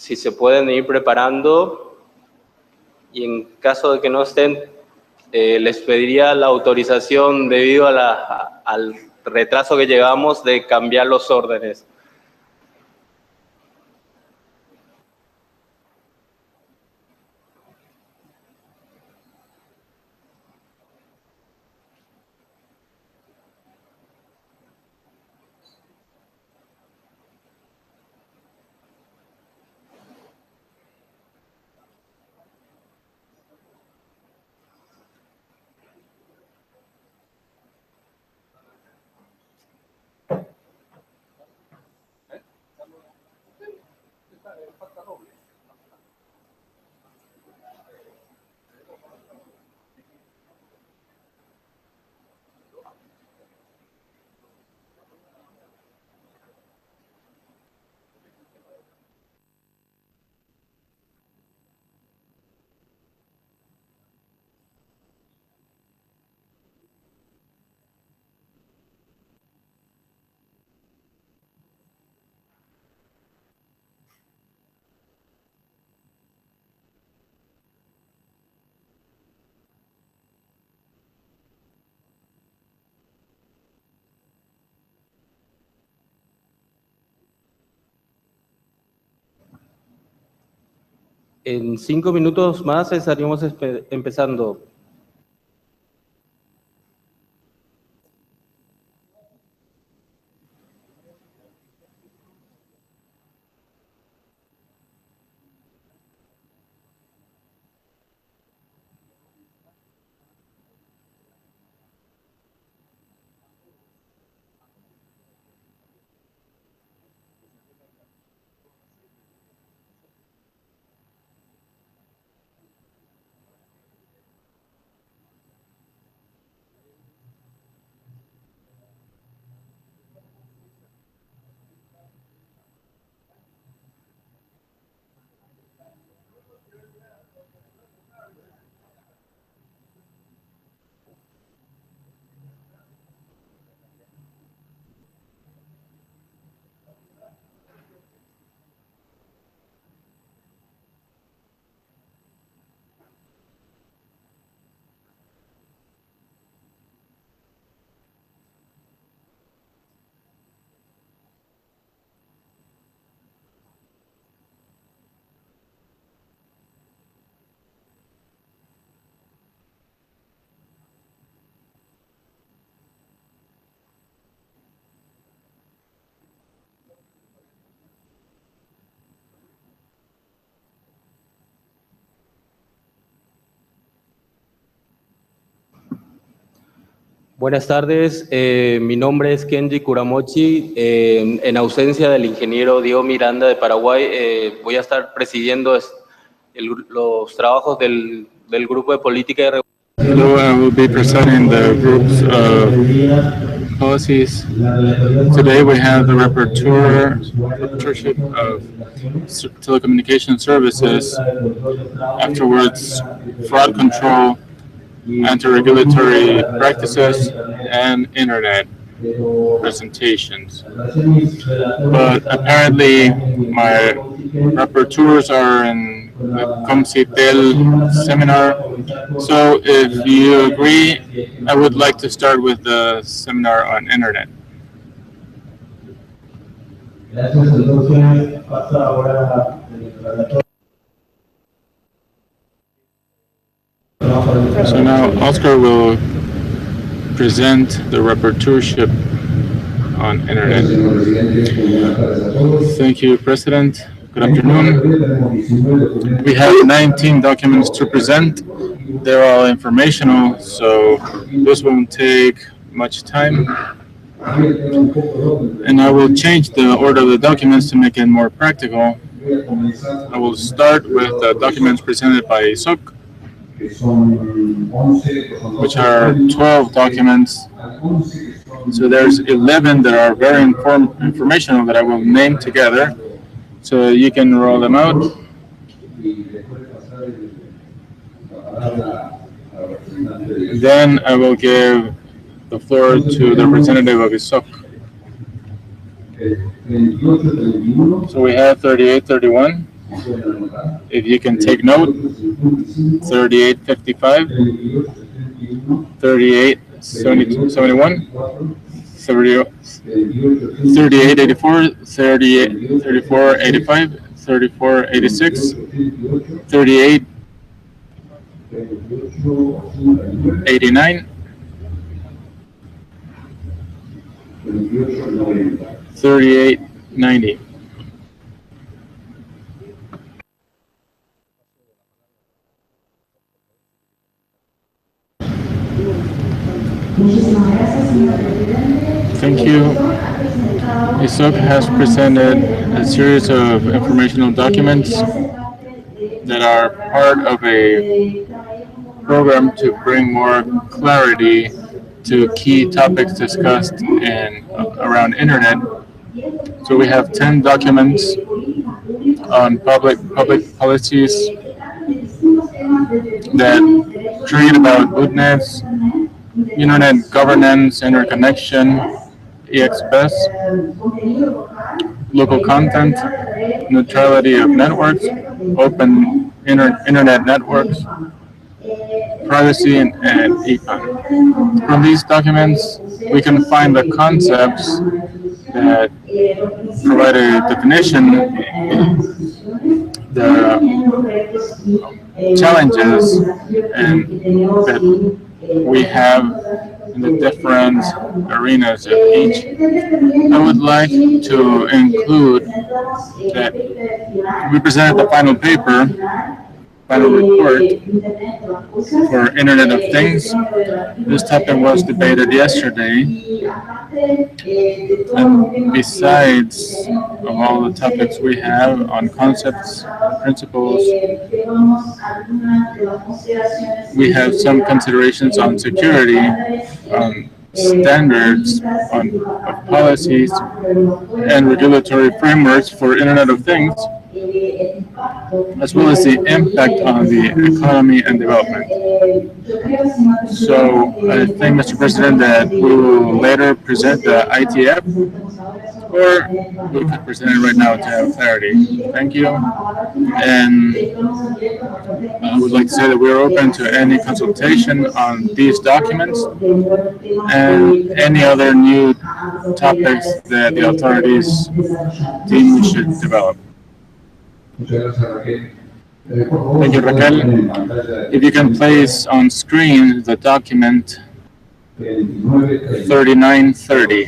si se pueden ir preparando, y en caso de que no estén, les pediría la autorización debido al retraso que llevamos de cambiar los órdenes. En 5 minutos más estaríamos empezando. Buenas tardes, mi nombre es Kenji Kuramochi. En ausencia del ingeniero Diego Miranda de Paraguay, voy a estar presidiendo los trabajos del Grupo de Política y Regulación. Hello, I will be presenting the groups of policies. Today we have the rapporteurship of telecommunication services, afterwards fraud control, anti-regulatory practices, and internet presentations. But apparently my rapporteurs are in the ComCitel seminar, so if you agree, I would like to start with the seminar on internet. So now Oscar will present the rapporteurship on internet. Thank you, President. Good afternoon. We have 19 documents to present. They're all informational, so this won't take much time. And I will change the order of the documents to make it more practical. I will start with the documents presented by ISOC, which are 12 documents. So there's 11 that are very informational that I will name together, so you can roll them out. Then I will give the floor to the representative of ISOC. So we have 38, 31. If you can take note, 3855, 3871, 3884, 3485, 3486, 3889, 3890. Thank you. ISOC has presented a series of informational documents that are part of a program to bring more clarity to key topics discussed around internet. So we have 10 documents on public policies that treat about bootnets, internet governance, interconnection, EXPS, local content, neutrality of networks, open internet networks, privacy, and econ. From these documents, we can find the concepts that provide a definition, the challenges, and that we have in the different arenas of each. I would like to include that we presented the final paper, final report for Internet of Things. This topic was debated yesterday. And besides all the topics we have on concepts, principles, we have some considerations on security, on standards, on policies, and regulatory frameworks for Internet of Things, as well as the impact on the economy and development. So I think, Mr. President, that we will later present the ITF, or we could present it right now to have clarity. Thank you. And I would like to say that we are open to any consultation on these documents and any other new topics that the authorities deem we should develop. Thank you, Raquel. If you can place on screen the document 3930.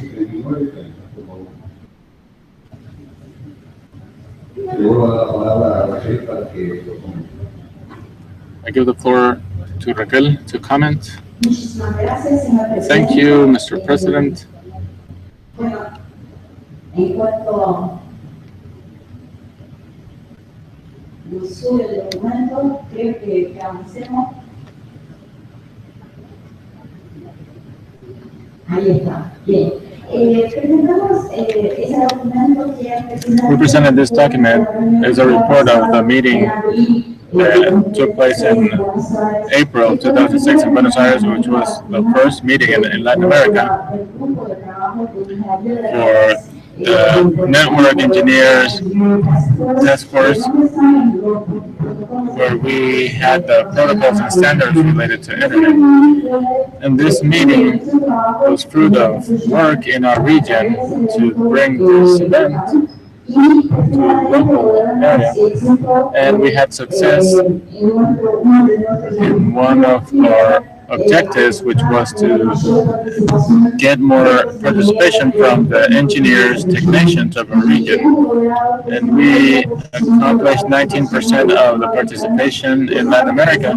I give the floor to Raquel to comment. Thank you, Mr. President. Sube el documento, creo que avancemos. Ahí está, bien. Presentamos ese documento que we presented this document as a report of the meeting that took place in April 2006 in Buenos Aires, which was the first meeting in Latin America for the network engineers task force, where we had the protocols and standards related to internet. And this meeting was fruit of work in our region to bring this event to local area, and we had success in one of our objectives, which was to get more participation from the engineers, technicians of our region. And we accomplished 19% of the participation in Latin America,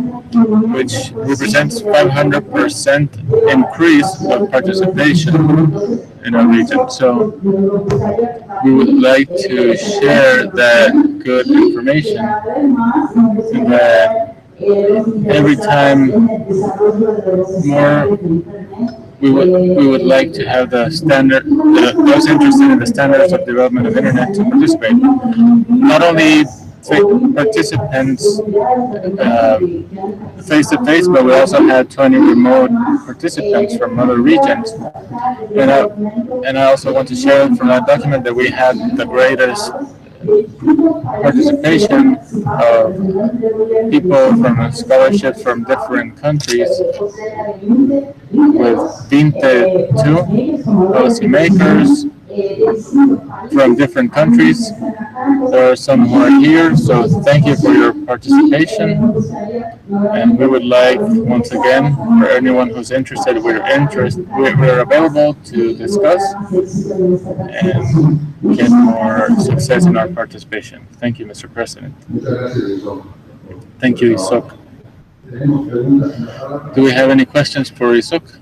which represents 500% increase of participation in our region. So we would like to share that good information, and that every time more we would like to have the standard, those interested in the standards of development of internet to participate. Not only participants face to face, but we also had 20 remote participants from other regions. And I also want to share from that document that we had the greatest participation of people from scholarships from different countries with Tinte too, policymakers from different countries. There are some who are here, so thank you for your participation. And we would like, once again, for anyone who's interested, we're available to discuss and get more success in our participation. Thank you, Mr. President. Thank you, Isok. Do we have any questions for Isok?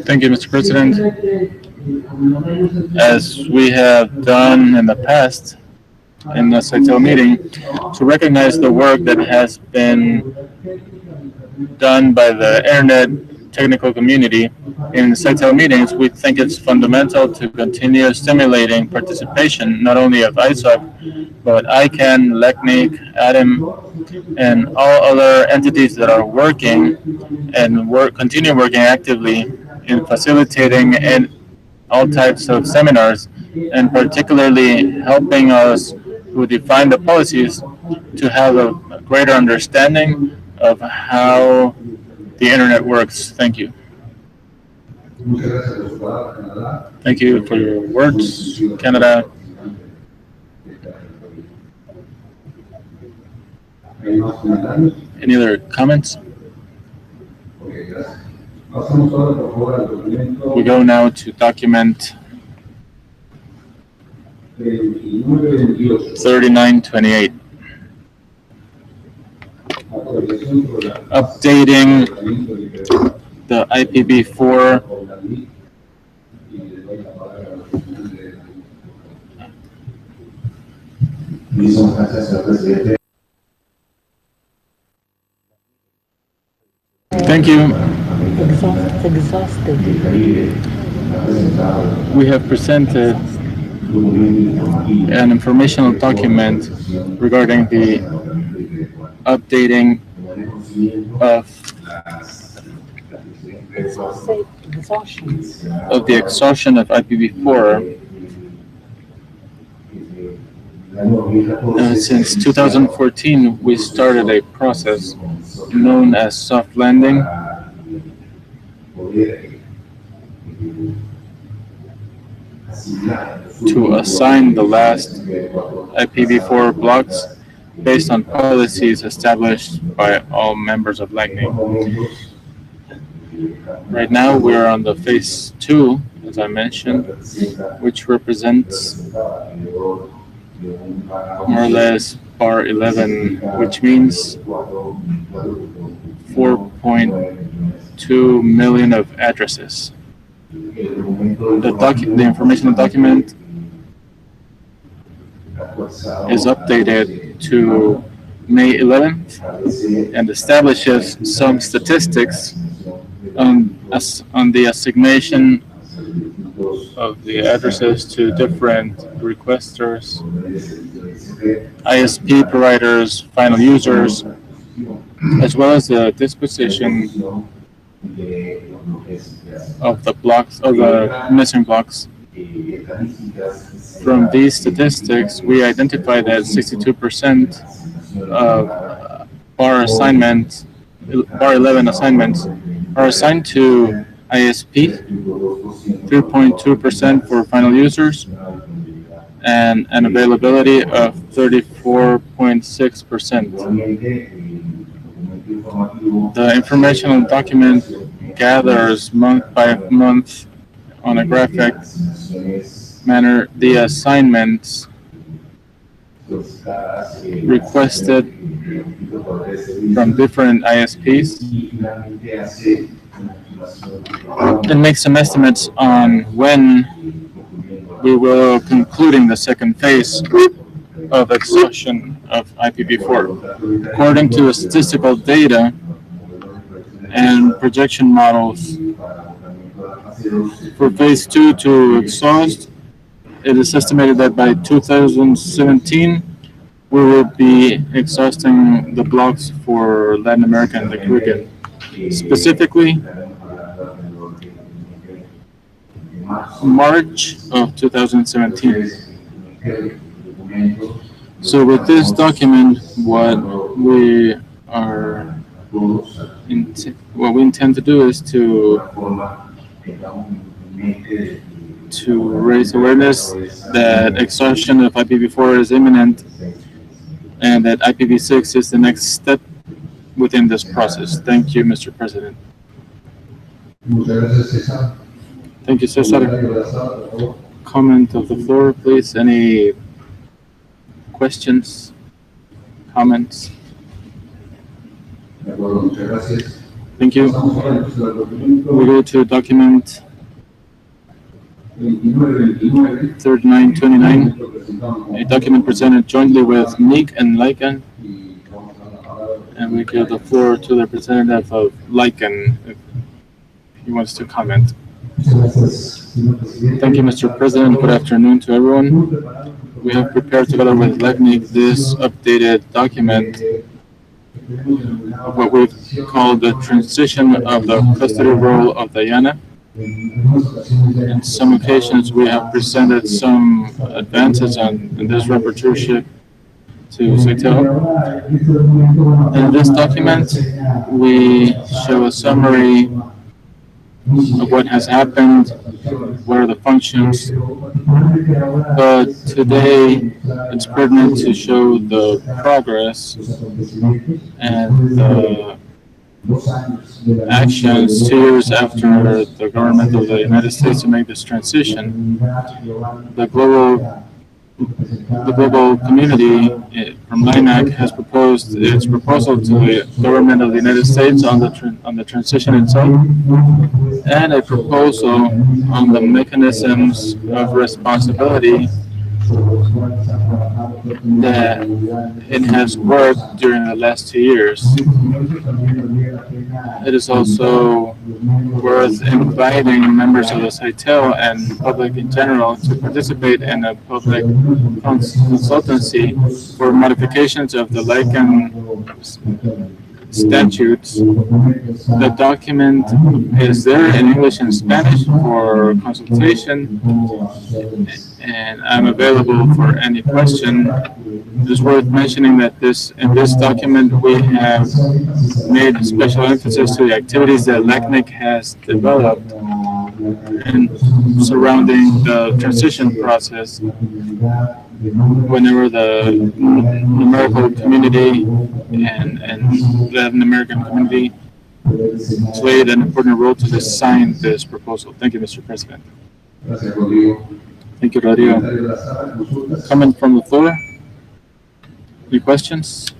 Thank you, Mr. President. As we have done in the past in the CITEL meeting, to recognize the work that has been done by the Internet technical community in CITEL meetings, we think it's fundamental to continue stimulating participation, not only of ISOC, but ICANN, LECNIC, ADAM, and all other entities that are working and continue working actively in facilitating and all types of seminars, and particularly helping us who define the policies to have a greater understanding of how the Internet works. Thank you. Thank you for your words, Canada. Any other comments? We go now to document 3928. Updating the IPv4 Thank you. Exhausted. We have presented an informational document regarding the updating of the exhaustion of IPv4. Since 2014, we started a process known as soft landing to assign the last IPv4 blocks based on policies established by all members of LECNIC. Right now, we're on the phase 2, as I mentioned, which represents more or less bar 11, which means 4.2 million of addresses. The informational document is updated to May 11th and establishes some statistics on the assignation of the addresses to different requesters, ISP providers, final users, as well as the disposition of the blocks, of the missing blocks. From these statistics, we identified that 62% of bar 11 assignments are assigned to ISP, 3.2% for final users, and an availability of 34.6%. The informational document gathers month by month on a graphic manner the assignments requested from different ISPs and make some estimates on when we will concluding the second phase of exhaustion of IPv4. According to statistical data and projection models, for phase 2 to exhaust, it is estimated that by 2017, we will be exhausting the blocks for Latin America and the Caribbean. Specifically, March of 2017. So with this document, what we intend to do is to raise awareness that exhaustion of IPv4 is imminent and that IPv6 is the next step within this process. Thank you, Mr. President. Thank you, Cesar. Comment of the floor, please. Any questions, comments? Thank you. We go to document 3929, a document presented jointly with NIC and LICAN. And we give the floor to the representative of LICAN if he wants to comment. Thank you, Mr. President. Good afternoon to everyone. We have prepared together with LICAN this updated document of what we've called the transition of the custody role of Diana. In some occasions, we have presented some advances in this rapporteurship to Saitel. In this document, we show a summary of what has happened, what are the functions, but today it's pertinent to show the progress and the actions 2 years after the government of the United States to make this transition. The global community from LINAC has proposed its proposal to the government of the United States on the transition itself, and a proposal on the mechanisms of responsibility that it has worked during the last 2 years. It is also worth inviting members of the Saitel and public in general to participate in a public consultancy for modifications of the LICAN statutes. The document is there in English and Spanish for consultation, and I'm available for any question. It's worth mentioning that in this document we have made special emphasis to the activities that LACNIC has developed and surrounding the transition process. Whenever the numerical community and Latin American community played an important role to design this proposal. Thank you, Mr. President. Thank you, Rodrigo. Comment from the floor? Any questions?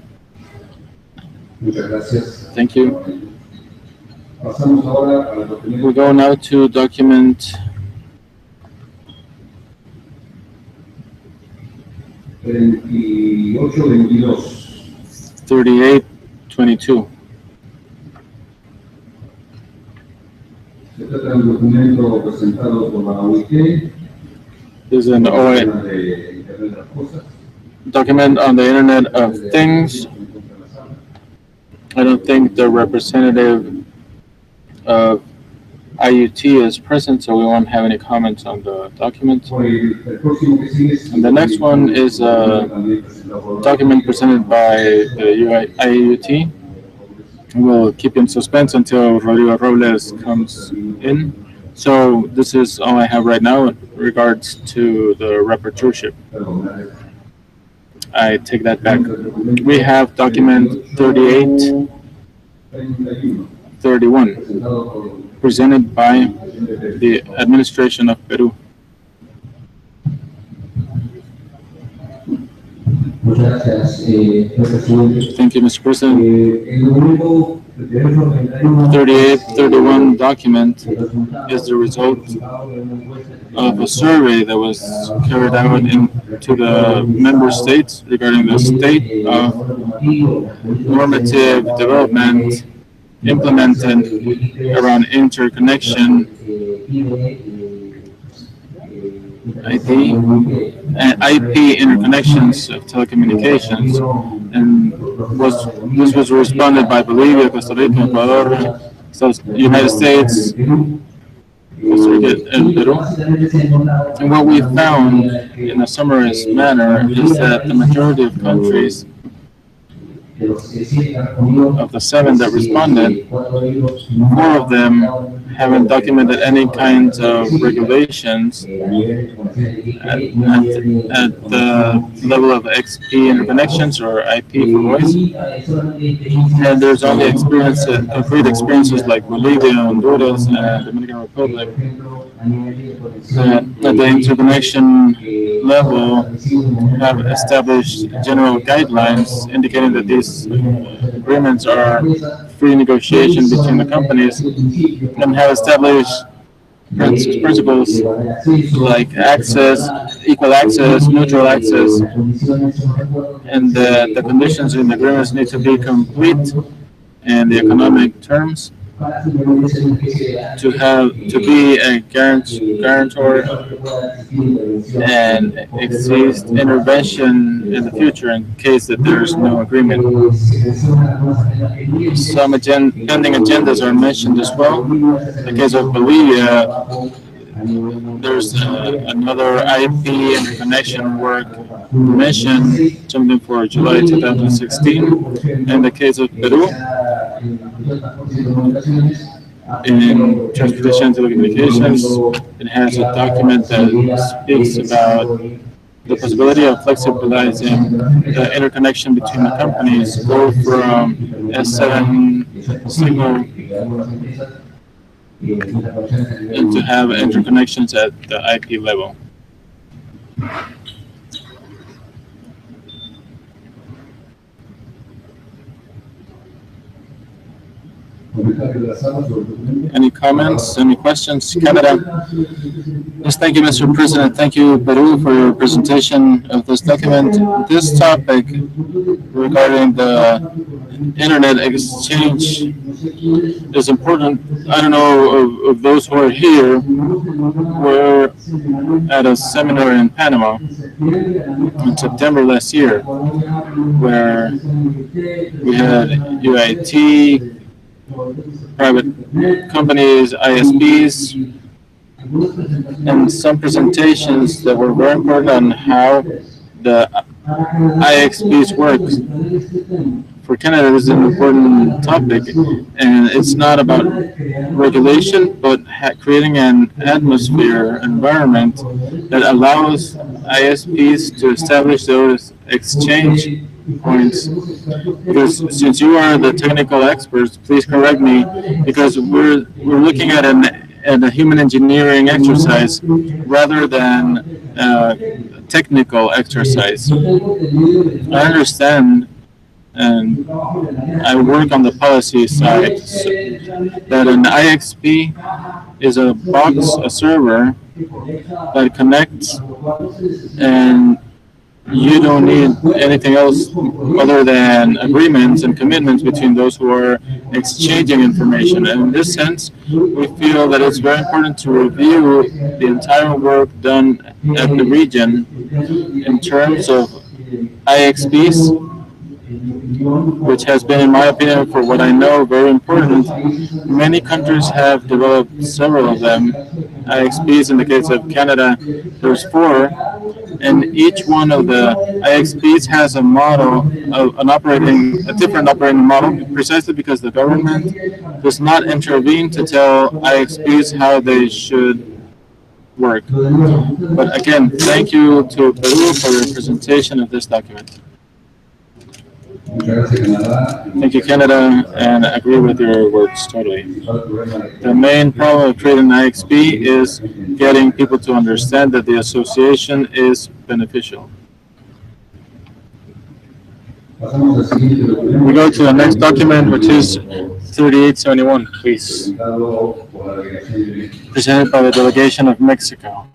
Thank you. We go now to document 3822. This is an document on the Internet of Things. I don't think the representative of IUT is present, so we won't have any comments on the document. And the next one is a document presented by the IUT. We'll keep in suspense until Rodrigo Robles comes in. So this is all I have right now in regards to the rapporteurship. I take that back. We have document 3831 presented by the administration of Peru. Thank you, Mr. President. 3831 document is the result of a survey that was carried out into the member states regarding the state of normative development implemented around interconnection IP and IP interconnections of telecommunications, and this was responded by Bolivia, Costa Rica, Ecuador, United States, Costa Rica, and Peru. And what we found in a summarized manner is that the majority of countries, of the 7 that responded, 4 of them haven't documented any kinds of regulations at the level of XP interconnections or IP for voice. And there's only concrete experiences like Bolivia, Honduras, and Dominican Republic that at the interconnection level have established general guidelines indicating that these agreements are free negotiation between the companies and have established principles like access, equal access, neutral access, and the conditions in the agreements need to be complete in the economic terms to be a guarantor and exist intervention in the future in case that there is no agreement. Some pending agendas are mentioned as well. In the case of Bolivia, there's another IP interconnection work mentioned, something for July 2016. In the case of Peru, in transportation and telecommunications, it has a document that speaks about the possibility of flexibilizing the interconnection between the companies, go from S7 signal and to have interconnections at the IP level. Any comments, any questions? Canada? Yes, thank you, Mr. President. Thank you, Peru, for your presentation of this document. This topic regarding the internet exchange is important. I don't know of those who are here. We're at a seminar in Panama in September last year where we had UIT, private companies, ISPs, and some presentations that were very important on how the IXPs work. For Canada, this is an important topic, and it's not about regulation, but creating an atmosphere, environment that allows ISPs to establish those exchange points. Because since you are the technical experts, please correct me, because we're looking at a human engineering exercise rather than technical exercise. I understand, and I work on the policy side, that an IXP is a box, a server that connects, and you don't need anything else other than agreements and commitments between those who are exchanging information. And in this sense, we feel that it's very important to review the entire work done at the region in terms of IXPs, which has been, in my opinion, for what I know, very important. Many countries have developed several of them. IXPs, in the case of Canada, there's 4, and each one of the IXPs has a model of a different operating model, precisely because the government does not intervene to tell IXPs how they should work. But again, thank you to Peru for your presentation of this document. Thank you, Canada, and I agree with your words totally. The main problem of creating an IXP is getting people to understand that the association is beneficial. We go to the next document, which is 3871, please. Presented by the delegation of Mexico.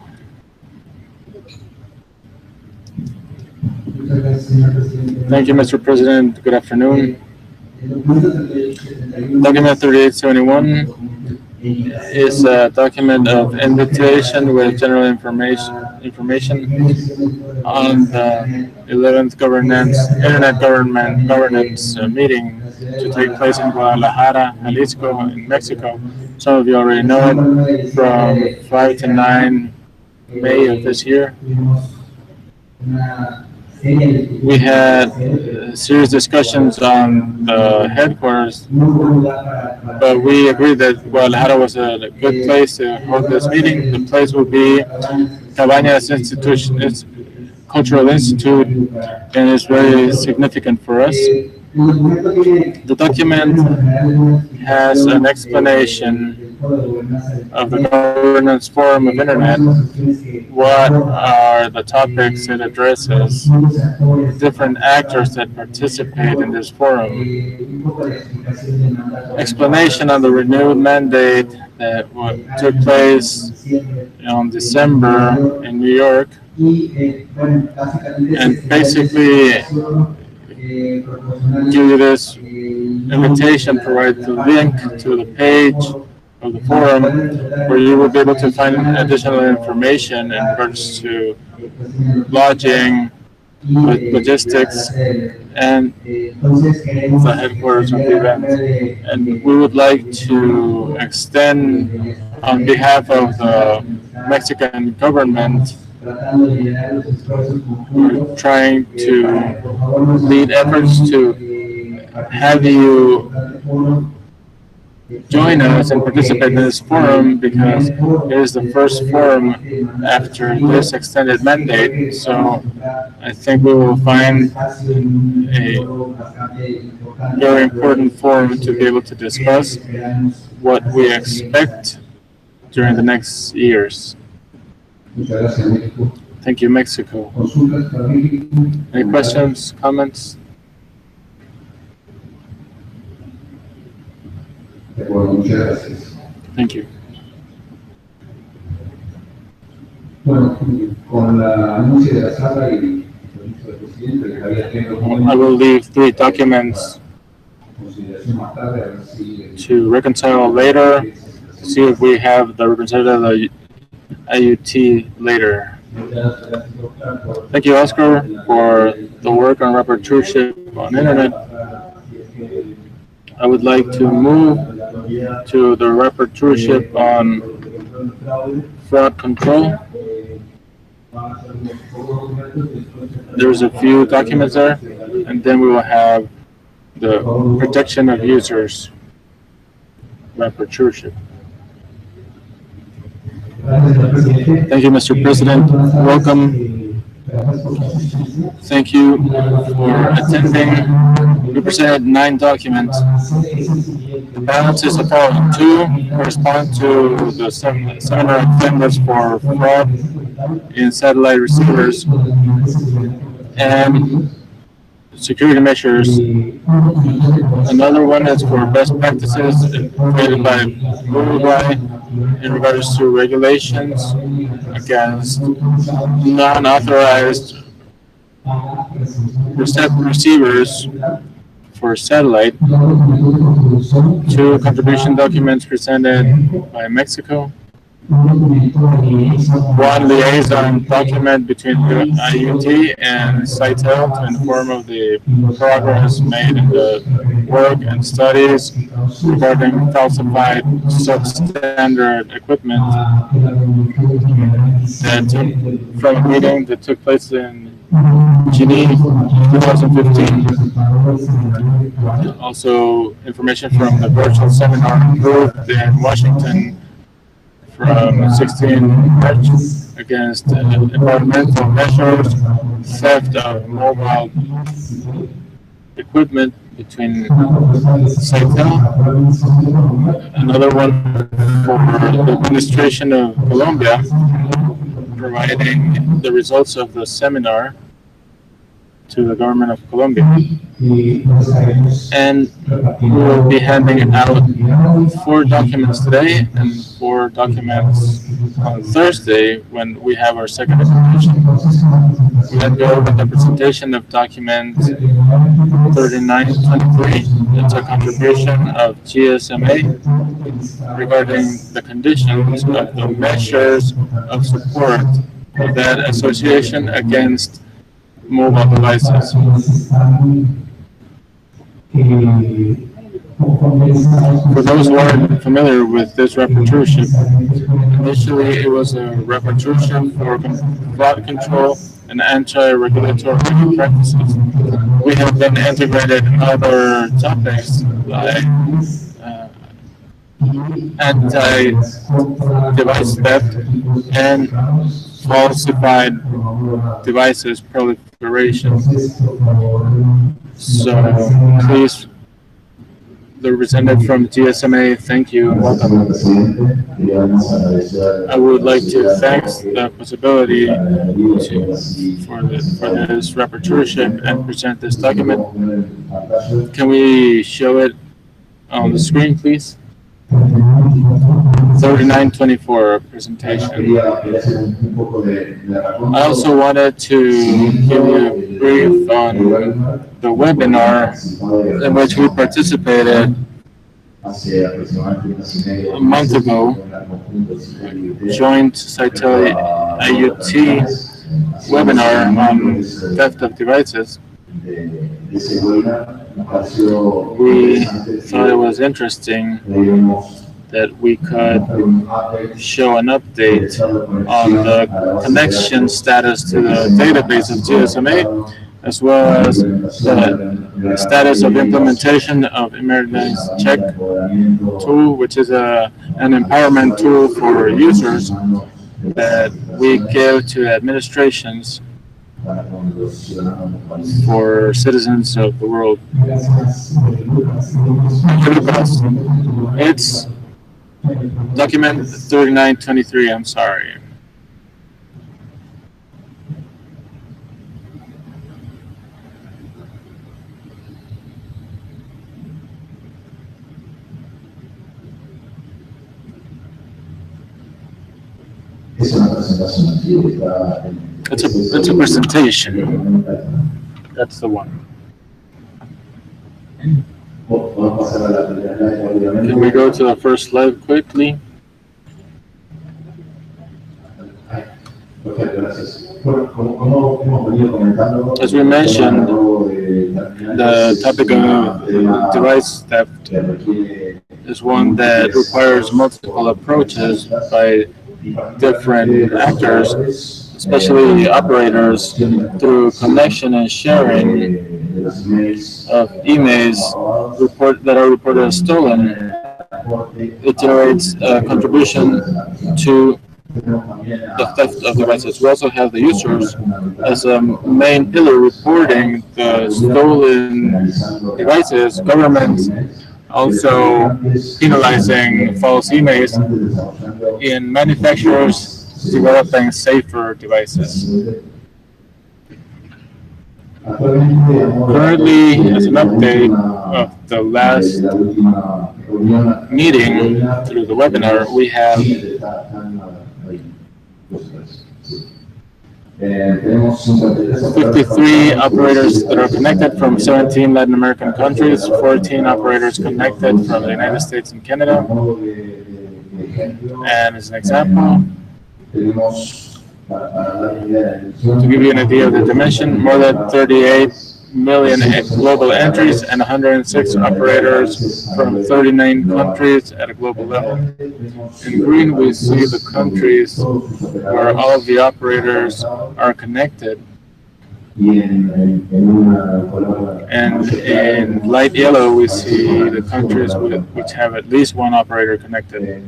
Thank you, Mr. President. Good afternoon. Document 3871 is a document of invitation with general information information on the 11th Internet Governance meeting to take place in Guadalajara, Jalisco, in Mexico. Some of you already know it, from 5 to 9 May of this year. We had serious discussions on the headquarters, but we agreed that Guadalajara was a good place to hold this meeting. The place will be Cabañas Cultural Institute, and it's very significant for us. The document has an explanation of the governance forum of Internet. What are the topics it addresses? Different actors that participate in this forum. Explanation on the renewed mandate that took place in December in New York. And basically give you this invitation, provide the link to the page of the forum where you will be able to find additional information in regards to lodging, logistics, and the headquarters of the event. And we would like to extend, on behalf of the Mexican government, we're trying to lead efforts to have you join us and participate in this forum, because it is the first forum after this extended mandate. So I think we will find a very important forum to be able to discuss what we expect during the next years. Thank you, Mexico. Any questions, comments? Thank you. I will leave 3 documents to reconcile later. See if we have the representative of the IUT later. Thank you, Oscar, for the work on rapporteurship on Internet. I would like to move to the rapporteurship on fraud control. There's a few documents there, and then we will have the protection of users rapporteurship. Thank you, Mr. President. Welcome. Thank you for attending. We presented 9 documents. The balance is the following. 2 correspond to the seminar frameworks for fraud in satellite receivers and security measures. Another one is for best practices created by Uruguay in regards to regulations against non-authorized receivers for satellite. 2 contribution documents presented by Mexico. 1 liaison document between the IUT and CITEL to inform of the progress made in the work and studies regarding falsified substandard equipment from a meeting that took place in Geneva 2015. Also, information from the virtual seminar approved in Washington from 16 March against environmental measures, theft of mobile equipment between CITEL. Another one for the administration of Colombia, providing the results of the seminar to the government of Colombia. And we will be handing out 4 documents today and 4 documents on Thursday when we have our second exhibition. We then go with the presentation of document 3923. It's a contribution of GSMA regarding the conditions of the measures of support that association against mobile devices. For those who aren't familiar with this rapporteurship, initially it was a rapporteurship for fraud control and anti-regulatory practices. We have then integrated other topics like anti-device theft and falsified devices proliferation. So please, the representative from GSMA, thank you and welcome. I would like to thank the possibility for this rapporteurship and present this document. Can we show it on the screen, please? 3924 presentation. I also wanted to give you a brief on the webinar in which we participated a month ago, joint Citel IoT webinar on theft of devices. We thought it was interesting that we could show an update on the connection status to the database of GSMA, as well as the status of implementation of emergency check tool, which is an empowerment tool for users that we give to administrations for citizens of the world. It's document 3923, I'm sorry. It's a presentation. That's the one. Can we go to the first slide quickly? As we mentioned, the topic of device theft is one that requires multiple approaches by different actors, especially operators, through connection and sharing of emails that are reported as stolen. It generates a contribution to the theft of devices. We also have the users as a main pillar reporting the stolen devices. Governments also penalizing false emails in manufacturers developing safer devices. Currently, as an update of the last meeting through the webinar, we have 53 operators that are connected from 17 Latin American countries, 14 operators connected from the United States and Canada. And as an example, to give you an idea of the dimension, more than 38 million global entries and 106 operators from 39 countries at a global level. In green, we see the countries where all of the operators are connected. And in light yellow, we see the countries which have at least one operator connected.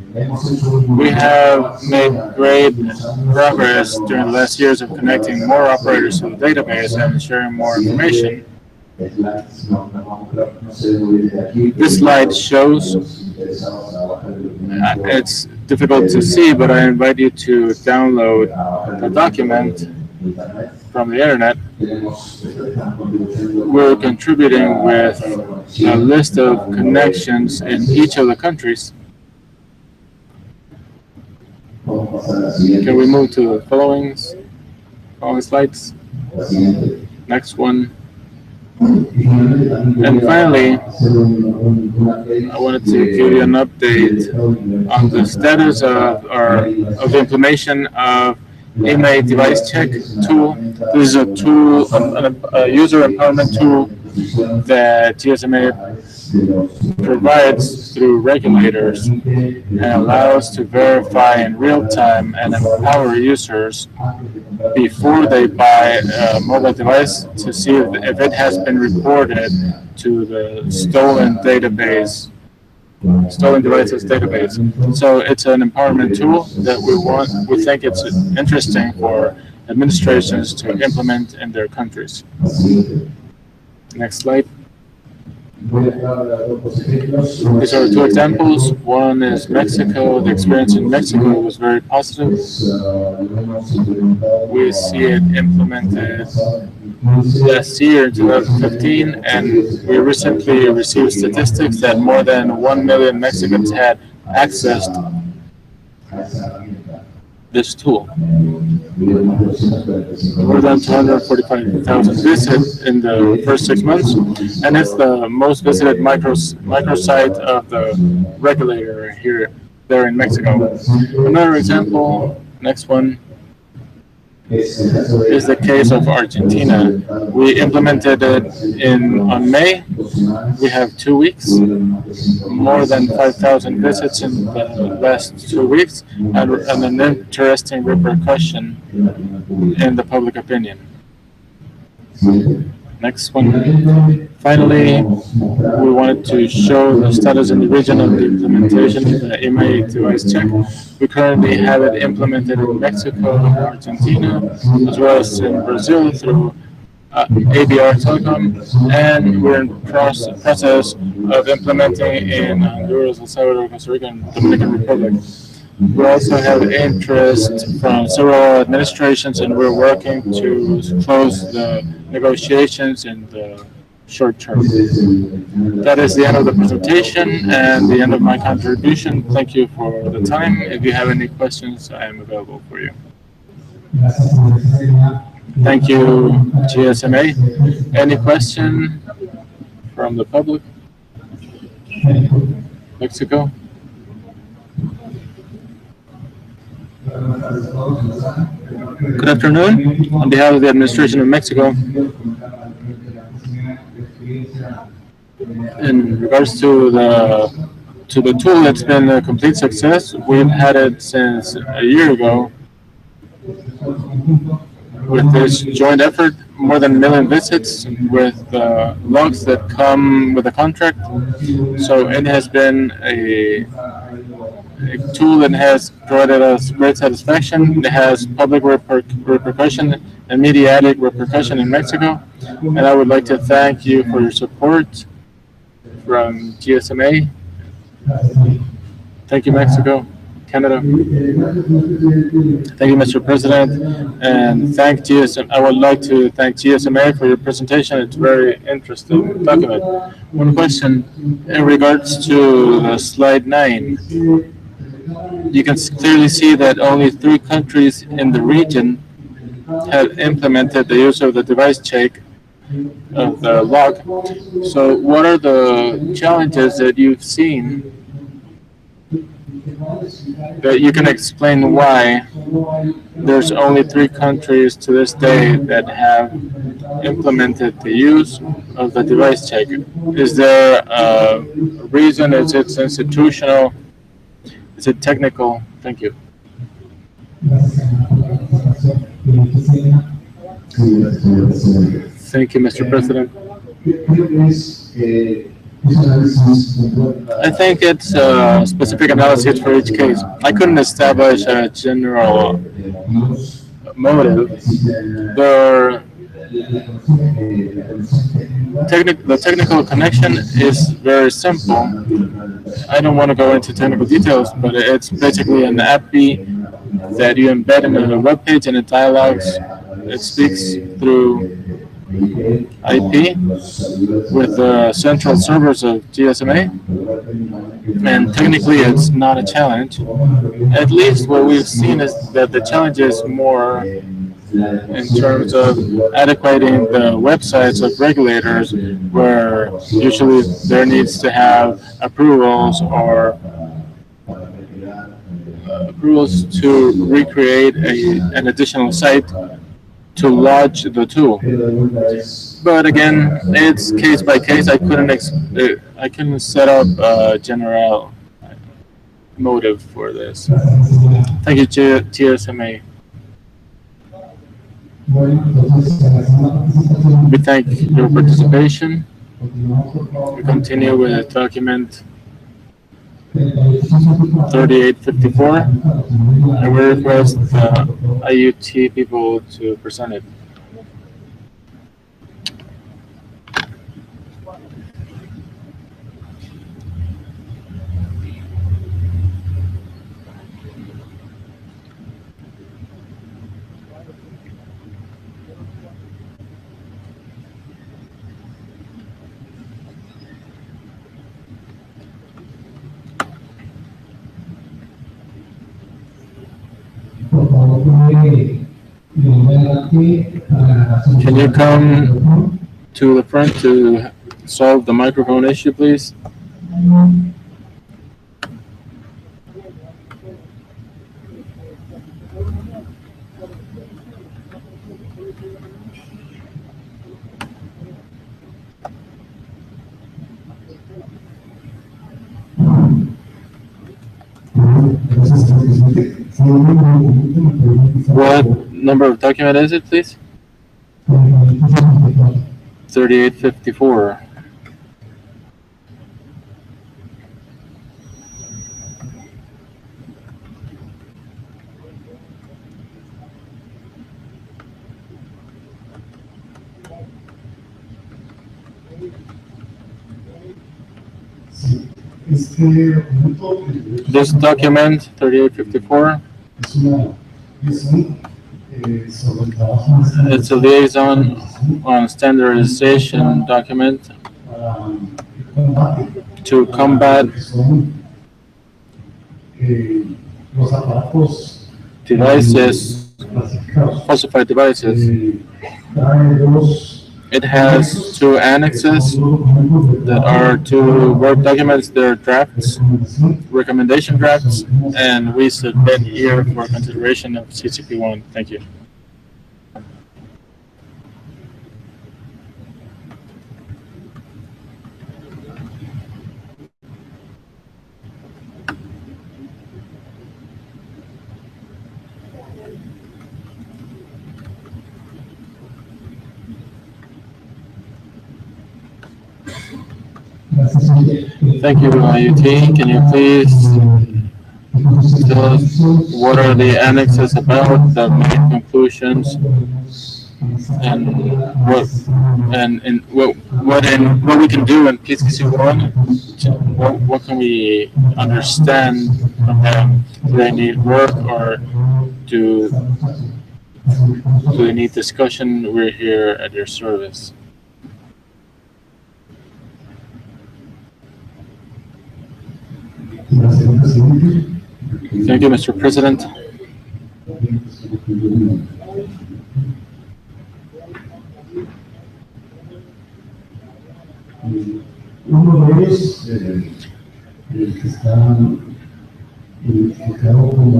We have made great progress during the last years of connecting more operators to the database and sharing more information. This slide shows, it's difficult to see, but I invite you to download the document from the internet. We're contributing with a list of connections in each of the countries. Can we move to the following slides? Next one. And finally, I wanted to give you an update on the status of the implementation of email device check tool. This is a tool, a user empowerment tool that GSMA provides through regulators and allows to verify in real time and empower users before they buy a mobile device to see if it has been reported to the stolen devices database. So it's an empowerment tool that we think it's interesting for administrations to implement in their countries. Next slide. These are two examples. One is Mexico. The experience in Mexico was very positive. We see it implemented last year, 2015, and we recently received statistics that more than 1 million Mexicans had accessed this tool. More than 245,000 visits in the first 6 months, and it's the most visited microsite of the regulator there in Mexico. Another example, next one, is the case of Argentina. We implemented it on May. We have 2 weeks, more than 5,000 visits in the last 2 weeks, and an interesting repercussion in the public opinion. Next one. Finally, we wanted to show the status in the region of the implementation of the email device check. We currently have it implemented in Mexico, Argentina, as well as in Brazil through ABR Telecom, and we're in process of implementing in Honduras, El Salvador, Costa Rica, and Dominican Republic. We also have interest from several administrations, and we're working to close the negotiations in the short term. That is the end of the presentation and the end of my contribution. Thank you for the time. If you have any questions, I am available for you. Thank you, GSMA. Any question from the public? Mexico? Good afternoon. On behalf of the administration of Mexico, in regards to the tool, it's been a complete success. We've had it since a year ago. With this joint effort, more than 1 million visits with logs that come with a contract. So it has been a tool that has provided us great satisfaction. It has public repercussion and mediatic repercussion in Mexico. And I would like to thank you for your support from GSMA. Thank you, Mexico, Canada. Thank you, Mr. President, and thank GSMA. I would like to thank GSMA for your presentation. It's very interesting document. One question in regards to slide 9. You can clearly see that only 3 countries in the region have implemented the use of the device check of the log. So what are the challenges that you've seen that you can explain why there's only 3 countries to this day that have implemented the use of the device check? Is there a reason? Is it institutional? Is it technical? Thank you. Thank you, Mr. President. I think it's a specific analysis for each case. I couldn't establish a general motive. The technical connection is very simple. I don't want to go into technical details, but it's basically an API that you embed in a web page, and it dialogues. It speaks through IP with the central servers of GSMA, and technically it's not a challenge. At least what we've seen is that the challenge is more in terms of adequating the websites of regulators, where usually there needs to have approvals or approvals to recreate an additional site to lodge the tool. But again, it's case by case. I couldn't set up a general motive for this. Thank you, TSMA. We thank your participation. We continue with document 3854. I will request IUT people to present it. Can you come to the front to solve the microphone issue, please? What number of document is it, please? 3854. This document, 3854, it's a liaison on standardization document to combat devices, falsified devices. It has two annexes that are two Word documents. They're drafts, recommendation drafts, and we submit here for consideration of CCP1. Thank you. Thank you, IUT. Can you please tell us what are the annexes about, the main conclusions, and what we can do in PCC1? What can we understand from them? Do they need work, or do they need discussion? We're here at your service. Thank you, Mr. President.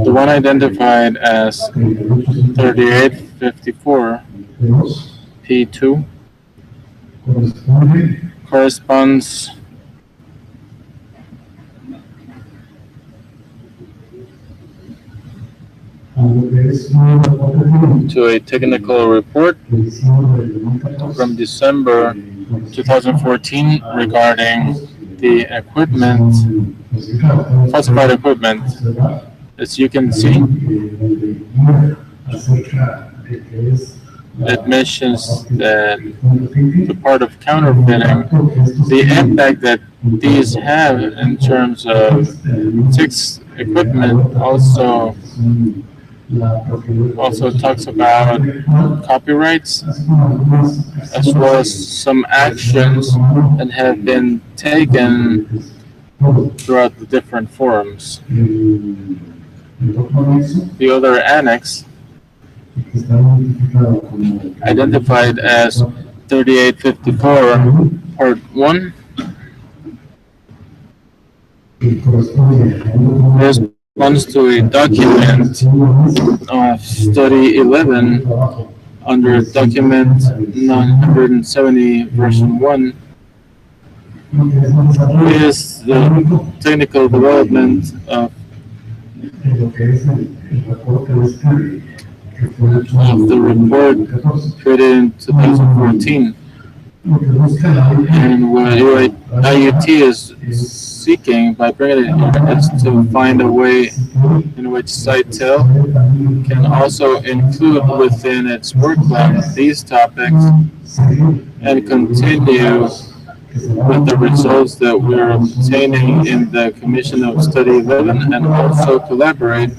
The one identified as 3854 P2 corresponds to a technical report from December 2014 regarding the equipment, falsified equipment. As you can see, it mentions that the part of counterfeiting, the impact that these have in terms of TIC's equipment also talks about copyrights, as well as some actions that have been taken throughout the different forums. The other annex, identified as 3854 Part 1, runs to a document of study 11 under document 970 version 1 is the technical development of the report created in 2014. And what IUT is seeking by bringing it here is to find a way in which Sitel can also include within its work plan these topics and continue with the results that we're obtaining in the Commission of Study 11 and also collaborate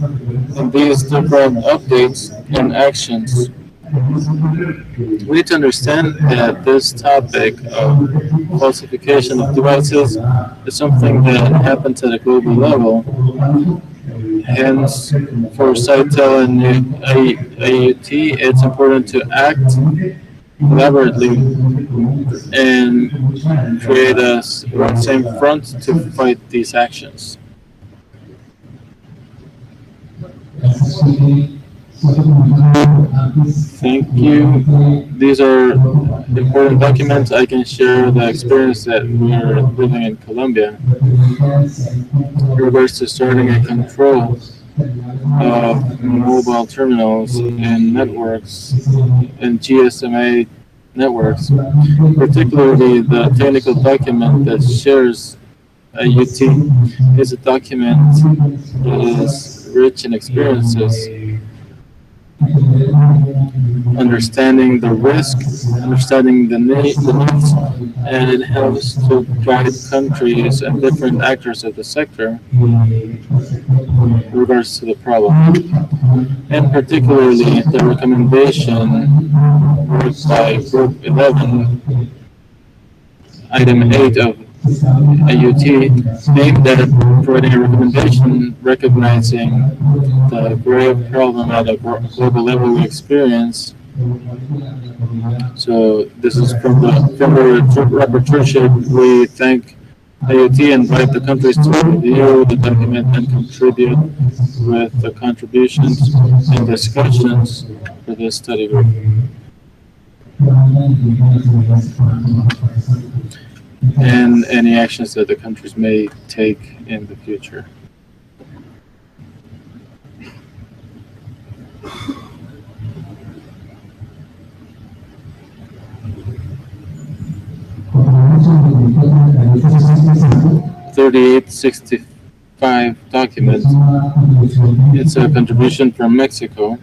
in these different updates and actions. We need to understand that this topic of falsification of devices is something that happens at a global level. Hence, for Sitel and IUT, it's important to act collaboratively and create a same front to fight these actions. Thank you. These are important documents. I can share the experience that we are living in Colombia in regards to starting a control of mobile terminals and networks and GSMA networks, particularly the technical document that shares IUT is a document that is rich in experiences, understanding the risk, understanding the needs, and it helps to guide countries and different actors of the sector in regards to the problem. And particularly the recommendation by Group 11, Item 8 of IUT, aimed at providing a recommendation recognizing the grave problem at a global level we experience. So this is from the rapporteurship. We thank IUT and invite the countries to review the document and contribute with the contributions and discussions for this study group. And any actions that the countries may take in the future. $3865 document. It's a contribution from Mexico.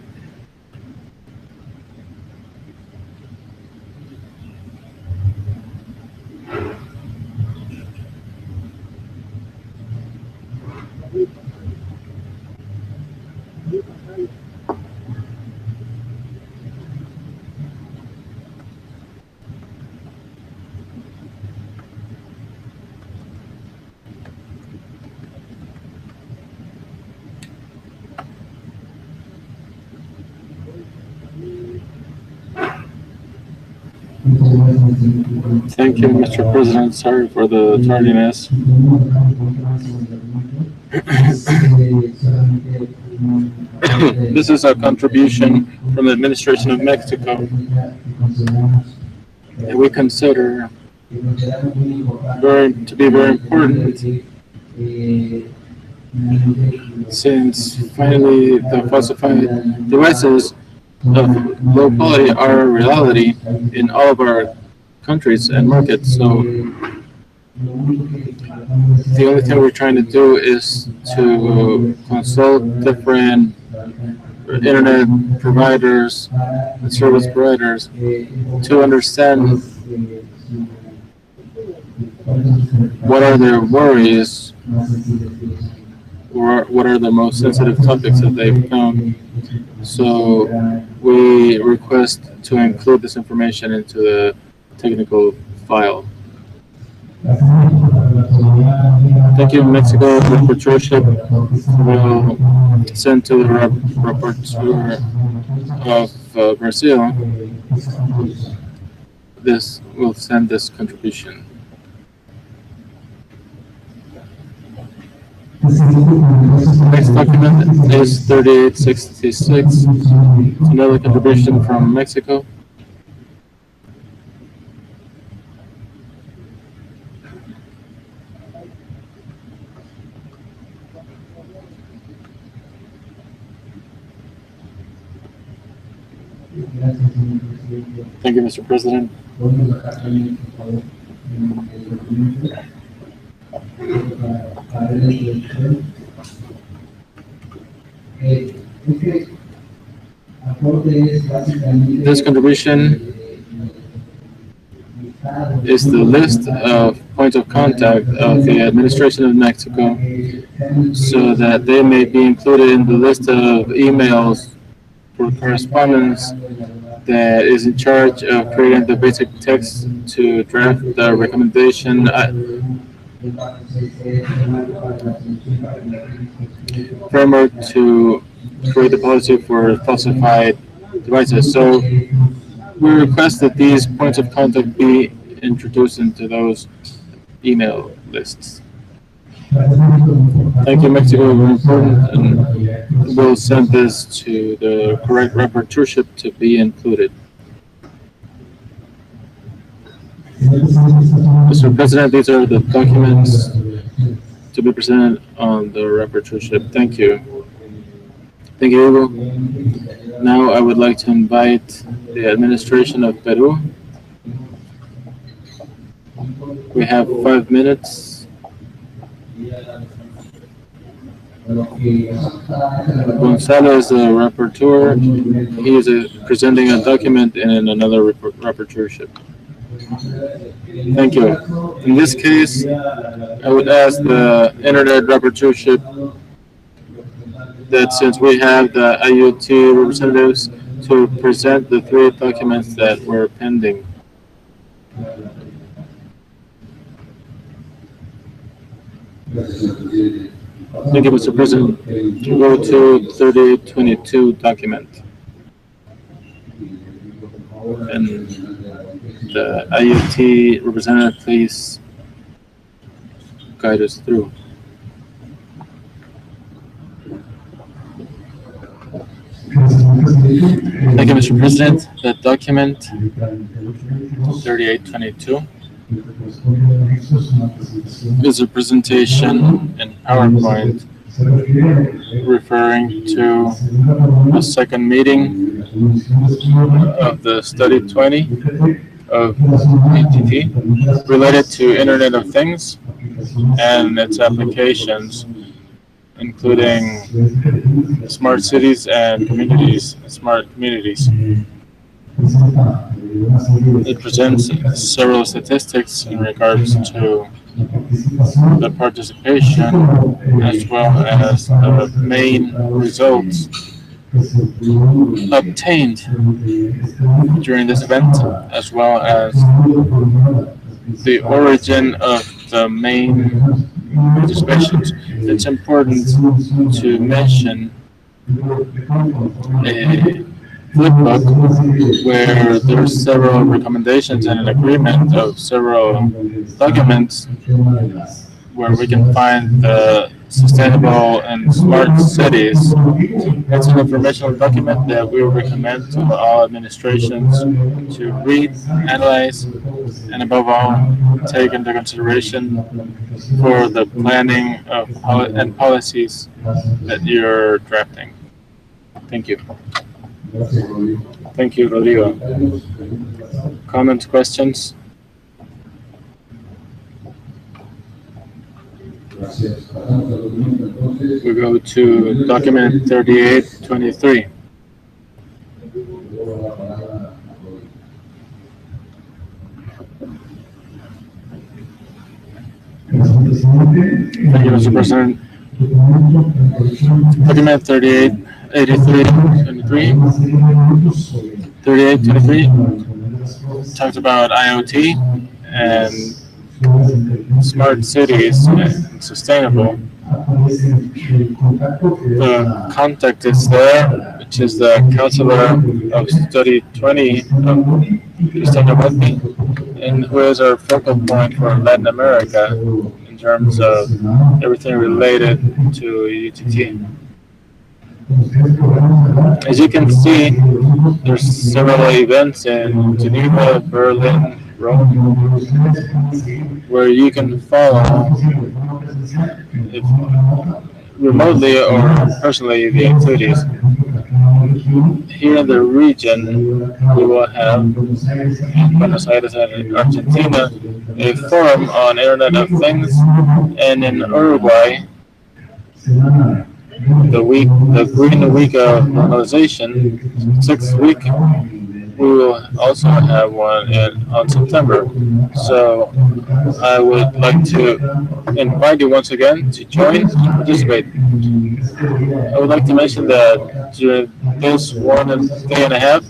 Thank you, Mr. President. Sorry for the tardiness. This is a contribution from the administration of Mexico that we consider to be very important, since finally the falsified devices of low quality are a reality in all of our countries and markets. So the only thing we're trying to do is to consult different internet providers and service providers to understand what are their worries, or what are the most sensitive topics that they've found. So we request to include this information into the technical file. Thank you, Mexico. The rapporteurship will send to the rapporteur of Brazil. This will send this contribution. Next document is 3866. It's another contribution from Mexico. Thank you, Mr. President. This contribution is the list of points of contact of the administration of Mexico so that they may be included in the list of emails for correspondence that is in charge of creating the basic text to draft the recommendation framework to create the policy for falsified devices. So we request that these points of contact be introduced into those email lists. Thank you, Mexico. Very important, and we'll send this to the correct rapporteurship to be included. Mr. President, these are the documents to be presented on the rapporteurship. Thank you. Thank you, Hugo. Now I would like to invite the administration of Peru. We have 5 minutes. Gonzalo is the rapporteur. He is presenting a document in another rapporteurship. Thank you. In this case, I would ask the Internet rapporteurship that since we have the IoT representatives to present the 3 documents that were pending. Thank you, Mr. President. Go to 3822 document. And the IoT representative, please guide us through. Thank you, Mr. President. The document 3822 is a presentation in PowerPoint referring to the second meeting of the Study 20 of ETT related to Internet of Things and its applications, including smart cities and communities, smart communities. It presents several statistics in regards to the participation as well as the main results obtained during this event, as well as the origin of the main participations. It's important to mention a flipbook where there's several recommendations and an agreement of several documents where we can find the sustainable and smart cities. It's an informational document that we recommend to all administrations to read, analyze, and above all, take into consideration for the planning of and policies that you're drafting. Thank you. Thank you, Rodrigo. Comments, questions? We go to document 3823. Thank you, Mr. President. Document 3823 talks about IoT and smart cities and sustainable. The contact is there, which is the counselor of Study 20 and who is our focal point for Latin America in terms of everything related to UTT. As you can see, there's several events in Geneva, Berlin, Rome, where you can follow if remotely or personally the activities. Here in the region, we will have in Buenos Aires and Argentina a forum on Internet of Things, and in Uruguay, the Green Week of Normalization, 6th week, we will also have one on September. So I would like to invite you once again to join and participate. I would like to mention that during this day and a half,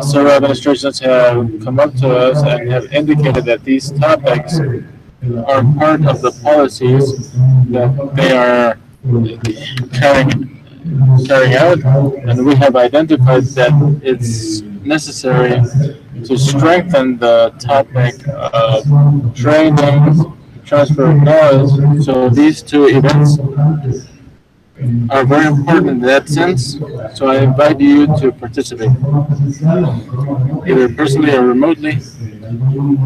several administrations have come up to us and have indicated that these topics are part of the policies that they are carrying out, and we have identified that it's necessary to strengthen the topic of training, transfer of knowledge. So these two events are very important in that sense. So I invite you to participate, either personally or remotely.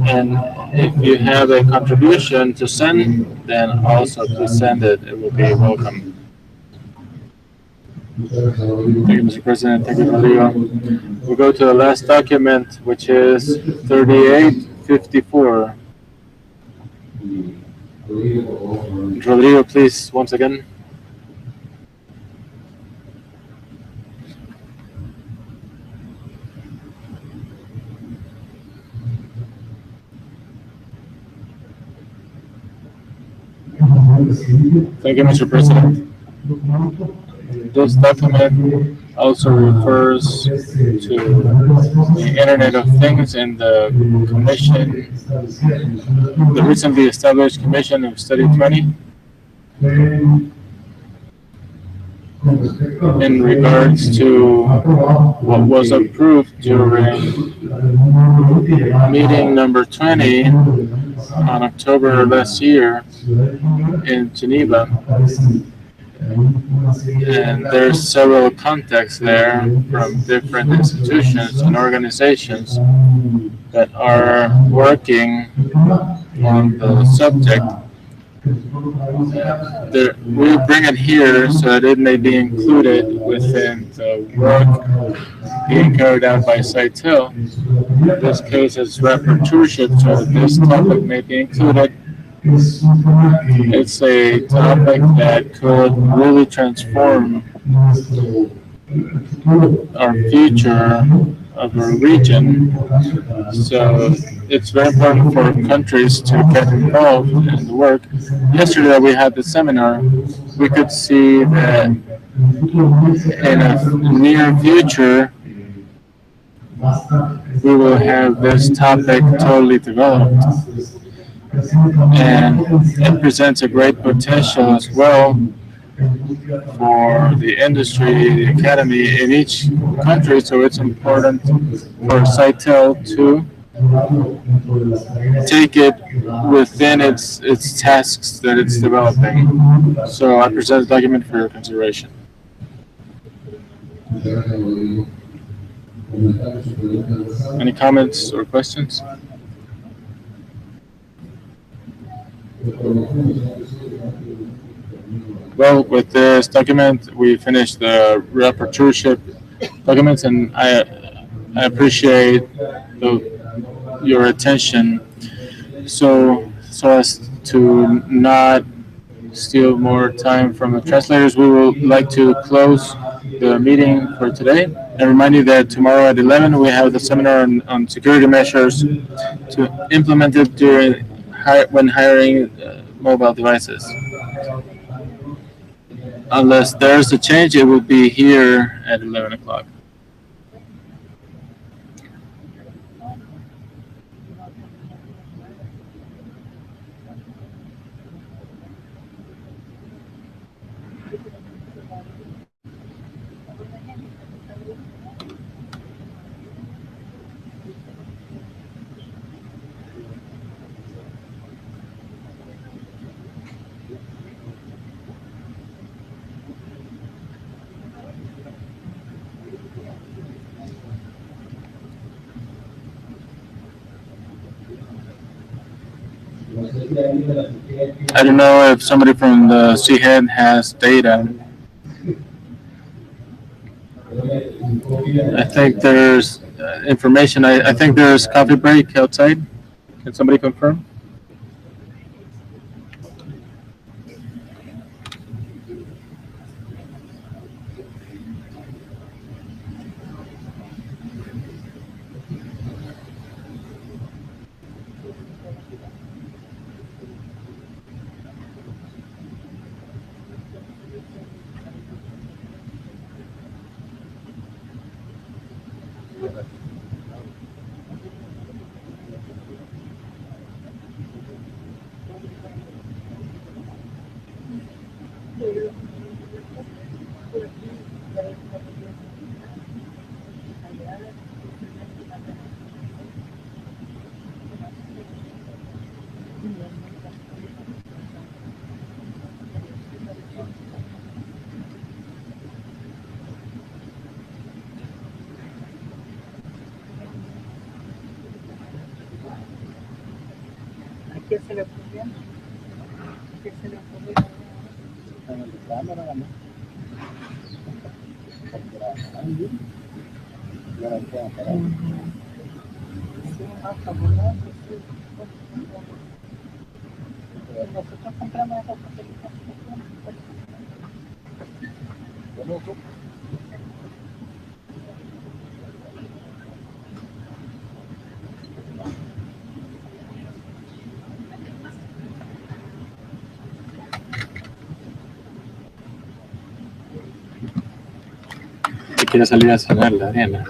And if you have a contribution to send, then also please send it. It will be welcome. Thank you, Mr. President. Thank you, Rodrigo. We'll go to the last document, which is 3854. Rodrigo, please, once again. Thank you, Mr. President. This document also refers to the Internet of Things and the Commission, the recently established Commission of Study 20, in regards to what was approved during meeting number 20 on October last year in Geneva. And there's several contexts there from different institutions and organizations that are working on the subject. We bring it here so that it may be included within the work being carried out by CITEL. In this case, it's rapporteurship, so this topic may be included. It's a topic that could really transform our future of our region. So it's very important for countries to get involved in the work. Yesterday we had the seminar. We could see that in a near future we will have this topic totally developed. And it presents a great potential as well for the industry, the academy in each country. So it's important for CITEL to take it within its tasks that it's developing. So I present the document for your consideration. Any comments or questions? Well, with this document, we finished the rapporteurship documents, and I appreciate your attention. So as to not steal more time from the translators, we would like to close the meeting for today and remind you that tomorrow at 11 we have the seminar on security measures to implement it when hiring mobile devices. Unless there's a change, it will be here at 11 o'clock. I don't know if somebody from the CHED has data. I think there's information. I think there's coffee break outside. Can somebody confirm? ¿A quién se le ocurrió? ¿A quién se le ocurrió? Sí, más fabuloso, sí. Nosotros compramos esas papelitas. Si quiere salir a cenar la arena.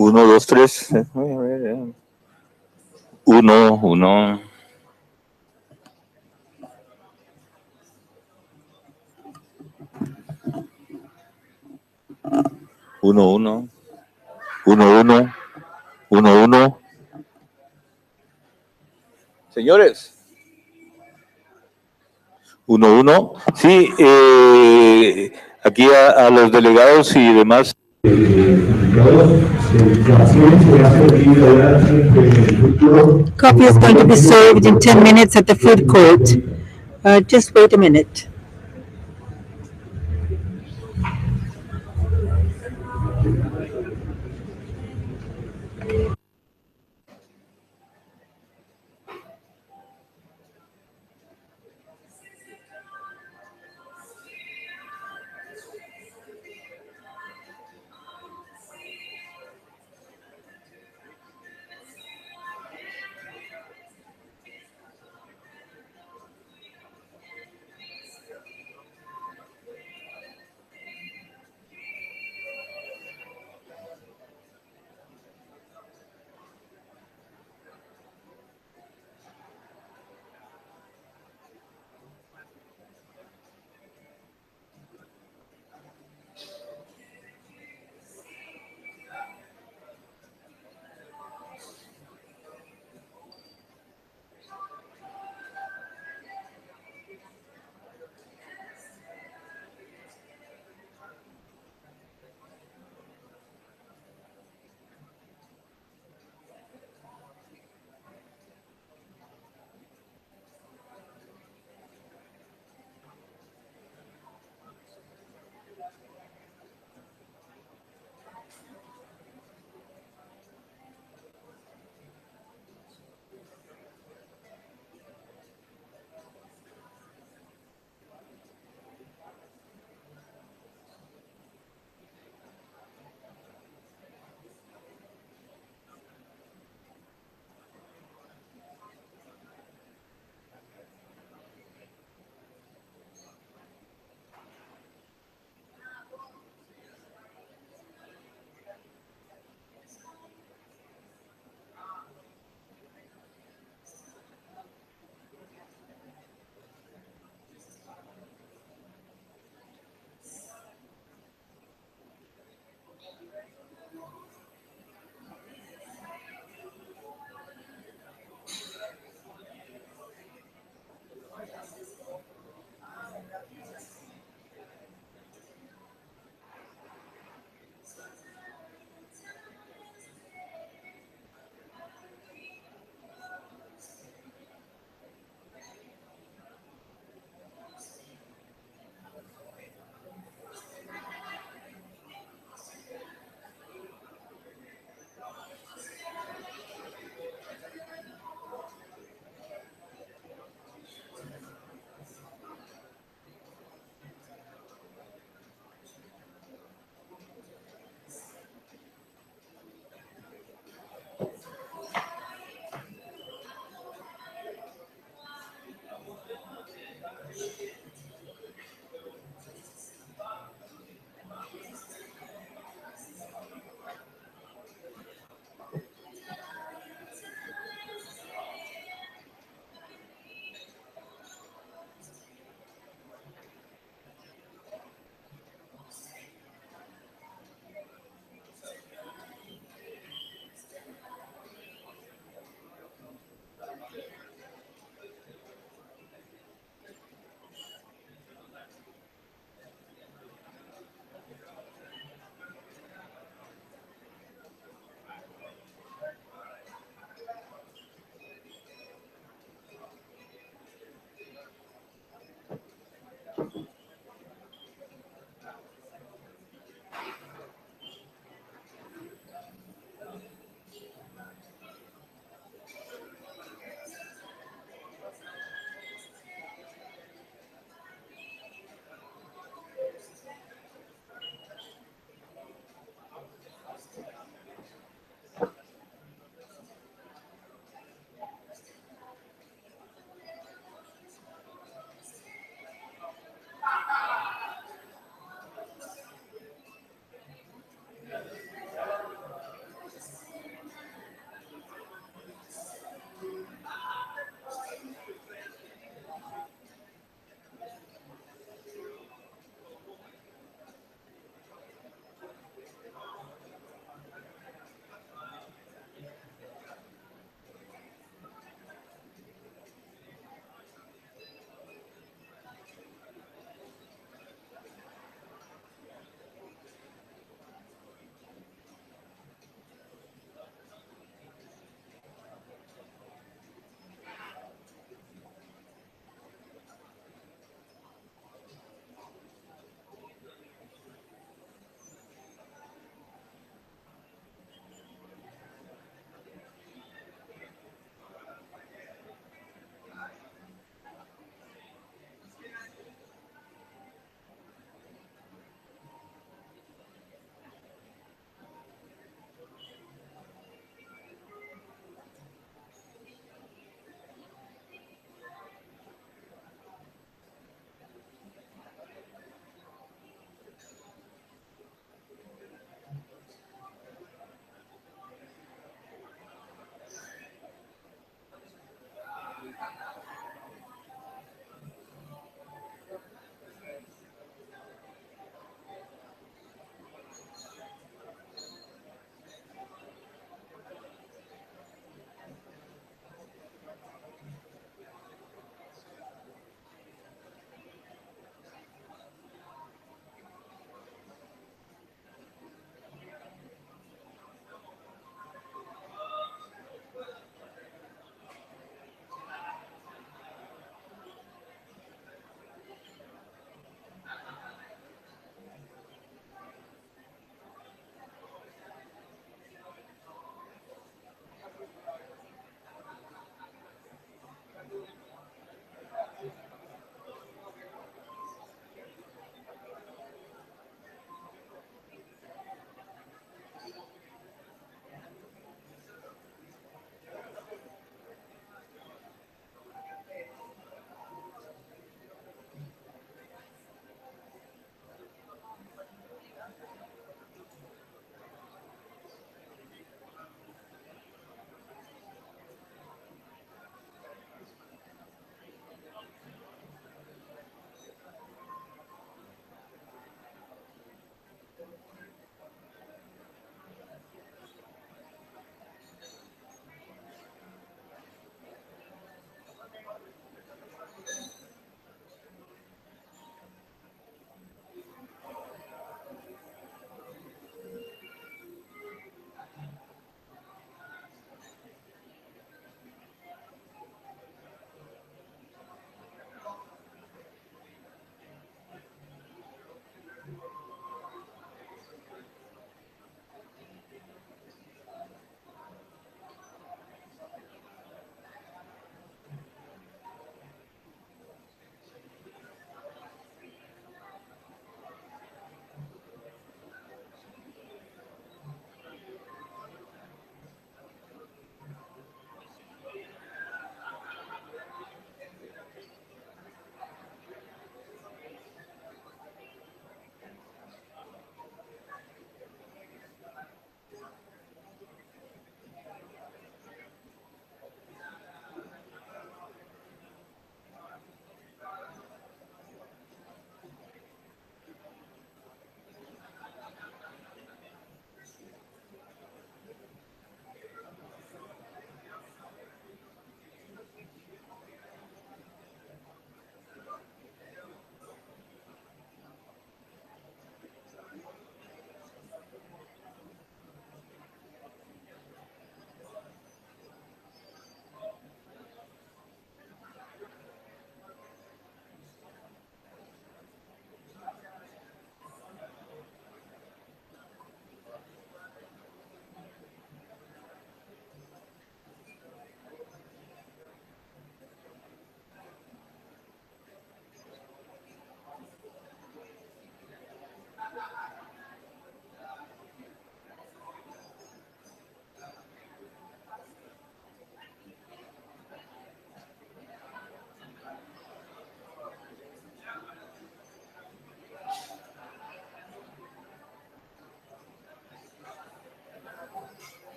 Uno, dos, tres. Uno, uno. Uno, uno. Uno, uno. Uno, uno. Señores. Uno, uno. Sí, aquí a los delegados y demás. Coffee is going to be served in 10 minutes at the food court. Just wait a minute.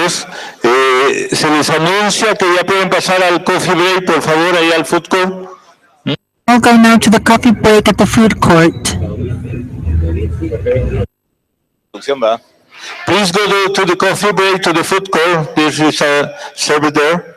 delegados, se les anuncia que ya pueden pasar al coffee break, por favor, ahí al food court. We'll go now to the coffee break at the food court. Please go to the coffee break to the food court. There is a server there.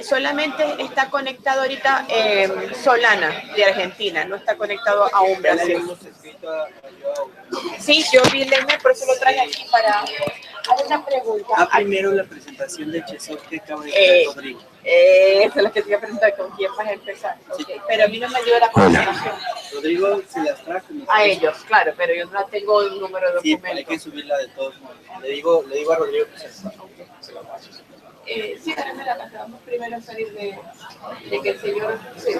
Solamente está conectado ahorita Solana de Argentina, no está conectado a un Brasil. Sí, yo vi el email, por eso lo traje aquí para hacer una pregunta. Primero la presentación de Chesor que acaba de Rodrigo. Esa es la que te iba a preguntar. ¿Quién va a empezar? Okay. Pero a mí no me ayuda la comunicación. Rodrigo, si las trajo. A ellos, claro, pero yo no tengo el número de documento. Sí, hay que subirla de todos modos. Le digo a Rodrigo que se la pase. Sí, la vamos primero a salir de que el señor... Sí.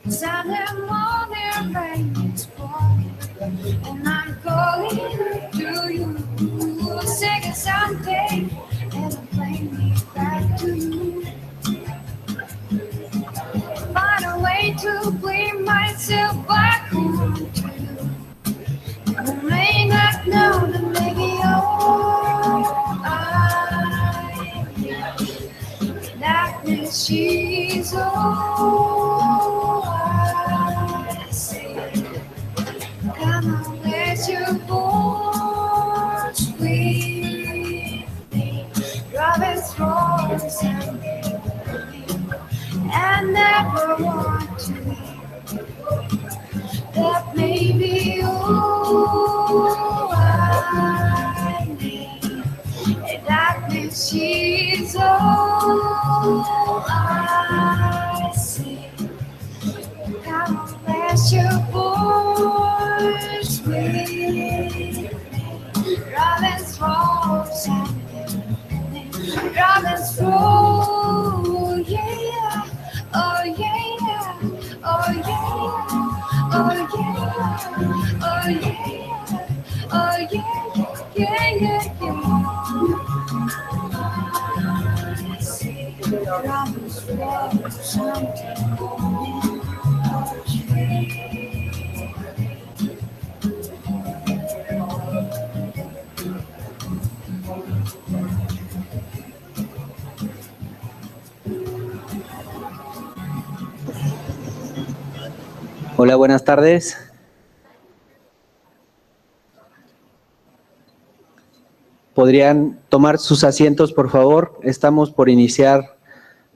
Sunday morning rain is falling, and I'm calling to you. Singing something, and I'm playing it back to you. Find a way to bring myself back home to you. You may not know that maybe all I need. Darkness she's all I see. Come on, let your voice with me. Robin's voice and never want to leave. That may be all I need. And darkness, she's all I see. Come on, let your voice with me. Robin's rose and Robin's roll, yeah, oh yeah, oh yeah, oh yeah, oh yeah, oh yeah, yeah, yeah, yeah. Robin's rose and Hola, buenas tardes. ¿Podrían tomar sus asientos, por favor? Estamos por iniciar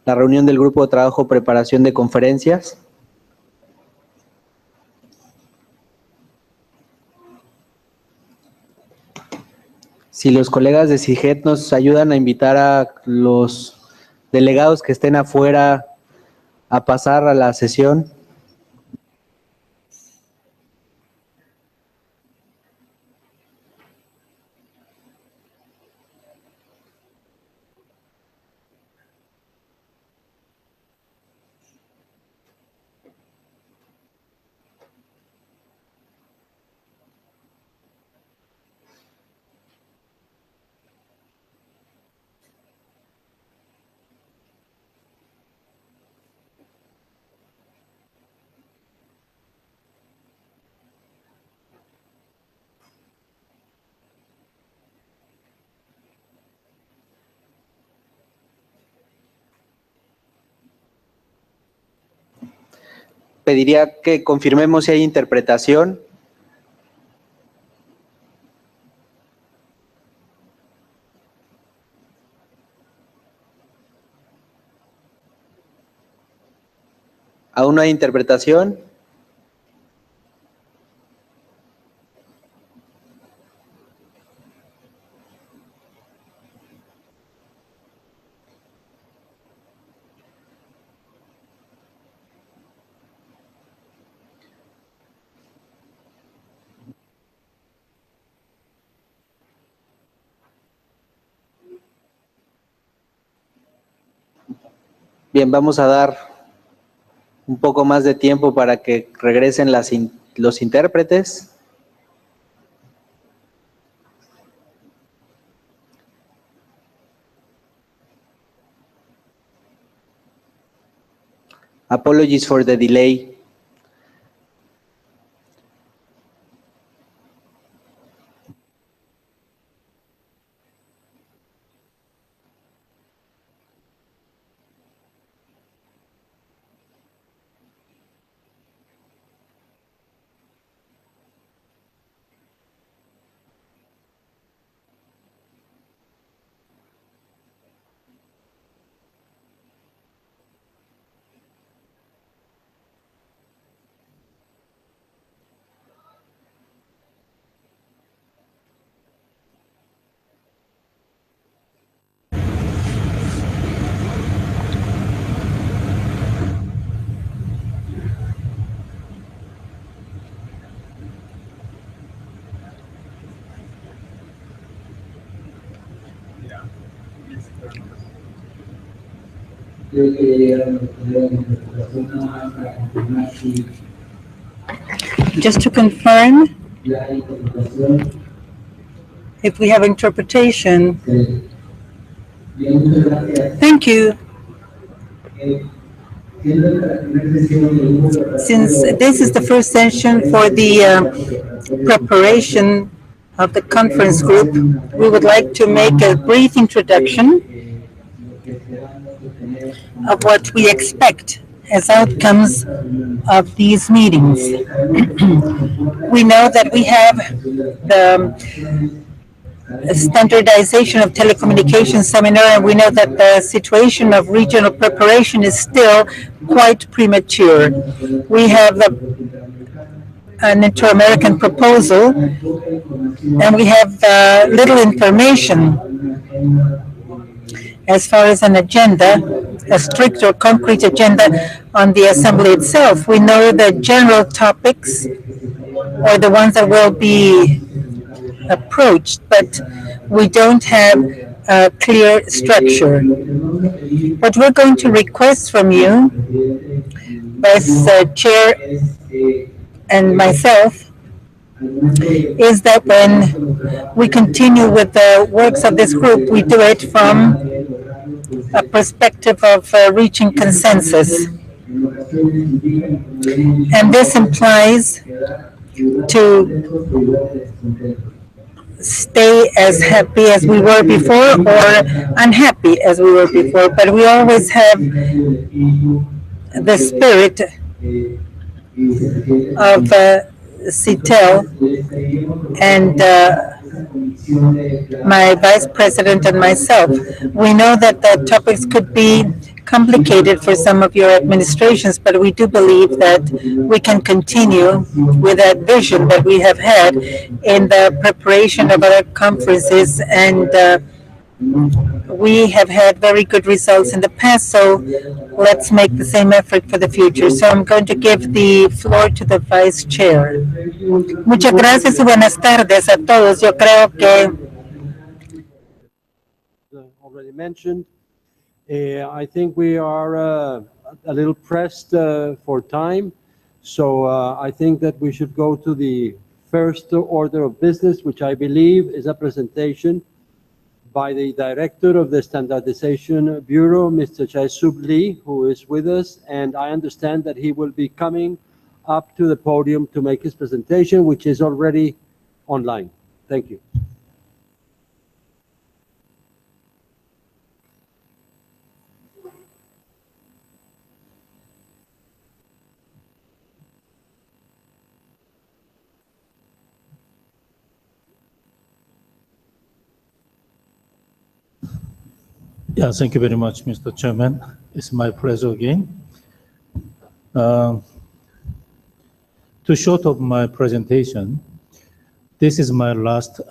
la reunión del Grupo de Trabajo Preparación de Conferencias. Si los colegas de CIGET nos ayudan a invitar a los delegados que estén afuera a pasar a la sesión. Pediría que confirmemos si hay interpretación. ¿Aún no hay interpretación? Bien, vamos a dar un poco más de tiempo para que regresen los intérpretes. Apologies for the delay. Just to confirm if we have interpretation. Thank you. Since this is the first session for the preparation of the conference group, we would like to make a brief introduction of what we expect as outcomes of these meetings. We know that we have the standardization of telecommunications seminar, and we know that the situation of regional preparation is still quite premature. We have an inter-American proposal, and we have little information as far as an agenda, a strict or concrete agenda on the assembly itself. We know the general topics or the ones that will be approached, but we don't have a clear structure. What we're going to request from you, as chair and myself, is that when we continue with the works of this group, we do it from a perspective of reaching consensus. And this implies to stay as happy as we were before or unhappy as we were before, but we always have the spirit of CITEL and my vice president and myself. We know that the topics could be complicated for some of your administrations, but we do believe that we can continue with that vision that we have had in the preparation of other conferences, and we have had very good results in the past, so let's make the same effort for the future. So I'm going to give the floor to the vice chair. Muchas gracias y buenas tardes a todos. Yo creo que already mentioned. I think we are a little pressed for time, so I think that we should go to the first order of business, which I believe is a presentation by the director of the Standardization Bureau, Mr. Chae-Sub Lee, who is with us, and I understand that he will be coming up to the podium to make his presentation, which is already online. Thank you. Yeah, thank you very much, Mr. Chairman. It's my pleasure again. To short of my presentation, this is my last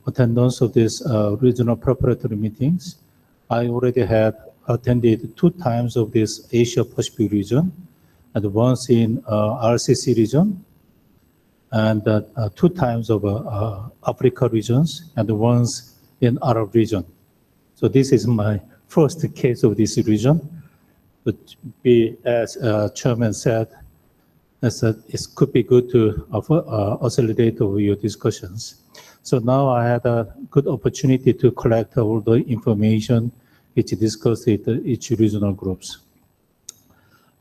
attendance of this regional preparatory meetings. I already had attended 2 times of this Asia Pacific region, and once in RCC region, and 2 times of Africa regions, and once in Arab region. So this is my first case of this region, but as Chairman said, it could be good to facilitate your discussions. So now I had a good opportunity to collect all the information which discussed with each regional groups.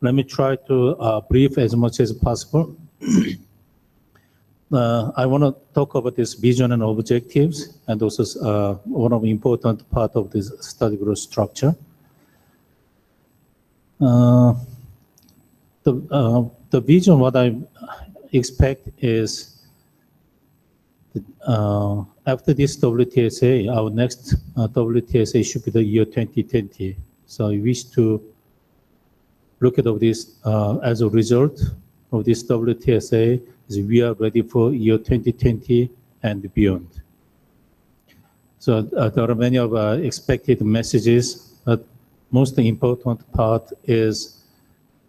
Let me try to brief as much as possible. I want to talk about this vision and objectives, and also one of the important part of this study group structure. The vision, what I expect is after this WTSA, our next WTSA should be the year 2020. So I wish to look at this as a result of this WTSA. We are ready for year 2020 and beyond. So there are many of expected messages, but most important part is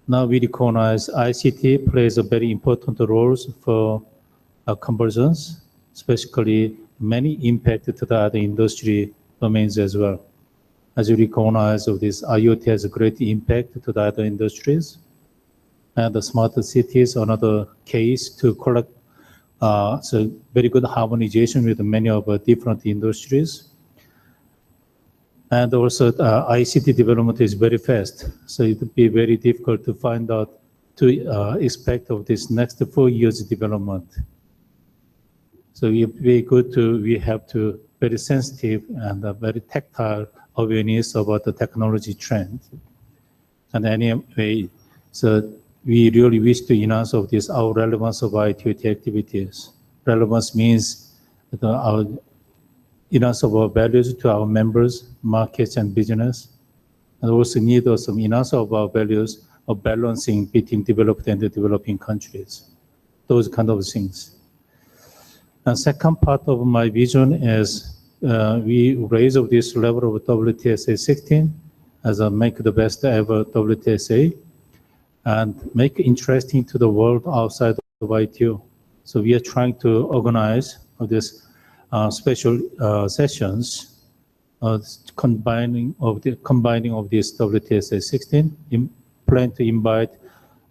now we recognize ICT plays a very important role for conversions, especially many impact to the other industry domains as well. As you recognize of this, IoT has a great impact to the other industries. And the smart cities, another case to collect, so very good harmonization with many of different industries. And also ICT development is very fast. So it would be very difficult to find out, to expect of this next 4 years development. So it would be good to, we have to very sensitive and very tactile awareness about the technology trend. And anyway, so we really wish to enhance of this our relevance of ITOT activities. Relevance means our enhance of our values to our members, markets, and business, and also need some enhance of our values of balancing between developed and developing countries. Those kind of things. And second part of my vision is we raise of this level of WTSA 16 as a make the best ever WTSA and make it interesting to the world outside of ITO. So we are trying to organize this special sessions combining of this WTSA 16. Plan to invite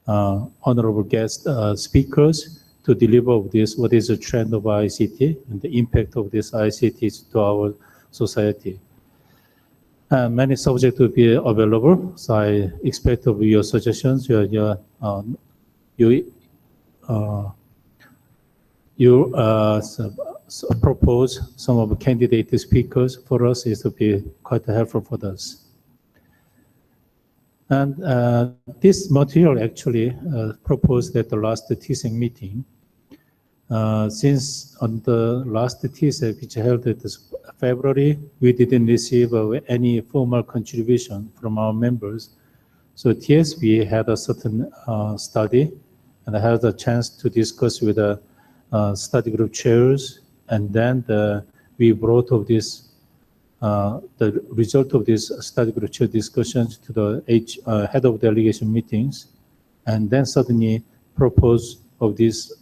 honorable guest speakers to deliver of this, what is the trend of ICT and the impact of this ICT to our society. Many subjects will be available, so I expect of your suggestions. You propose some of the candidate speakers for us is to be quite helpful for us. And this material actually proposed at the last TSEC meeting. Since on the last TSEC, which held at February, we didn't receive any formal contribution from our members. So TSB had a certain study and had a chance to discuss with the study group chairs, and then we brought of this the result of this study group chair discussions to the head of delegation meetings, and then suddenly propose of this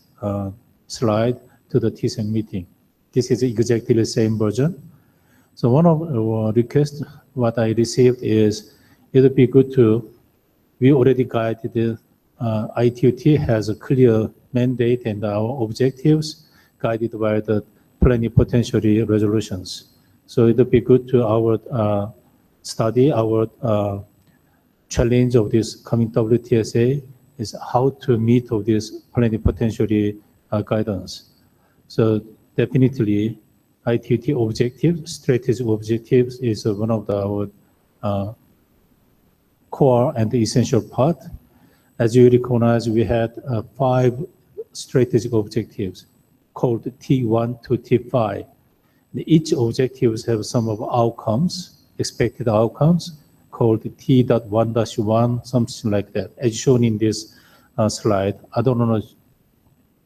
slide to the TSEC meeting. This is exactly the same version. So one of our requests, what I received is, it would be good to, we already guided the ITOT has a clear mandate and our objectives guided by the plenipotentiary resolutions. So it would be good to our study, our challenge of this coming WTSA is how to meet of this plenipotentiary guidance. So definitely ITOT objectives, strategic objectives is one of our core and essential part. As you recognize, we had 5 strategic objectives called T1 to T5. Each objectives have some of outcomes, expected outcomes, called T.1-1, something like that, as shown in this slide. I don't want to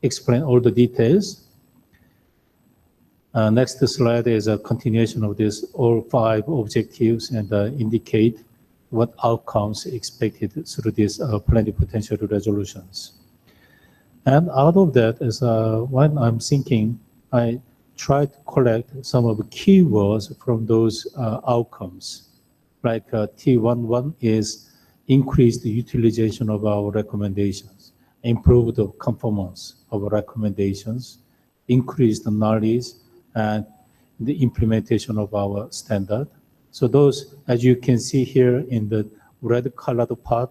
explain all the details. Next slide is a continuation of this, all 5 objectives, and indicate what outcomes expected through these plenipotentiary resolutions. And out of that is when I'm thinking, I try to collect some of the keywords from those outcomes. Like T11 is increased utilization of our recommendations, improved conformance of recommendations, increased knowledge, and the implementation of our standard. So those, as you can see here in the red colored part,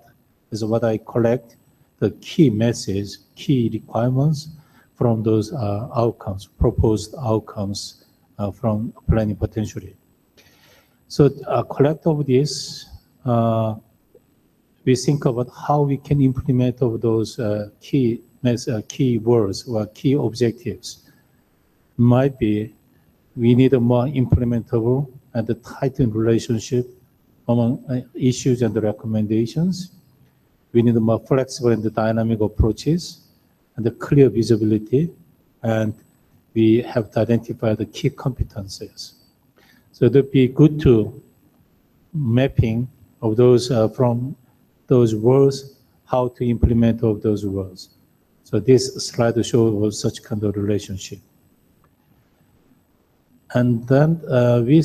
is what I collect, the key message, key requirements from those outcomes, proposed outcomes from plenipotentiary. So collect of this, we think about how we can implement of those key words or key objectives. Might be we need a more implementable and a tightened relationship among issues and the recommendations. We need a more flexible and dynamic approaches and the clear visibility, and we have to identify the key competencies. So it would be good to mapping of those from those words, how to implement of those words. So this slide shows such kind of relationship. And then we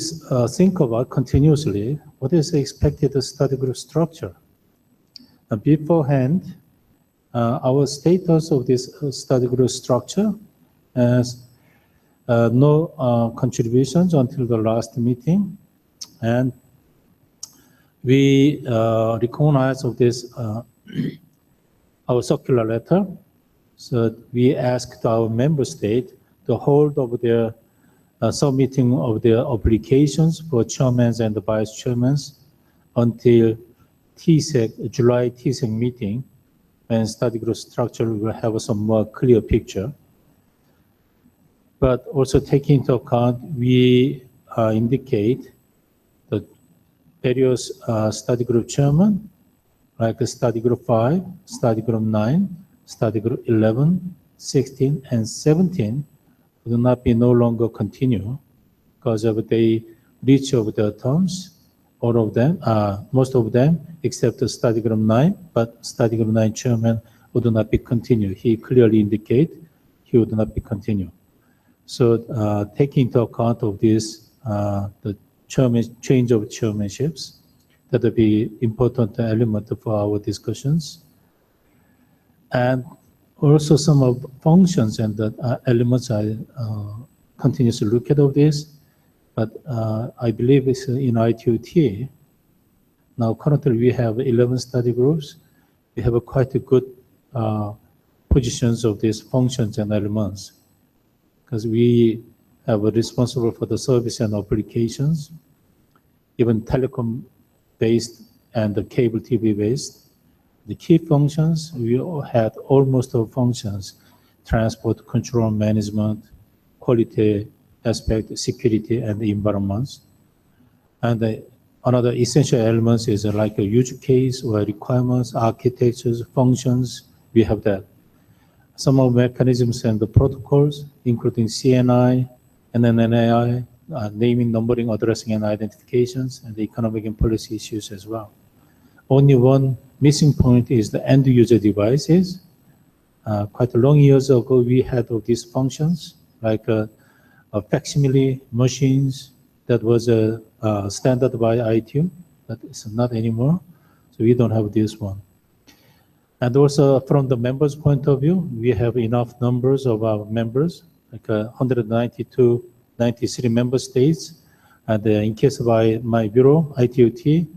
think about continuously what is the expected study group structure. Beforehand, our status of this study group structure is no contributions until the last meeting, and we recognize of this our circular letter. So we asked our member state to hold over their submitting of their applications for chairmen and the vice chairmen until TSEC, July TSEC meeting, and study group structure will have some more clear picture. But also taking into account, we indicate the various study group chairman, like study group 5, study group 9, study group 11, 16, and 17 will not be no longer continue because of they reach of the terms, all of them, most of them, except the study group 9, but study group 9 chairman would not be continue. He clearly indicate he would not be continue. So taking into account of this, the change of chairmanships, that will be important element for our discussions. And also some of functions and the elements I continue to look at of this, but I believe it's in ITUT. Now currently we have 11 study groups. We have a quite a good positions of these functions and elements because we have a responsible for the service and applications, even telecom based and the cable TV based. The key functions, we all had almost all functions, transport, control, management, quality aspect, security, and the environments. And another essential elements is like a use case or requirements, architectures, functions, we have that. Some of mechanisms and the protocols, including CNI, NNNAI, naming, numbering, addressing, and identifications, and the economic and policy issues as well. Only one missing point is the end user devices. Quite a long years ago, we had all these functions, like a facsimile machines that was a standard by ITU, but it's not anymore. So we don't have this one. And also from the members' point of view, we have enough numbers of our members, like 192, 93 member states. And in case of my bureau, ITUT,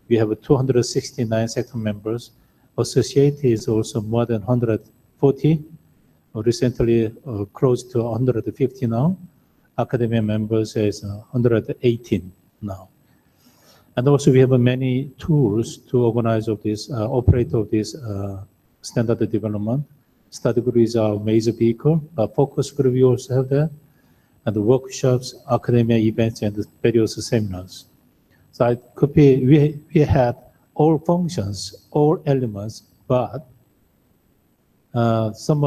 we have 269 sector members. Associate is also more than 140, recently close to 150 now. Academia members is 118 now. And also we have many tools to organize of this, operate of this standard development. Study group is our major vehicle. Focus group, we also have that. And the workshops, academia events, and the various seminars. So it could be, we had all functions, all elements, but some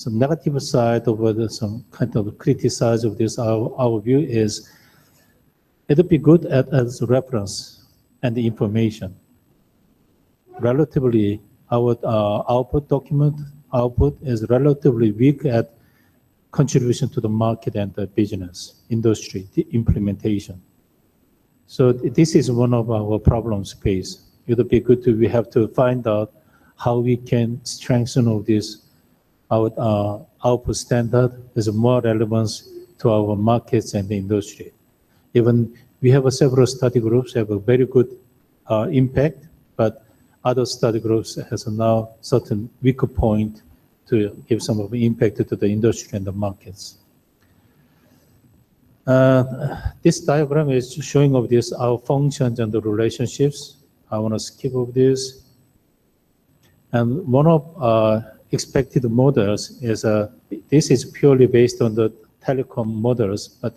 negative side of some kind of criticize of this, our view is, it would be good as a reference and the information. Relatively, our output document output is relatively weak at contribution to the market and the business industry, the implementation. So this is one of our problems faced. It would be good to, we have to find out how we can strengthen all this, our output standard is more relevance to our markets and the industry. Even we have several study groups have a very good impact, but other study groups has now certain weaker point to give some of the impact to the industry and the markets. This diagram is showing of this, our functions and the relationships. I want to skip over this. And one of expected models is, this is purely based on the telecom models, but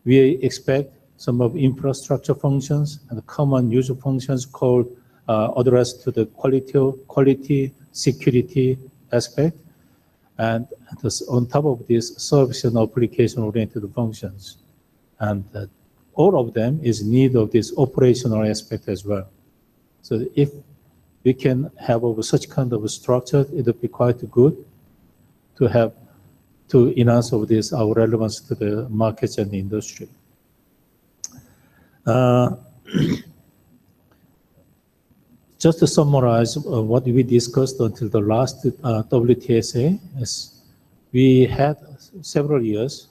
we expect some of infrastructure functions and common user functions called addressed to the quality, security aspect, and on top of this, service and application-oriented functions. And all of them is need of this operational aspect as well. So if we can have such kind of a structure, it would be quite good to have to enhance of this our relevance to the markets and the industry. Just to summarize what we discussed until the last WTSA, is we had several years,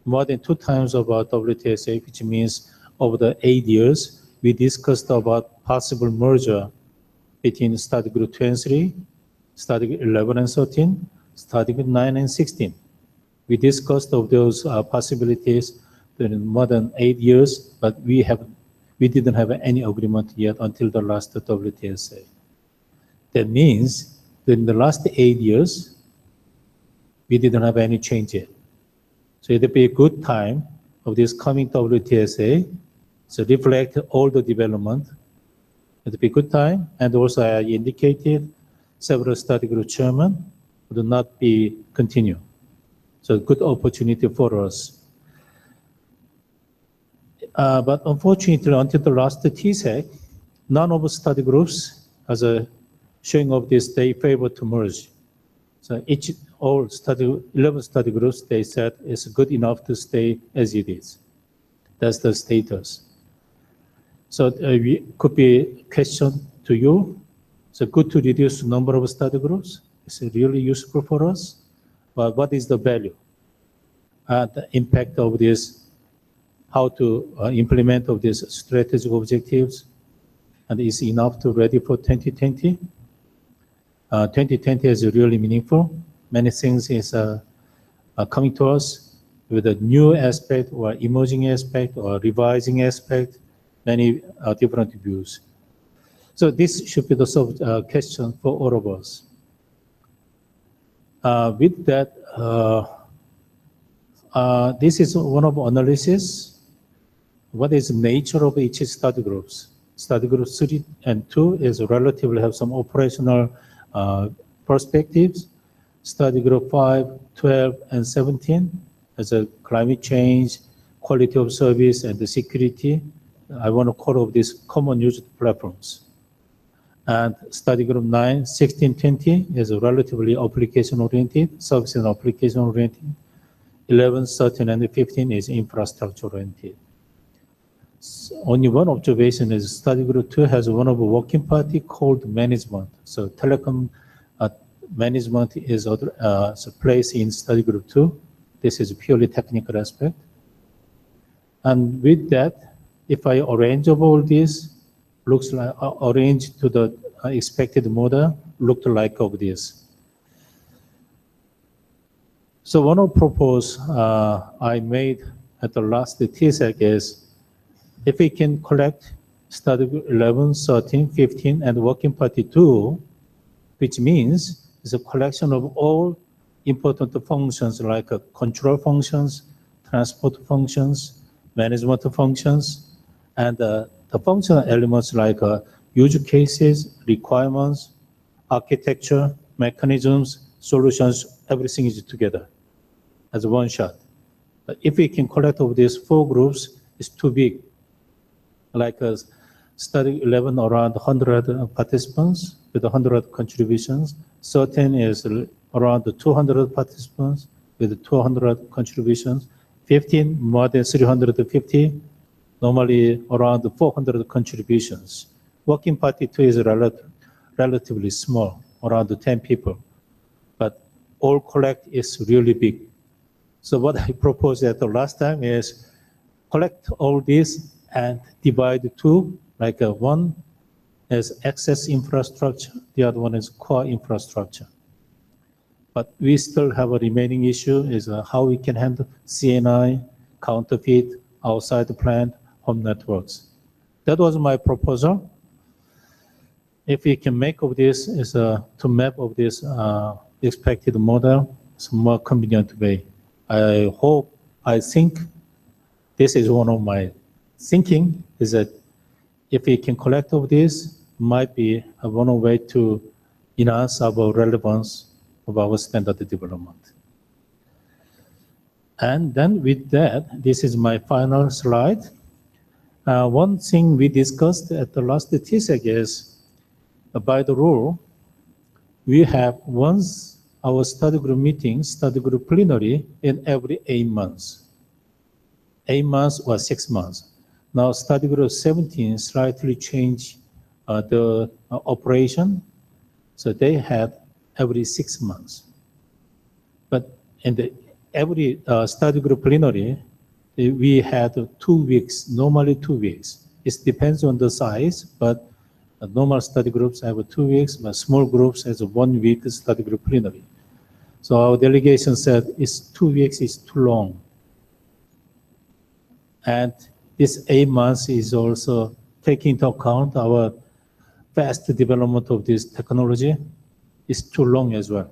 more than 2 times about WTSA, which means over the 8 years, we discussed about possible merger between study group 2 and 3, study group 11 and 13, study group 9 and 16. We discussed of those possibilities in more than 8 years, but we have we didn't have any agreement yet until the last WTSA. That means that in the last 8 years, we didn't have any change yet. So it'd be a good time of this coming WTSA to reflect all the development. It'd be a good time, and also I indicated several study group chairmen would not be continue. So good opportunity for us. But unfortunately, until the last TSEC, none of the study groups has a showing of this they favor to merge. So all 11 study groups, they said it's good enough to stay as it is. That's the status. So we could be a question to you. So good to reduce the number of study groups. It's really useful for us. But what is the value? The impact of this, how to implement of these strategic objectives, and is enough to ready for 2020? 2020 is really meaningful. Many things is coming to us with a new aspect or emerging aspect or revising aspect, many different views. So this should be the question for all of us. With that, this is one of analysis. What is the nature of each study groups? Study group 3 and 2 is relatively have some operational perspectives. Study group 5, 12, and 17 as a climate change, quality of service, and the security. I want to call of these common used platforms. And study group 9, 16, 20 is relatively application-oriented, service and application-oriented. 11, 13, and 15 is infrastructure-oriented. Only one observation is study group 2 has one of a working party called management. So telecom management is placed in study group 2. This is a purely technical aspect. And with that, if I arrange of all this, looks like arrange to the expected model, looked like of this. So one of propose I made at the last TSEC is, if we can collect study group 11, 13, 15, and working party 2, which means it's a collection of all important functions like control functions, transport functions, management functions, and the functional elements like use cases, requirements, architecture, mechanisms, solutions, everything is together as one shot. But if we can collect all these 4 groups, it's too big. Like study 11 around 100 participants with 100 contributions. 13 is around 200 participants with 200 contributions. 15 more than 350, normally around 400 contributions. Working party 2 is relatively small, around 10 people, but all collect is really big. So what I proposed at the last time is collect all this and divide 2, like one is access infrastructure, the other one is core infrastructure. But we still have a remaining issue is how we can handle CNI, counterfeit, outside the plant, home networks. That was my proposal. If we can make of this is to map of this expected model, it's a more convenient way. I think this is one of my thinking is that if we can collect all this, might be one way to enhance our relevance of our standard development. And then with that, this is my final slide. One thing we discussed at the last TSEC is, by the rule, we have once our study group meeting, study group plenary in every 8 months. 8 months or 6 months. Now study group 17 slightly changed the operation. So they had every 6 months. But in every study group plenary, we had 2 weeks, normally 2 weeks. It depends on the size, but normal study groups have 2 weeks, but small groups has a 1 week study group plenary. So our delegation said it's 2 weeks is too long. And this 8 months is also taking into account our fast development of this technology is too long as well.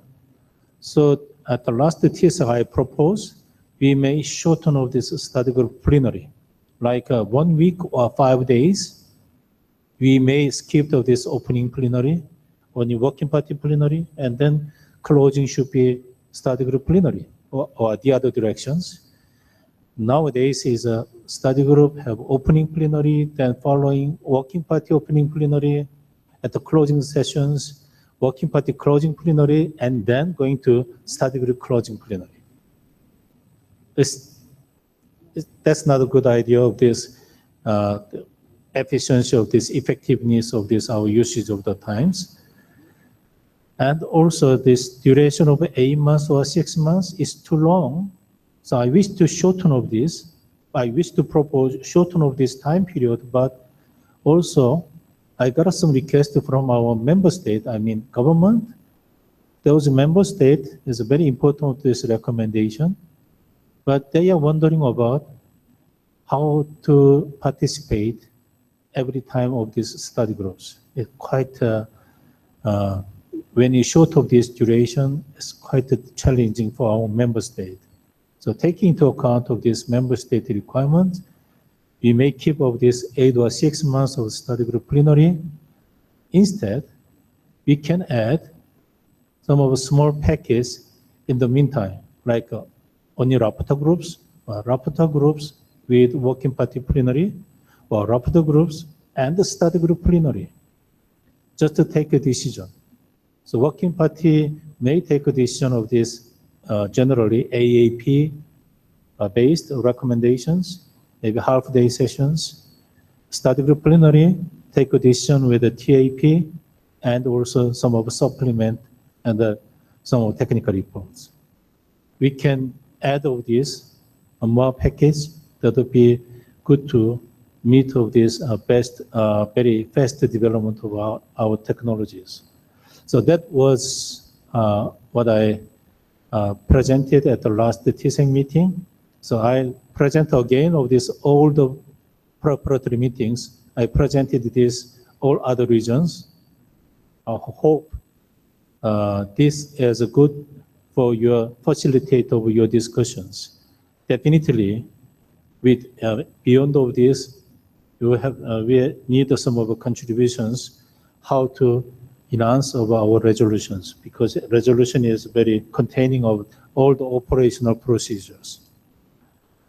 So at the last TSI I proposed, we may shorten of this study group plenary, like 1 week or 5 days. We may skip of this opening plenary, only working party plenary, and then closing should be study group plenary or the other directions. Nowadays is a study group have opening plenary, then following working party opening plenary, at the closing sessions, working party closing plenary, and then going to study group closing plenary. That's not a good idea of this efficiency of this effectiveness of this our usage of the times. And also this duration of 8 months or 6 months is too long. So I wish to shorten of this. I wish to propose shorten of this time period, but also I got some requests from our member state, I mean government. Those member state is very important this recommendation, but they are wondering about how to participate every time of this study groups. It's quite, when you short of this duration, it's quite challenging for our member state. So taking into account of this member state requirements, we may keep of this 8 or 6 months of study group plenary. Instead, we can add some of a small package in the meantime, like only rapporteur groups with working party plenary, or rapporteur groups and the study group plenary, just to take a decision. So working party may take a decision of this generally AAP based recommendations, maybe half-day sessions. Study group plenary take a decision with the TAP and also some of supplement and some of technical reports. We can add of this a more package that would be good to meet of this very fast development of our technologies. So that was what I presented at the last TSEC meeting. So I present again of this all the preparatory meetings. I presented this all other regions. I hope this is good for your facilitate of your discussions. Definitely, with beyond of this, we need some of the contributions how to enhance of our resolutions, because resolution is very containing of all the operational procedures.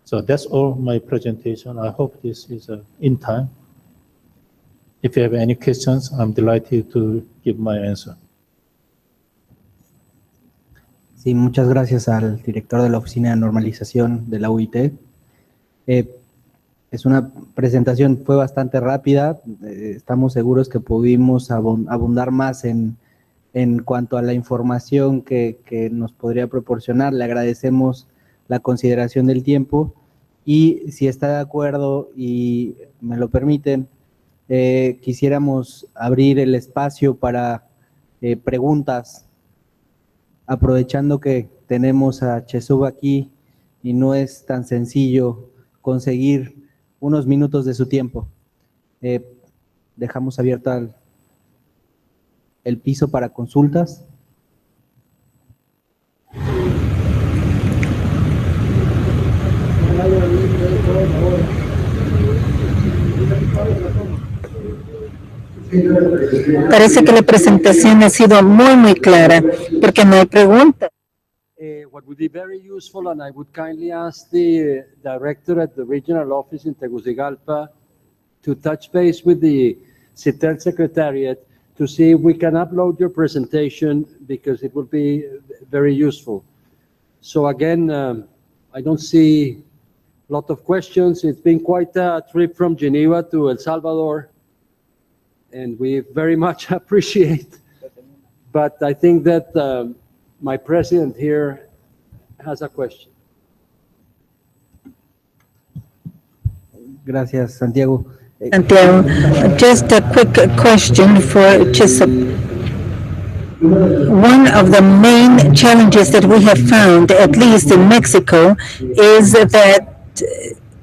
So that's all my presentation. I hope this is in time. If you have any questions, I'm delighted to give my answer. Sí, muchas gracias al director de la Oficina de Normalización de la UIT. Es una presentación, fue bastante rápida. Estamos seguros que pudimos abundar más en cuanto a la información que nos podría proporcionar. Le agradecemos la consideración del tiempo y si está de acuerdo y me lo permiten, quisiéramos abrir el espacio para preguntas, aprovechando que tenemos a Chesub aquí y no es tan sencillo conseguir unos minutos de su tiempo. Dejamos abierto el piso para consultas. Parece que la presentación ha sido muy clara, porque no hay preguntas. What would be very useful, and I would kindly ask the director at the regional office in Tegucigalpa to touch base with the CITEL Secretariat to see if we can upload your presentation, because it would be very useful. So again, I don't see a lot of questions. It's been quite a trip from Geneva to El Salvador, and we very much appreciate. But I think that my president here has a question. Gracias, Santiago. Santiago, just a quick question for Chisholm. One of the main challenges that we have found, at least in Mexico, is that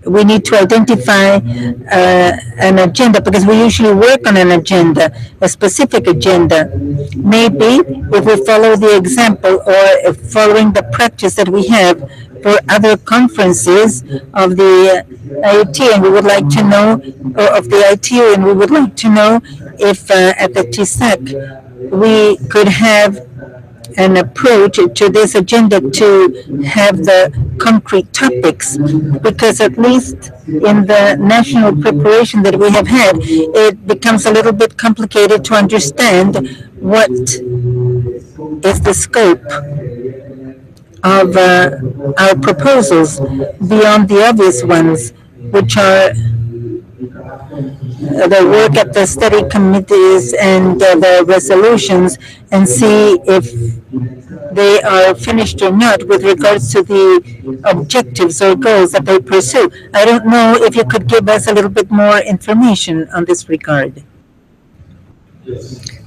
we need to identify an agenda, because we usually work on an agenda, a specific agenda. Maybe if we follow the example, or if following the practice that we have for other conferences of the IT, and we would like to know, or of the ITU, and we would like to know if at the TSAC we could have an approach to this agenda to have the concrete topics, because at least in the national preparation that we have had, it becomes a little bit complicated to understand what is the scope of our proposals beyond the obvious ones, which are the work at the study committees and the resolutions, and see if they are finished or not with regards to the objectives or goals that they pursue. I don't know if you could give us a little bit more information on this regard.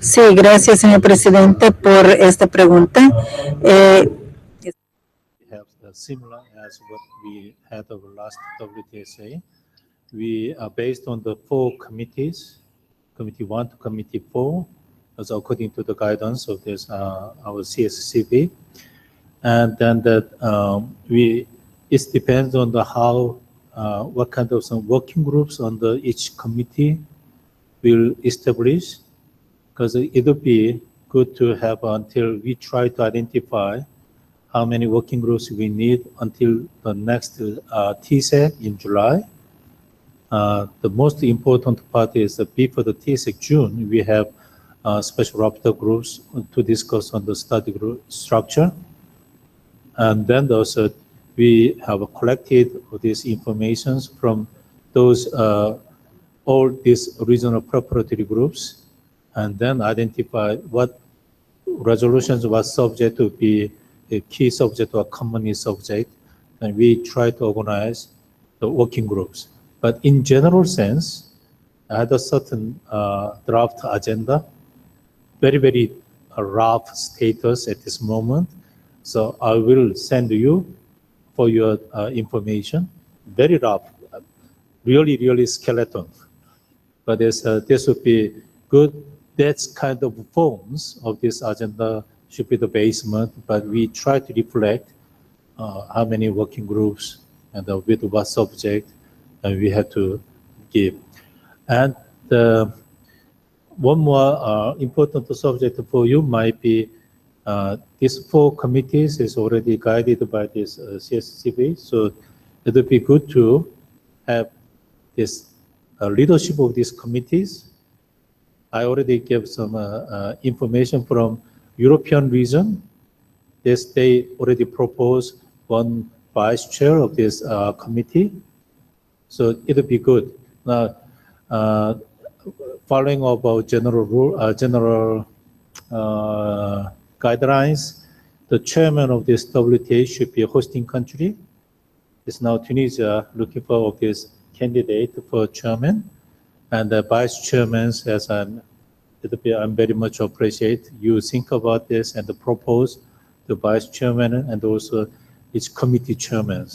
Sí, gracias, señor presidente, por esta pregunta. We have similar as what we had over last WTSA. We are based on the 4 committees, Committee 1 to Committee 4, as according to the guidance of this our CSCB, and then that it depends on the how what kind of some working groups under each committee will establish, because it would be good to have until we try to identify how many working groups we need until the next TSEC in July. The most important part is that before the TSEC June, we have special rapporteur groups to discuss on the study group structure. And then also we have collected these informations from those all these regional preparatory groups, and then identify what resolutions was subject to be a key subject or common subject, and we try to organize the working groups. But in general sense, I had a certain draft agenda, very, very rough status at this moment. So I will send you for your information, very rough, really, really skeleton. But this would be good. That's kind of forms of this agenda should be the basement, but we try to reflect how many working groups and with what subject we have to give. And one more important subject for you might be these 4 committees is already guided by this CSCB, so it would be good to have this leadership of these committees. I already gave some information from European region. Yes, they already proposed one vice chair of this committee. So it would be good. Now, following about general rule, general guidelines, the chairman of this WTA should be a hosting country. It's now Tunisia looking for this candidate for chairman, and the vice chairman as I'm very much appreciate you think about this and propose the vice chairman and also its committee chairmen.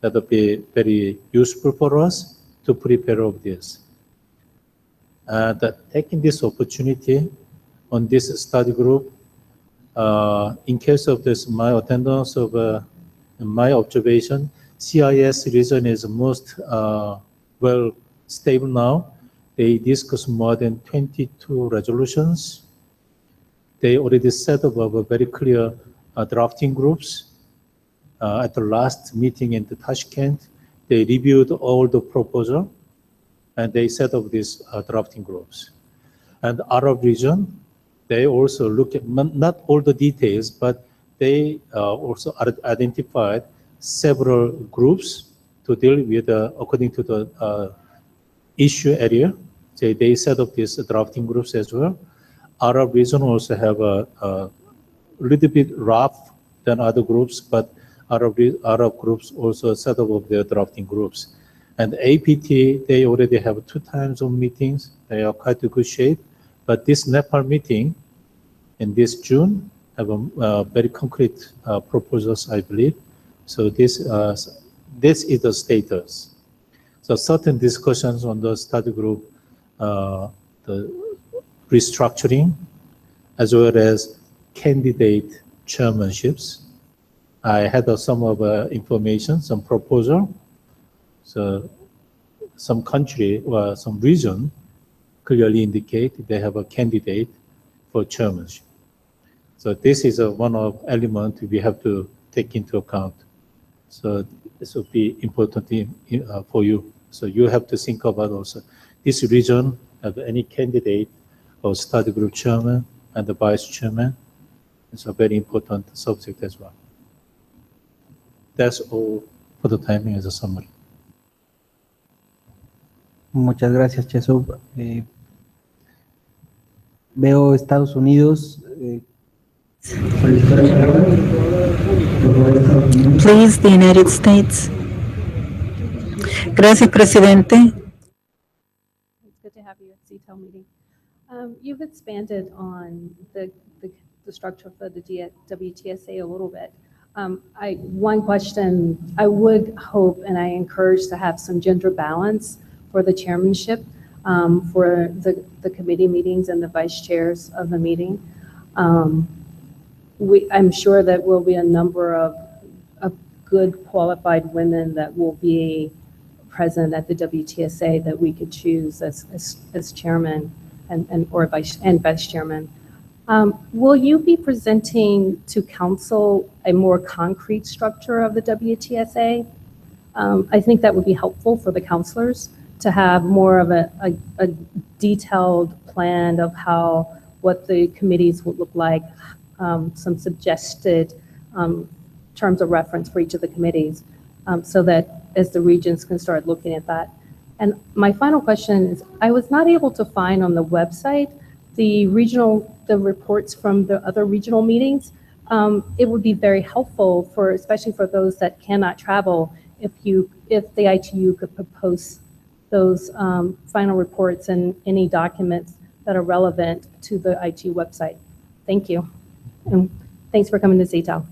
That would be very useful for us to prepare of this. Taking this opportunity on this study group, in case of this, my attendance of my observation, CIS region is most well stable now. They discuss more than 22 resolutions. They already set up a very clear drafting groups. At the last meeting in Tashkent, they reviewed all the proposal and they set up these drafting groups. And Arab region, they also look at not all the details, but they also identified several groups to deal with according to the issue area. So they set up these drafting groups as well. Arab region also have a little bit rough than other groups, but Arab groups also set up of their drafting groups. And APT, they already have 2 times of meetings. They are quite in good shape. But this Nepal meeting in this June have a very concrete proposals, I believe. So this is the status. So certain discussions on the study group, the restructuring, as well as candidate chairmanships. I had some of information, some proposal. So some country or some region clearly indicate they have a candidate for chairmanship. So this is one of element we have to take into account. So this will be important for you. So you have to think about also this region have any candidate or study group chairman and the vice chairman. It's a very important subject as well. That's all for the timing as a summary. Muchas gracias, Chesup. Veo Estados Unidos. Please, the United States. Gracias, Presidente. It's good to have you at CTEL meeting. You've expanded on the structure for the WTSA a little bit. One question, I would hope and I encourage to have some gender balance for the chairmanship, for the committee meetings and the vice chairs of the meeting. I'm sure that will be a number of good qualified women that will be present at the WTSA that we could choose as chairman or vice chairman. Will you be presenting to council a more concrete structure of the WTSA? I think that would be helpful for the councilors to have more of a detailed plan of what the committees would look like, some suggested terms of reference for each of the committees, so that as the regions can start looking at that. And my final question is, I was not able to find on the website the reports from the other regional meetings. It would be very helpful especially for those that cannot travel, if the ITU could post those final reports and any documents that are relevant to the ITU website. Thank you. And thanks for coming to CTEL.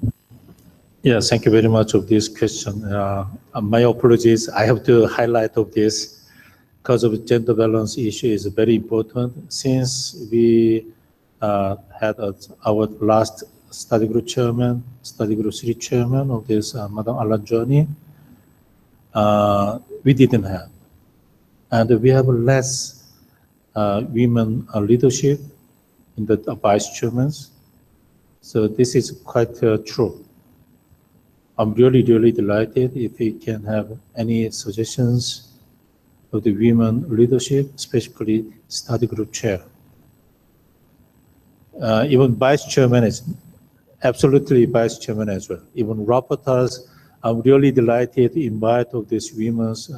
Yeah, thank you very much of this question. My apologies, I have to highlight of this because of gender balance issue is very important. Since we had our last study group chairman, study group 3 chairman of this, Madam Alanjoni, we didn't have. And we have less women leadership in the vice chairmen. So this is quite true. I'm really, really delighted if we can have any suggestions of the women leadership, especially study group chair. Even vice chairman is absolutely vice chairman as well. Even rapporteurs, I'm really delighted to invite of these women's.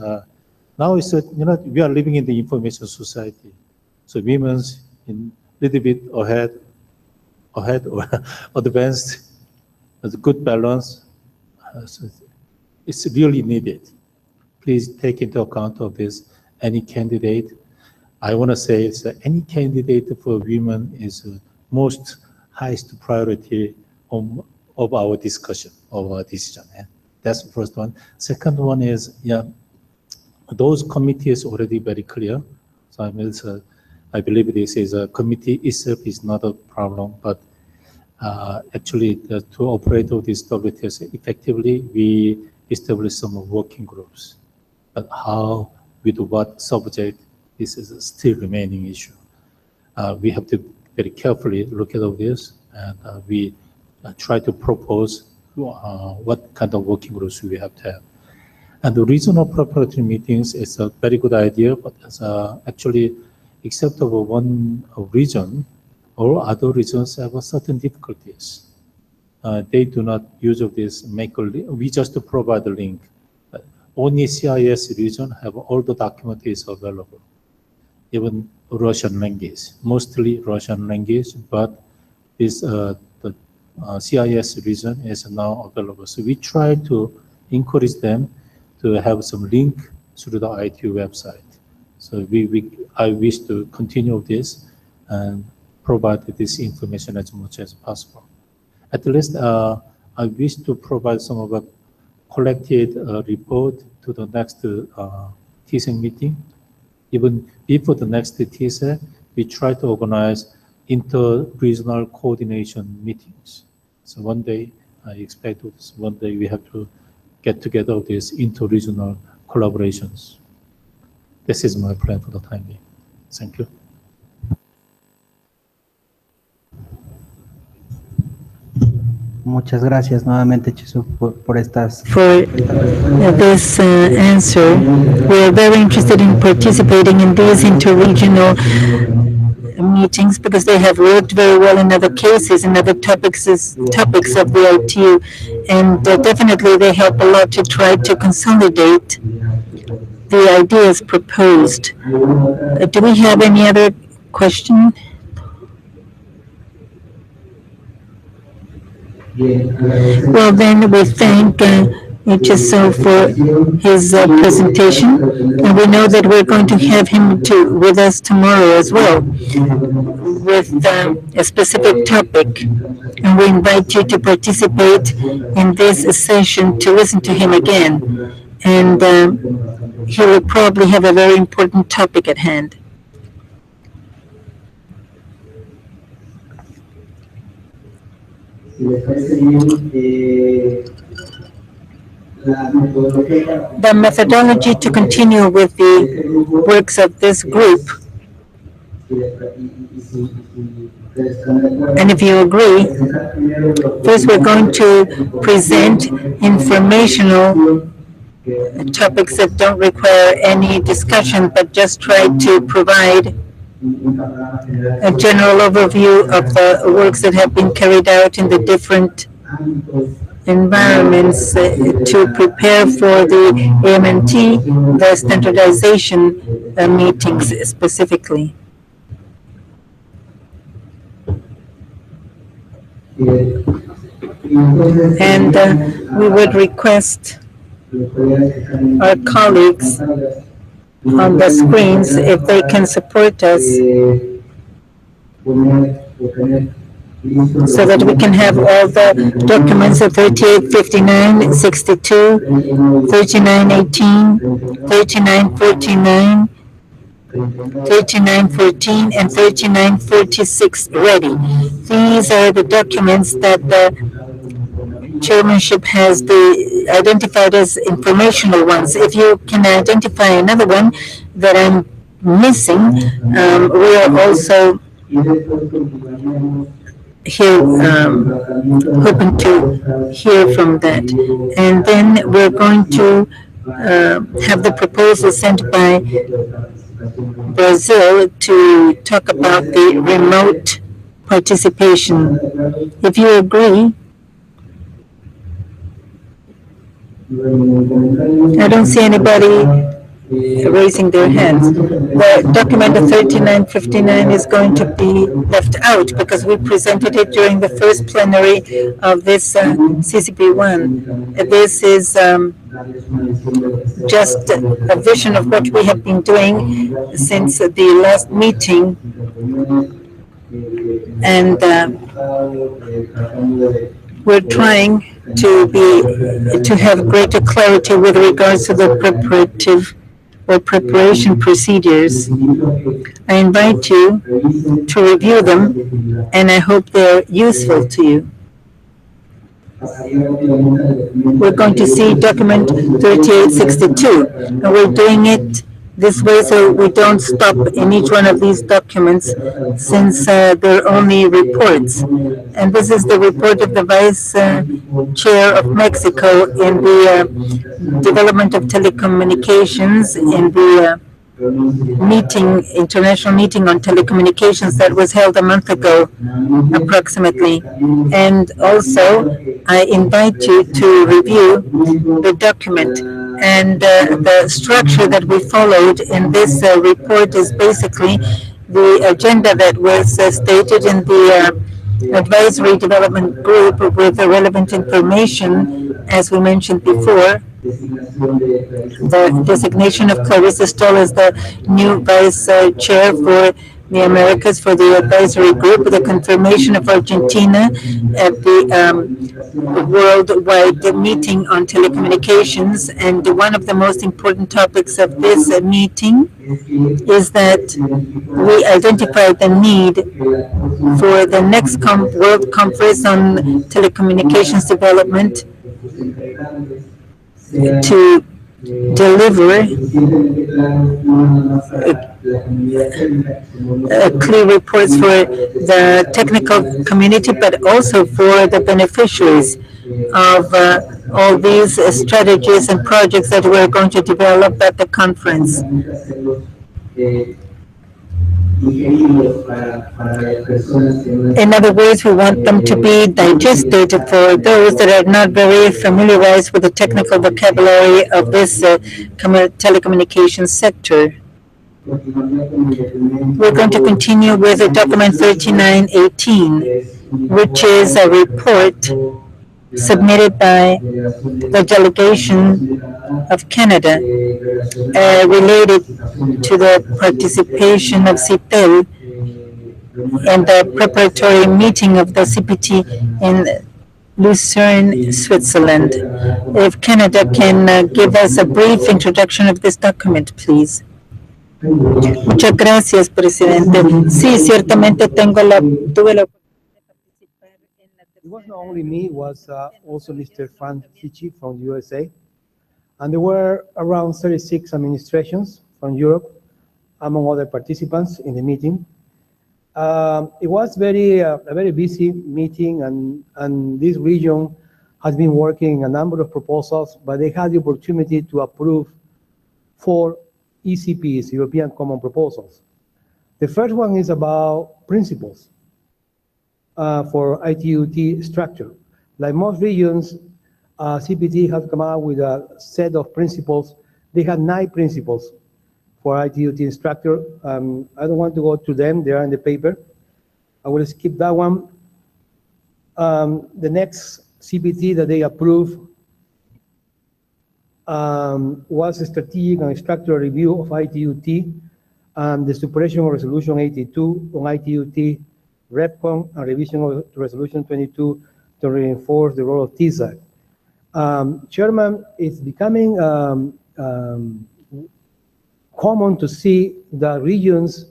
Now it's we are living in the information society, so women's in little bit ahead or advanced, has a good balance. So it's really needed. Please take into account of this. Any candidate, I want to say it's any candidate for women is most highest priority of our discussion, of our decision. Yeah. That's the first one. Second one is, those committees already very clear. So I believe this is a committee itself is not a problem, but actually to operate all this WTS effectively, we establish some working groups. But how, with what subject, this is a still remaining issue. We have to very carefully look at all this, and we try to propose what kind of working groups we have to have. And the regional preparatory meetings is a very good idea, but as actually, except for one region, all other regions have certain difficulties. They do not use of this we just provide the link. Only CIS region have all the document is available. Even Russian language, mostly Russian language, but this the CIS region is now available. So we try to encourage them to have some link through the ITU website. So I wish to continue this and provide this information as much as possible. At least I wish to provide some of a collected report to the next TSEC meeting. Even before the next TSEC, we try to organize inter-regional coordination meetings. So one day, I expect one day we have to get together these inter-regional collaborations. This is my plan for the time being. Thank you. Muchas gracias nuevamente, Chisu, por estas. For this answer. We are very interested in participating in these interregional meetings because they have worked very well in other cases, in other topics of the ITU, and definitely they help a lot to try to consolidate the ideas proposed. Do we have any other question? Well, then we thank HSO for his presentation, and we know that we're going to have him with us tomorrow as well with a specific topic, and we invite you to participate in this session to listen to him again, and he will probably have a very important topic at hand. The methodology to continue with the works of this group, and if you agree, first we're going to present informational topics that don't require any discussion, but just try to provide a general overview of the works that have been carried out in the different environments to prepare for the AMNT, the standardization meetings specifically. And we would request our colleagues on the screens if they can support us so that we can have all the documents of 38, 59, 62, 39, 18, 39, 49, 39, 14, and 39, 46 ready. These are the documents that the chairmanship has identified as informational ones. If you can identify another one that I'm missing, we are also here hoping to hear from that. And then we're going to have the proposal sent by Brazil to talk about the remote participation. If you agree, I don't see anybody raising their hands. The document of 3959 is going to be left out because we presented it during the first plenary of this CCP1. This is just a vision of what we have been doing since the last meeting, and we're trying to have greater clarity with regards to the preparation procedures. I invite you to review them, and I hope they're useful to you. We're going to see document 3862, and we're doing it this way so we don't stop in each one of these documents since they're only reports. And this is the report of the Vice Chair of Mexico in the development of telecommunications in the international meeting on telecommunications that was held a month ago, approximately. And also, I invite you to review the document. And the structure that we followed in this report is basically the agenda that was stated in the advisory development group with the relevant information, as we mentioned before. The designation of Clarissa Stoll as the new vice chair for the Americas for the advisory group, the confirmation of Argentina at the worldwide meeting on telecommunications. And one of the most important topics of this meeting is that we identified the need for the next World Conference on Telecommunications Development to deliver clear reports for the technical community, but also for the beneficiaries of all these strategies and projects that we're going to develop at the conference. In other words, we want them to be digested for those that are not very familiarized with the technical vocabulary of this telecommunications sector. We're going to continue with document 3918, which is a report submitted by the delegation of Canada related to the participation of CITEL and the preparatory meeting of the CPT in Lucerne, Switzerland. If Canada can give us a brief introduction of this document, please. Muchas gracias, presidente. Sí, ciertamente tuve la oportunidad de participar en la It was not only me, it was also Mr. Frank Tichy from the USA. And there were around 36 administrations from Europe, among other participants in the meeting. It was a very busy meeting, and this region has been working a number of proposals, but they had the opportunity to approve 4 ECPs, European Common Proposals. The first one is about principles for ITU-T structure. Like most regions, CPT has come out with a set of principles. They had 9 principles for ITU-T structure. I don't want to go through them, they are in the paper. I will skip that one. The next CPT that they approved was a strategic and structural review of ITU-T and the suppression of Resolution 82 on ITU-T, REPCON, and revision of Resolution 22 to reinforce the role of TISAC. Chairman, it's becoming common to see that regions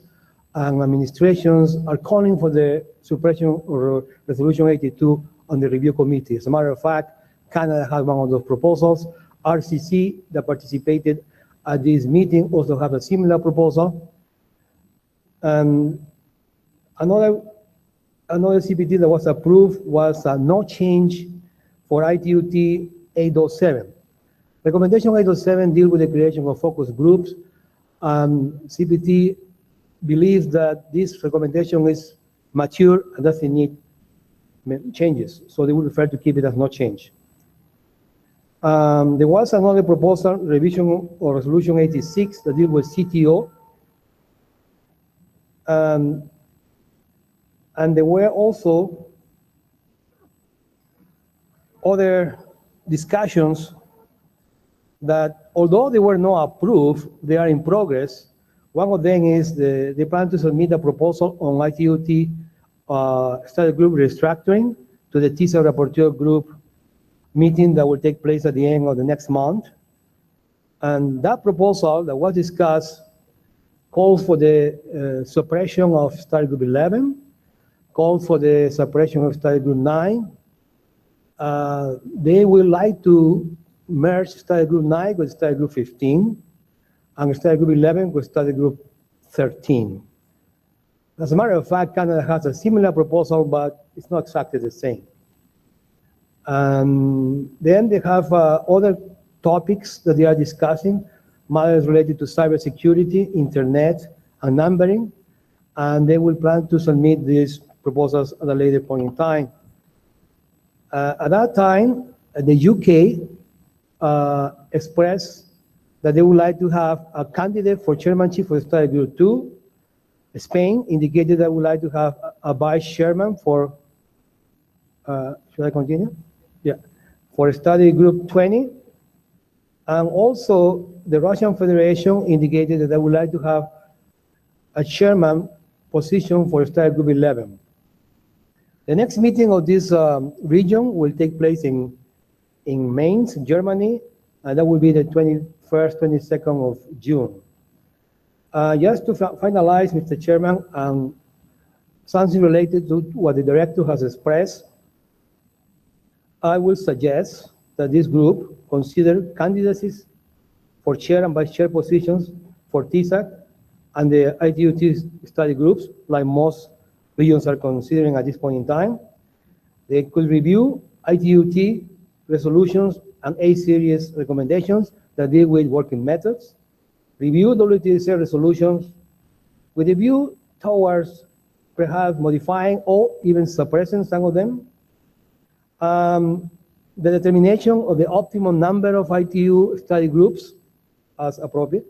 and administrations are calling for the suppression of Resolution 82 on the review committee. As a matter of fact, Canada has one of those proposals. RCC, that participated at this meeting, also have a similar proposal. Another CPT that was approved was no change for ITU-T 807. Recommendation 807 deals with the creation of focus groups. CPT believes that this recommendation is mature and doesn't need changes, so they would prefer to keep it as no change. There was another proposal, revision of Resolution 86, that deals with CTO. And there were also other discussions that, although they were not approved, they are in progress. One of them is they plan to submit a proposal on ITU-T study group restructuring to the TISA rapporteur group meeting that will take place at the end of the next month. And that proposal that was discussed calls for the suppression of study group 11, calls for the suppression of study group 9. They would like to merge study group 9 with study group 15, and study group 11 with study group 13. As a matter of fact, Canada has a similar proposal, but it's not exactly the same. And then they have other topics that they are discussing, matters related to cybersecurity, internet, and numbering, and they will plan to submit these proposals at a later point in time. At that time, the UK expressed that they would like to have a candidate for chairmanship for study group 2. Spain indicated that would like to have a vice chairman for, should I continue? Yeah, for study group 20. And also the Russian Federation indicated that they would like to have a chairman position for study group 11. The next meeting of this region will take place in Mainz, Germany, and that will be the 21st, 22nd of June. Just to finalize, Mr. Chairman, something related to what the director has expressed, I will suggest that this group consider candidacies for chair and vice chair positions for TISAC and the ITUT study groups, like most regions are considering at this point in time. They could review ITUT resolutions and A-series recommendations that deal with working methods, review WTSA resolutions with a view towards perhaps modifying or even suppressing some of them. The determination of the optimum number of ITU study groups as appropriate.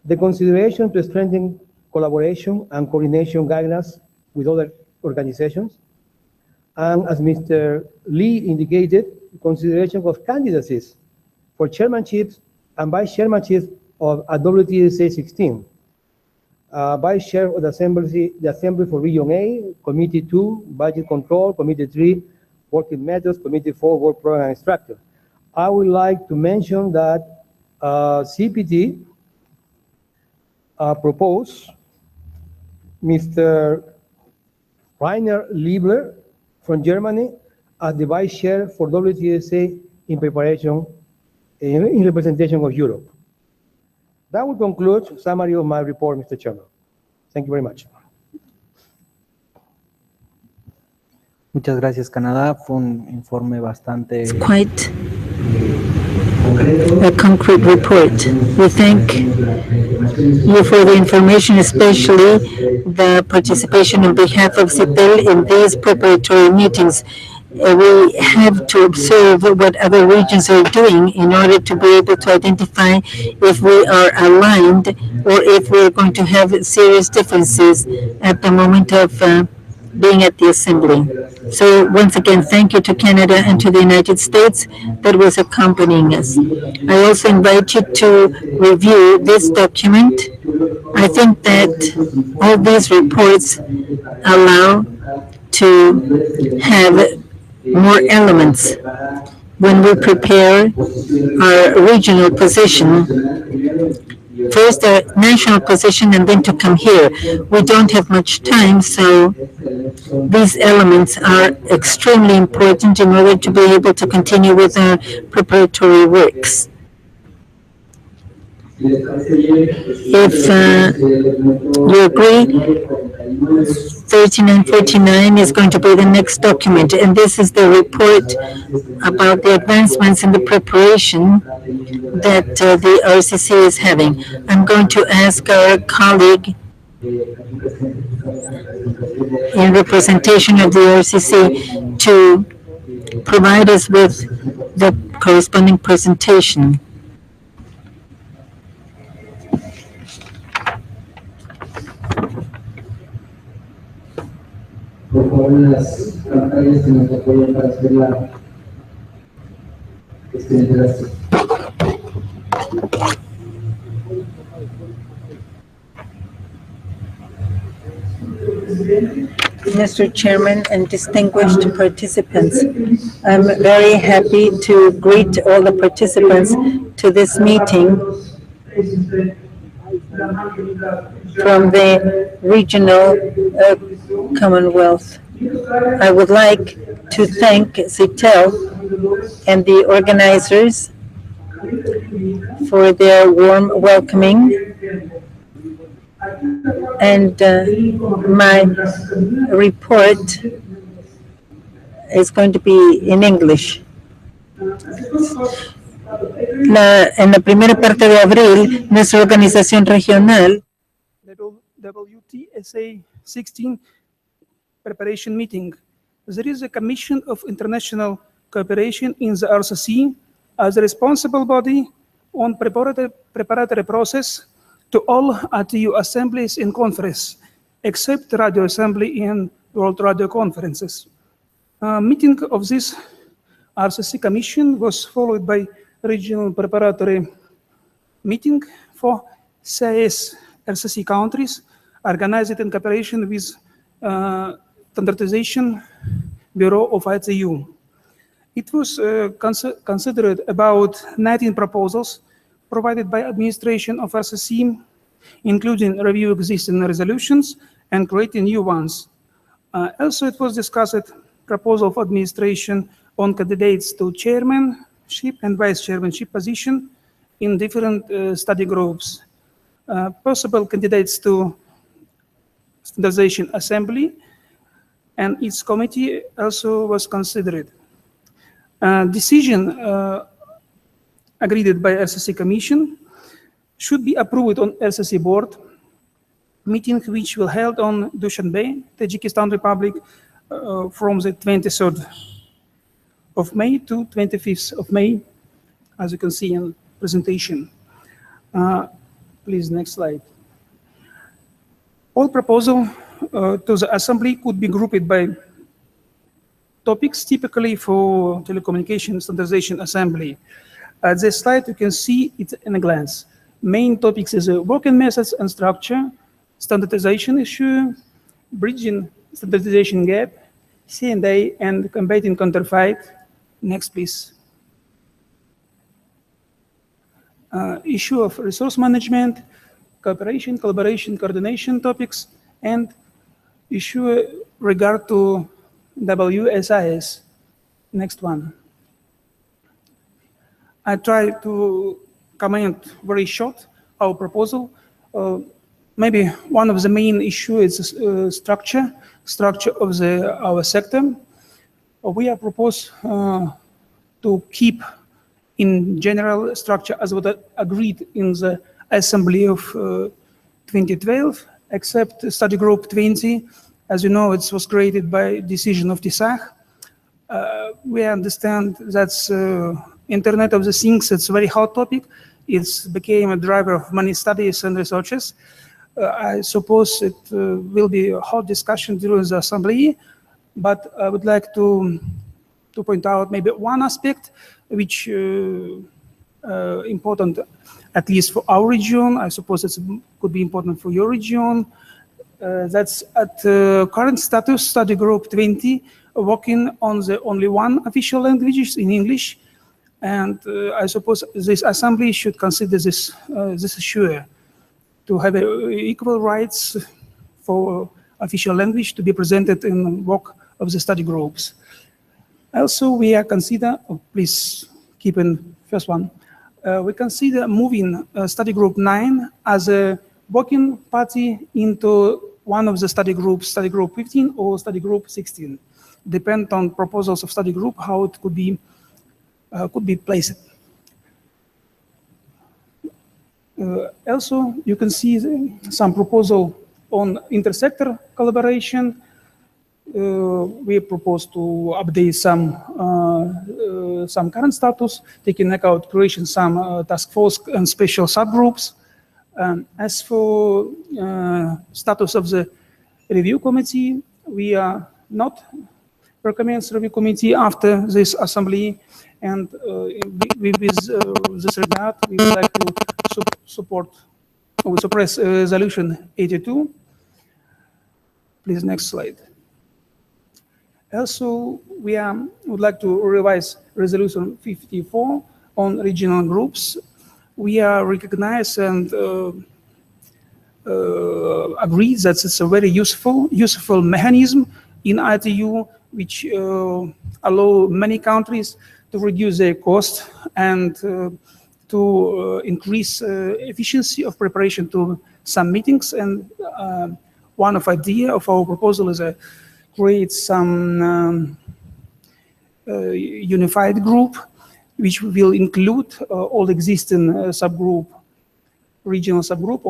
The consideration to strengthen collaboration and coordination guidelines with other organizations. And as Mr. Lee indicated, consideration of candidacies for chairmanships and vice chairmanships of WTSA 16. Vice chair of the Assembly for Region A, Committee 2, Budget Control, Committee 3, Working Methods, Committee 4, Work Program Instructor. I would like to mention that CPT proposed Mr. Rainer Liebler from Germany as the vice chair for WTSA in preparation, in representation of Europe. That will conclude summary of my report, Mr. Chairman. Thank you very much. Muchas gracias, Canadá. Fue un informe bastante... It's quite a concrete report. We thank you for the information, especially the participation on behalf of CIPEL in these preparatory meetings. We have to observe what other regions are doing in order to be able to identify if we are aligned or if we're going to have serious differences at the moment of being at the Assembly. So once again, thank you to Canada and to the United States that was accompanying us. I also invite you to review this document. I think that all these reports allow to have more elements when we prepare our regional position. First our national position and then to come here. We don't have much time, so these elements are extremely important in order to be able to continue with our preparatory works. If you agree, 3949 is going to be the next document, and this is the report about the advancements in the preparation that the RCC is having. I'm going to ask our colleague in representation of the RCC to provide us with the corresponding presentation. Por favor, en las pantallas que nos apoyan para hacer la gracias. Mr. Chairman and distinguished participants, I'm very happy to greet all the participants to this meeting from the regional Commonwealth. I would like to thank CITEL and the organizers for their warm welcoming, and my report is going to be in English. En la primera parte de abril, nuestra organización regional WTSA 16 preparation meeting. There is a Commission of International Cooperation in the RCC as a responsible body on preparatory process to all ITU assemblies and conferences, except Radio Assembly and World Radio Conferences. Meeting of this RCC Commission was followed by regional preparatory meeting for CIS RCC countries organized in cooperation with Standardization Bureau of ITU. It was considered about 19 proposals provided by administration of RCC, including review existing resolutions and creating new ones. Also, it was discussed proposal of administration on candidates to chairmanship and vice chairmanship position in different study groups. Possible candidates to Standardization Assembly and its committee also was considered. Decision agreed by RCC Commission should be approved on RCC board meeting, which will held on Dushanbe, Tajikistan Republic, from the 23rd of May to 25th of May, as you can see in presentation. Please, next slide. All proposal to the Assembly could be grouped by topics typically for telecommunication standardization assembly. At this slide, you can see it in a glance. Main topics is working methods and structure, standardization issue, bridging standardization gap, C&A, and combating counterfeit. Next, please. Issue of resource management, cooperation, collaboration, coordination topics, and issue regard to WSIS. Next one. I try to comment very short our proposal. Maybe one of the main issue is structure of our sector. We are proposed to keep in general structure as what agreed in the Assembly of 2012, except study group 20. As you know, it was created by decision of TISAH. We understand that's Internet of the Things. It's a very hot topic. It's became a driver of many studies and researches. I suppose it will be a hot discussion during the assembly, but I would like to point out maybe one aspect which important, at least for our region. I suppose it could be important for your region. That's at current status, study group 20, working on the only one official language in English. And I suppose this assembly should consider this issue to have equal rights for official language to be presented in work of the study groups. Also, we are consider, please keep in first one, we consider moving study group 9 as a working party into one of the study groups, study group 15 or study group 16. Depend on proposals of study group, how it could be placed. Also, you can see some proposal on intersector collaboration. We propose to update some current status, taking account creation some task force and special subgroups. As for status of the review committee, we are not recommends review committee after this assembly, and with this regard, we would like to suppress resolution 82. Please, next slide. Also, we would like to revise resolution 54 on regional groups. We are recognized and agree that it's a very useful mechanism in ITU, which allow many countries to reduce their cost and to increase efficiency of preparation to some meetings. And one of idea of our proposal is create some unified group, which will include all existing regional subgroup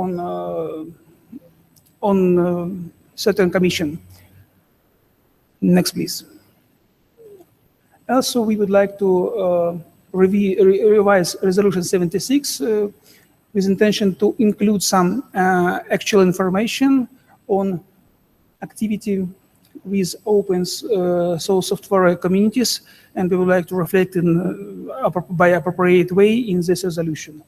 on certain commission. Next, please. Also, we would like to revise resolution 76 with intention to include some actual information on activity with open source software communities, and we would like to reflect in by appropriate way in this resolution.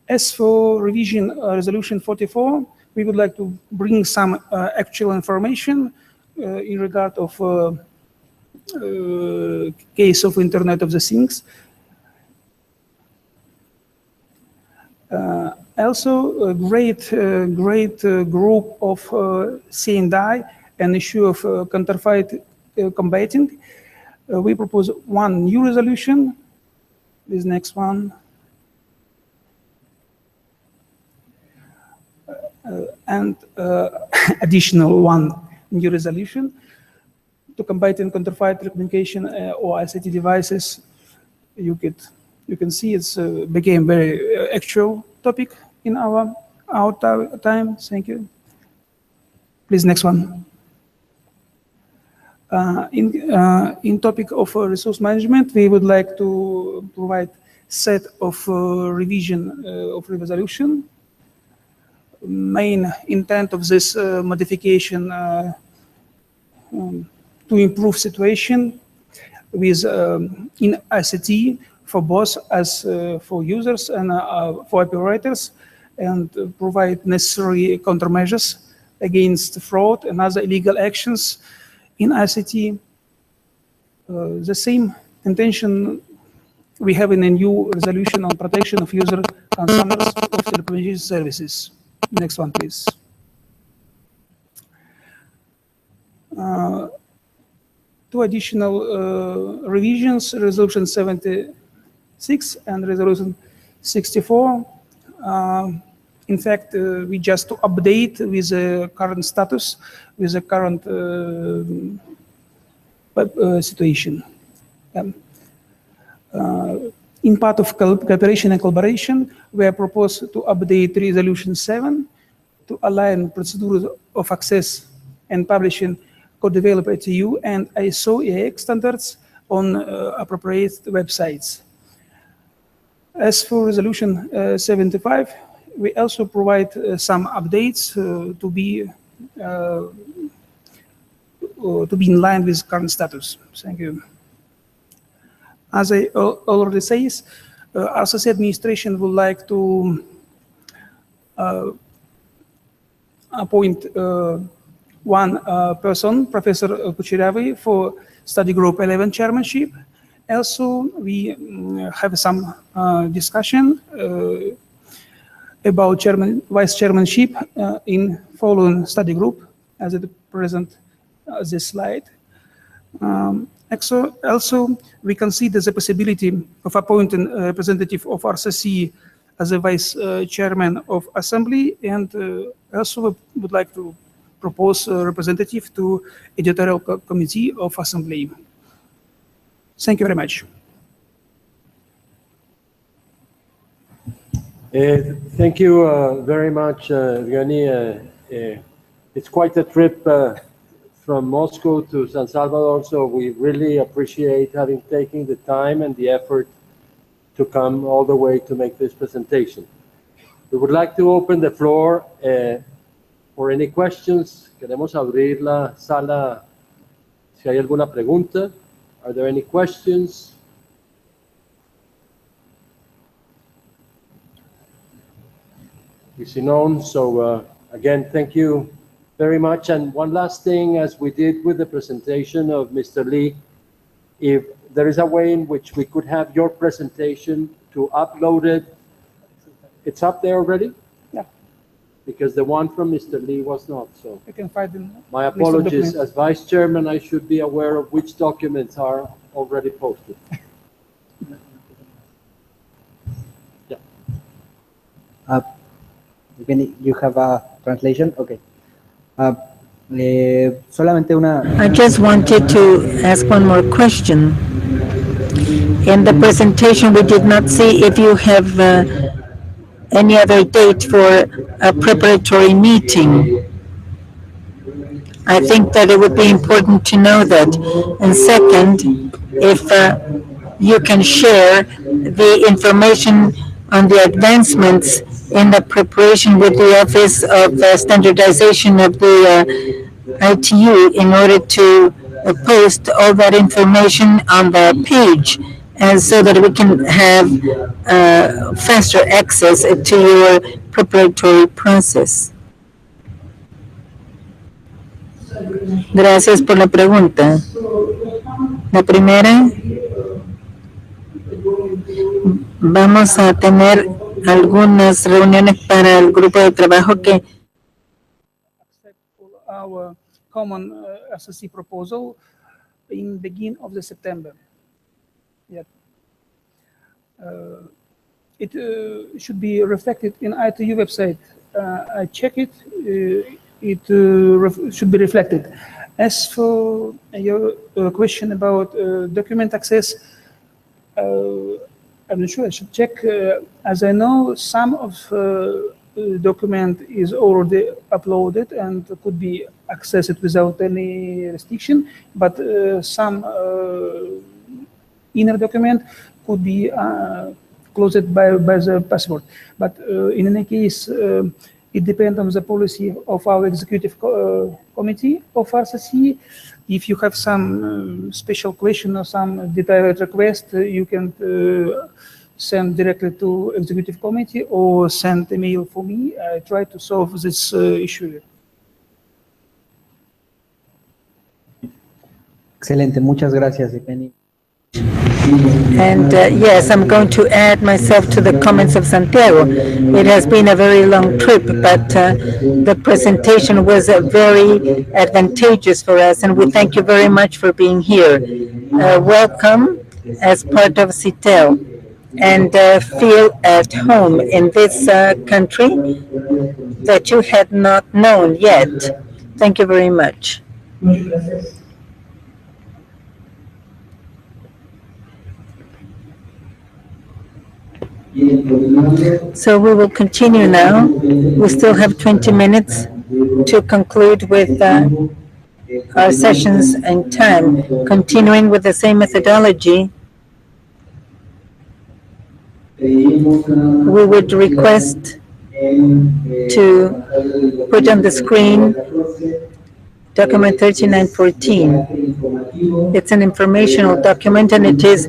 As for revision resolution 44, we would like to bring some actual information in regard of case of Internet of the Things. Also, a great group of C&I, an issue of counterfeit combating. We propose one new resolution. This next one. And additional one new resolution to combat and counterfeit telecommunication or ICT devices. You can see it's became very actual topic in our time. Thank you. Please, next one. In topic of resource management, we would like to provide set of revision of resolution. Main intent of this modification to improve situation with in ICT for both as for users and for operators, and provide necessary countermeasures against fraud and other illegal actions in ICT. The same intention we have in a new resolution on protection of user consumers of telecommunication services. Next one, please. Two additional revisions, Resolution 76 and Resolution 64. In fact, we just to update with the current status, with the current situation. In part of cooperation and collaboration, we have proposed to update Resolution 7 to align procedures of access and publishing co-develop ATU and ISO EAX standards on appropriate websites. As for Resolution 75, we also provide some updates to be in line with current status. Thank you. As I already says, RCC administration would like to appoint one person, Professor Kucheravi, for study group 11 chairmanship. Also, we have some discussion about vice chairmanship in following study group, as it present this slide. Also, we consider the possibility of appointing a representative of RCC as a vice chairman of assembly, and also would like to propose a representative to editorial committee of assembly. Thank you very much. Thank you very much, Evgeny. It's quite a trip from Moscow to San Salvador, so we really appreciate having taken the time and the effort to come all the way to make this presentation. We would like to open the floor for any questions. Queremos abrir la sala si hay alguna pregunta. Are there any questions? We see none, so again, thank you very much. And one last thing, as we did with the presentation of Mr. Lee, if there is a way in which we could have your presentation to upload it, it's up there already? Yeah. Because the one from Mr. Lee was not, so. I can find them. My apologies. As Vice Chairman, I should be aware of which documents are already posted. Yeah. You have a translation? Okay. Solamente una. I just wanted to ask one more question. In the presentation, we did not see if you have any other date for a preparatory meeting. I think that it would be important to know that. And second, if you can share the information on the advancements in the preparation with the Office of Standardization of the ITU in order to post all that information on the page, and so that we can have faster access to your preparatory process. Gracias por la pregunta. La primera, vamos a tener algunas reuniones para el grupo de trabajo que Our common SSC proposal in beginning of the September. Yeah. It should be reflected in ITU website. I check it. Should be reflected. As for your question about document access, I'm not sure. I should check. As I know, some of document is already uploaded and could be accessed without any restriction, but some inner document could be closed by the password. But in any case, it depends on the policy of our executive committee of RCC. If you have some special question or some detailed request, you can send directly to executive committee or send a mail for me. I try to solve this issue. Excelente, muchas gracias, Penny. And yes, I'm going to add myself to the comments of Santiago. It has been a very long trip, but the presentation was very advantageous for us, and we thank you very much for being here. Welcome as part of CITEL, and feel at home in this country that you had not known yet. Thank you very much. So we will continue now. We still have 20 minutes to conclude with our sessions and time. Continuing with the same methodology, we would request to put on the screen document 3914. It's an informational document, and it is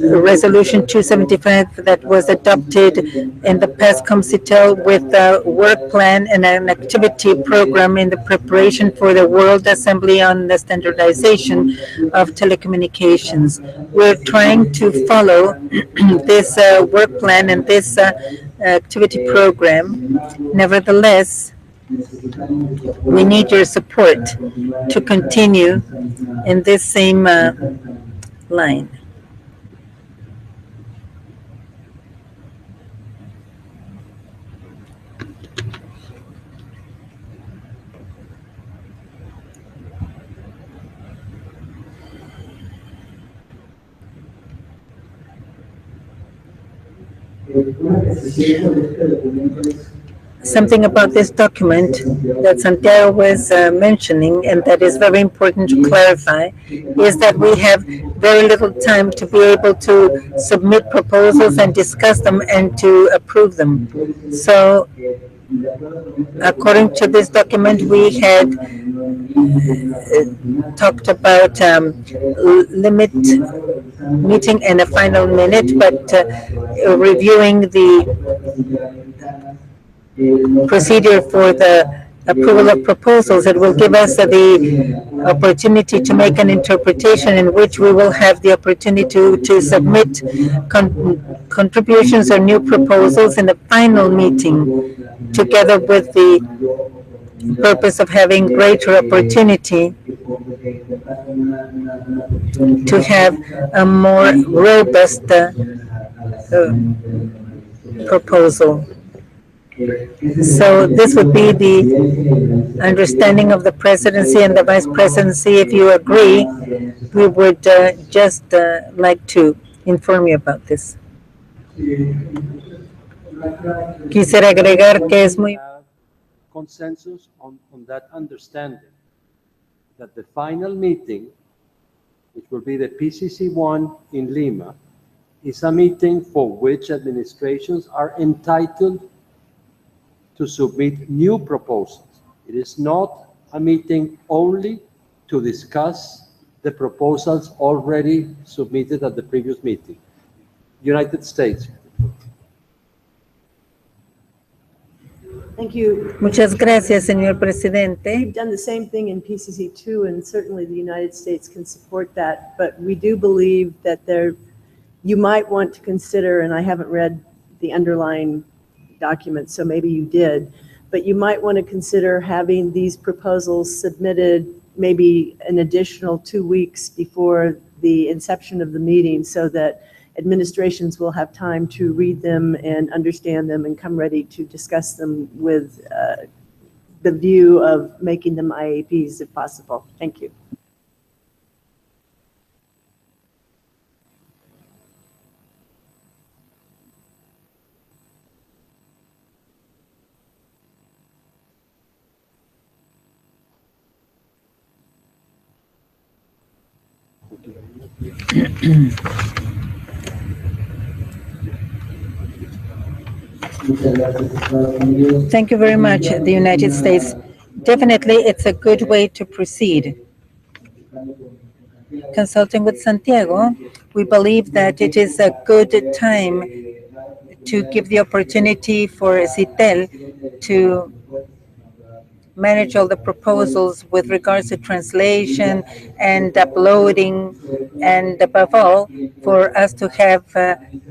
Resolution 275 that was adopted in the past COMCITEL with a work plan and an activity program in the preparation for the World Assembly on the Standardization of Telecommunications. We're trying to follow this work plan and this activity program. Nevertheless, we need your support to continue in this same line. Something about this document that Santiago was mentioning, and that is very important to clarify, is that we have very little time to be able to submit proposals and discuss them and to approve them. So, according to this document, we had talked about limit meeting and a final minute, but reviewing the procedure for the approval of proposals, it will give us the opportunity to make an interpretation in which we will have the opportunity to submit contributions or new proposals in the final meeting, together with the purpose of having greater opportunity to have a more robust proposal. So this would be the understanding of the presidency and the vice presidency. If you agree, we would just like to inform you about this. Quisiera agregar que es muy consensus on that understanding, that the final meeting, which will be the PCC1 in Lima, is a meeting for which administrations are entitled to submit new proposals. It is not a meeting only to discuss the proposals already submitted at the previous meeting. United States. Thank you. Muchas gracias, señor presidente. We've done the same thing in PCC2, and certainly the United States can support that. But we do believe that you might want to consider, and I haven't read the underlying documents, so maybe you did, but you might want to consider having these proposals submitted maybe an additional 2 weeks before the inception of the meeting so that administrations will have time to read them and understand them and come ready to discuss them with the view of making them IAPs if possible. Thank you. Thank you very much, the United States. Definitely, it's a good way to proceed. Consulting with Santiago, we believe that it is a good time to give the opportunity for CITEL to manage all the proposals with regards to translation and uploading, and above all, for us to have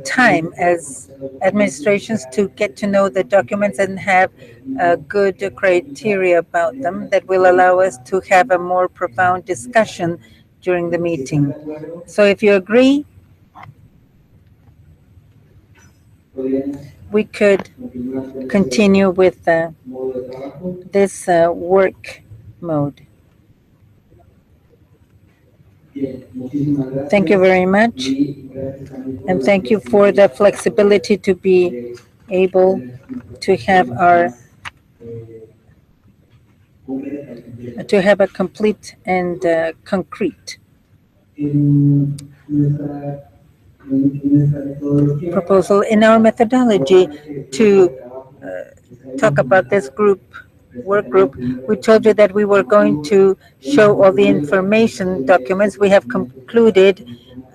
time as administrations to get to know the documents and have good criteria about them that will allow us to have a more profound discussion during the meeting. So if you agree, we could continue with this work mode. Thank you very much, and thank you for the flexibility to be able to have a complete and concrete proposal in our methodology to talk about this work group. We told you that we were going to show all the information documents. We have concluded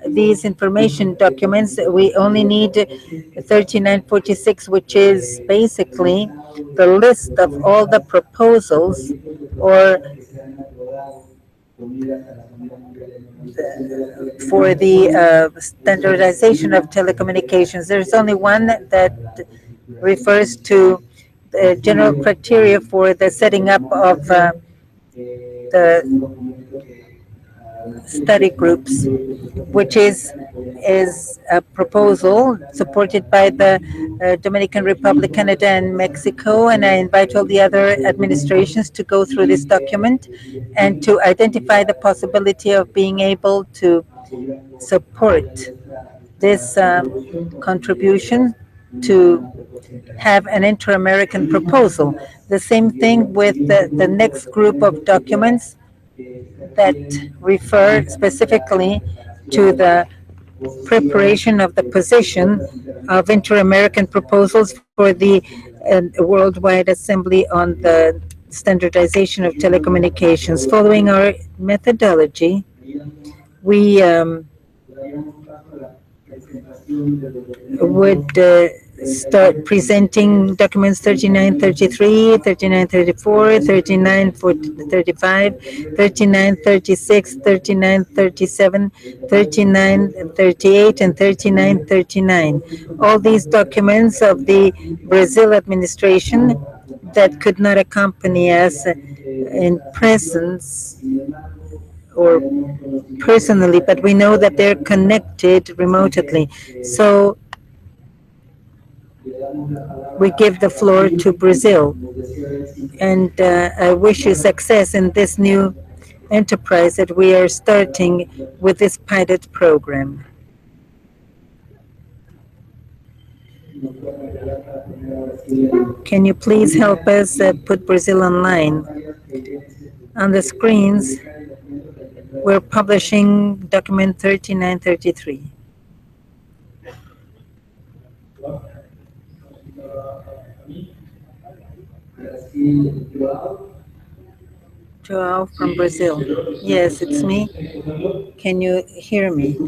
these information documents. We only need 3946, which is basically the list of all the proposals or for the standardization of telecommunications. There's only one that refers to the general criteria for the setting up of the study groups, which is a proposal supported by the Dominican Republic, Canada, and Mexico. And I invite all the other administrations to go through this document and to identify the possibility of being able to support this contribution to have an inter-American proposal. The same thing with the next group of documents that refer specifically to the preparation of the position of inter-American proposals for the Worldwide Assembly on the Standardization of Telecommunications. Following our methodology, we would start presenting documents 3933, 3934, 3935, 3936, 3937, 3938, and 3939. All these documents of the Brazil administration that could not accompany us in presence or personally, but we know that they're connected remotely. So we give the floor to Brazil. And I wish you success in this new enterprise that we are starting with this pilot program. Can you please help us put Brazil online? On the screens, we're publishing document 3933. Joao from Brazil. Yes, it's me. Can you hear me?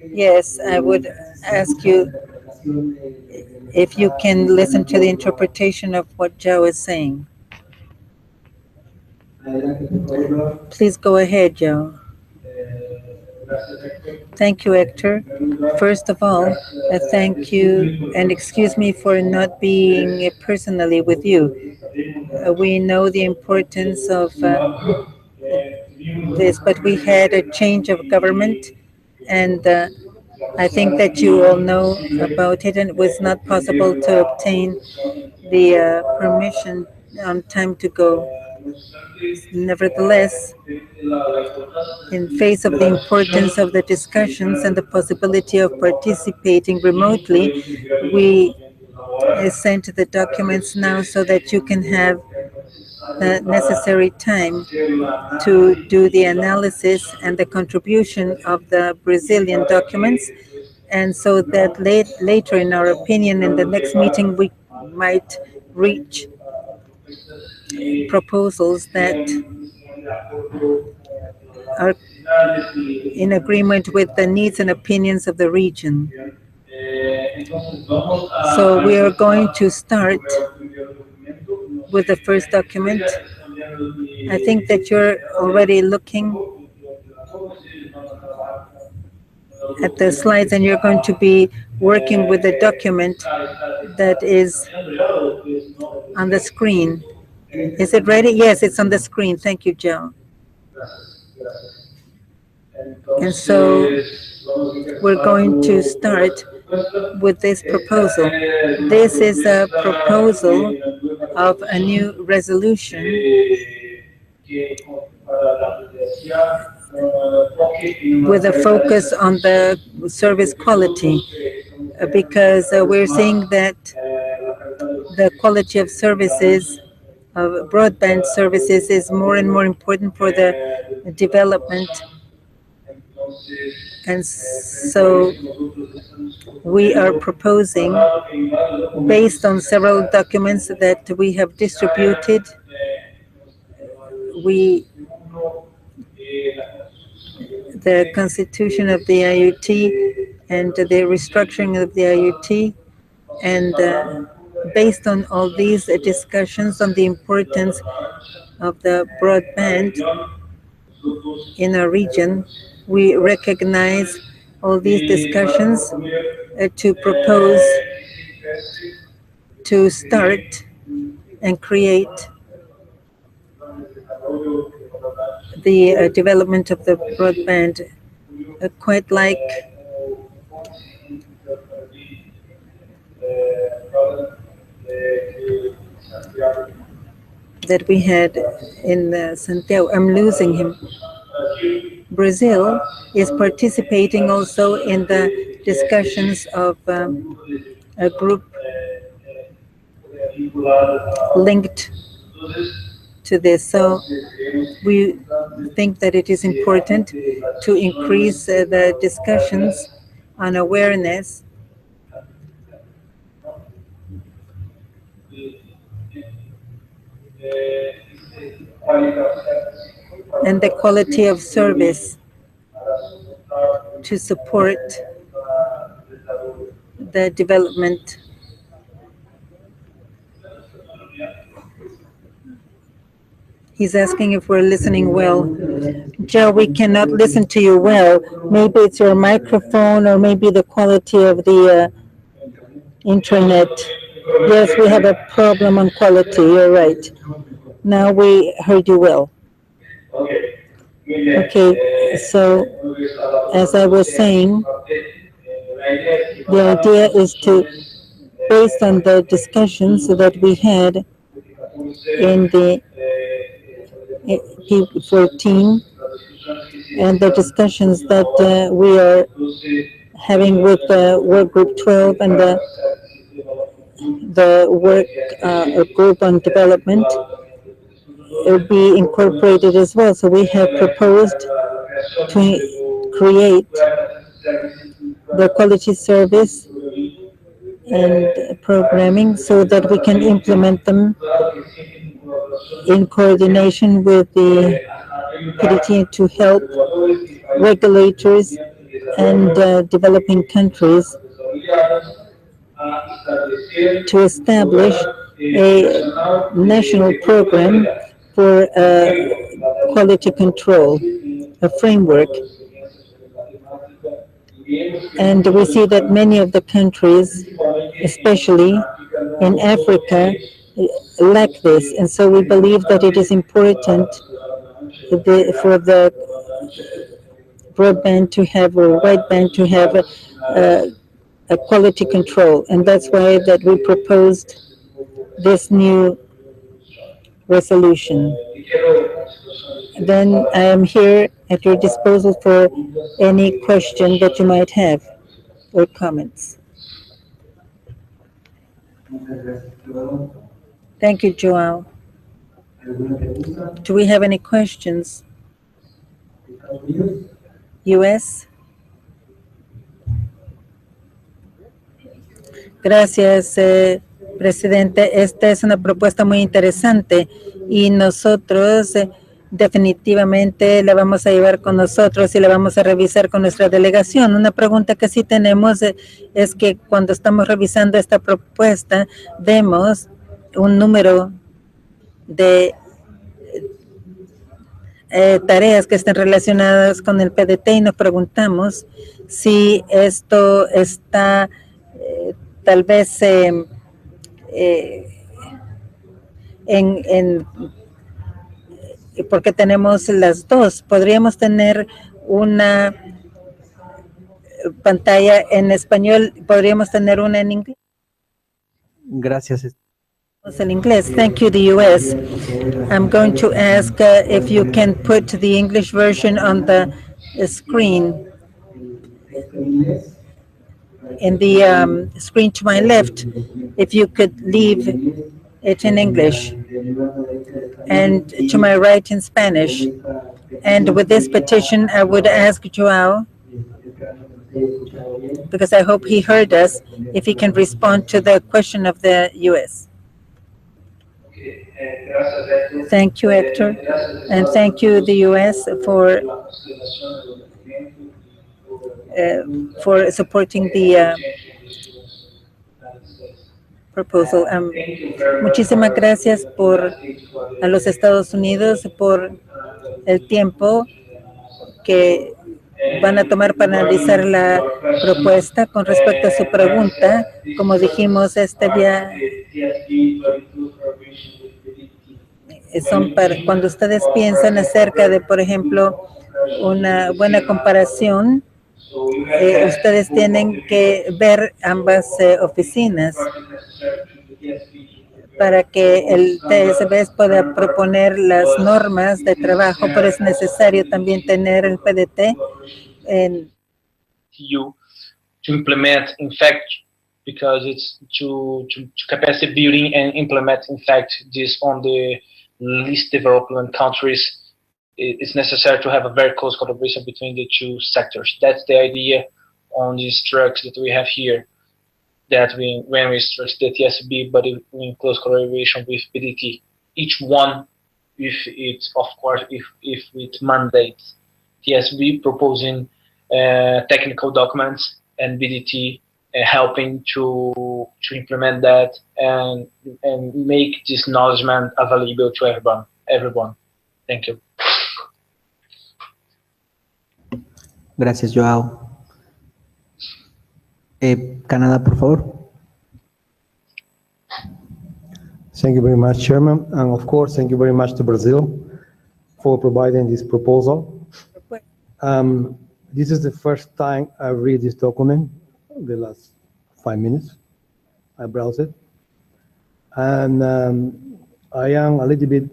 Yes, I would ask you if you can listen to the interpretation of what Joe is saying. Please go ahead, Joe. Thank you, Hector. First of all, thank you and excuse me for not being personally with you. We know the importance of this, but we had a change of government, and I think that you all know about it, and it was not possible to obtain the permission on time to go. Nevertheless, in face of the importance of the discussions and the possibility of participating remotely, we sent the documents now so that you can have the necessary time to do the analysis and the contribution of the Brazilian documents, and so that later, in our opinion, in the next meeting, we might reach proposals that are in agreement with the needs and opinions of the region. So we are going to start with the first document. I think that you're already looking at the slides, and you're going to be working with the document that is on the screen. Is it ready? Yes, it's on the screen. Thank you, Joe. And so we're going to start with this proposal. This is a proposal of a new resolution with a focus on the service quality, because we're seeing that the quality of services, of broadband services, is more and more important for the development. And so we are proposing, based on several documents that we have distributed, the constitution of the IUT and the restructuring of the IUT, and based on all these discussions on the importance of the broadband in our region, we recognize all these discussions to propose to start and create the development of the broadband, quite like that we had in Santiago. I'm losing him. Brazil is participating also in the discussions of a group linked to this. So we think that it is important to increase the discussions on awareness and the quality of service to support the development. He's asking if we're listening well. Joe, we cannot listen to you well. Maybe it's your microphone, or maybe the quality of the internet. Yes, we have a problem on quality. You're right. Now we heard you well. Okay, so as I was saying, the idea is to, based on the discussions that we had in the P14 and the discussions that we are having with work group 12 and the work group on development, it will be incorporated as well. So we have proposed to create the quality service and programming so that we can implement them in coordination with the PDT to help regulators and developing countries to establish a national program for quality control, a framework. And we see that many of the countries, especially in Africa, lack this. And so we believe that it is important for the broadband to have, or wideband to have a quality control. And that's why that we proposed this new resolution. Then I am here at your disposal for any question that you might have or comments. Thank you, Joao. Do we have any questions? US? Gracias, presidente. Esta es una propuesta muy interesante y nosotros definitivamente la vamos a llevar con nosotros y la vamos a revisar con nuestra delegación. Una pregunta que sí tenemos es que cuando estamos revisando esta propuesta, vemos un número de tareas que están relacionadas con el PDT y nos preguntamos si esto está tal vez porque tenemos las dos. Podríamos tener una pantalla en español, podríamos tener una en inglés. Gracias. In inglés. Thank you, the US. I'm going to ask if you can put the English version on the screen. In the screen to my left, if you could leave it in English, and to my right in Spanish. And with this petition, I would ask Joao, because I hope he heard us, if he can respond to the question of the US. Thank you, Hector, and thank you, the US, for supporting the proposal. Muchísimas gracias a los Estados Unidos por el tiempo que van a tomar para analizar la propuesta. Con respecto a su pregunta, como dijimos, son para cuando ustedes piensan acerca de, por ejemplo, una buena comparación, ustedes tienen que ver ambas oficinas para que el TSB pueda proponer las normas de trabajo, pero es necesario también tener el PDT to implement, in fact, because it's to capacity building and implement, in fact, this on the least developed countries. It's necessary to have a very close collaboration between the two sectors. That's the idea on the structure that we have here. That when we structure the TSB, but in close collaboration with PDT, each one with it, of course, if it mandates TSB proposing technical documents and PDT helping to implement that and make this acknowledgement available to everyone. Thank you. Gracias, Joao. Canadá, por favor. Thank you very much, Chairman. And of course, thank you very much to Brazil for providing this proposal. This is the first time I read this document, the last 5 minutes. I browse it. And I am a little bit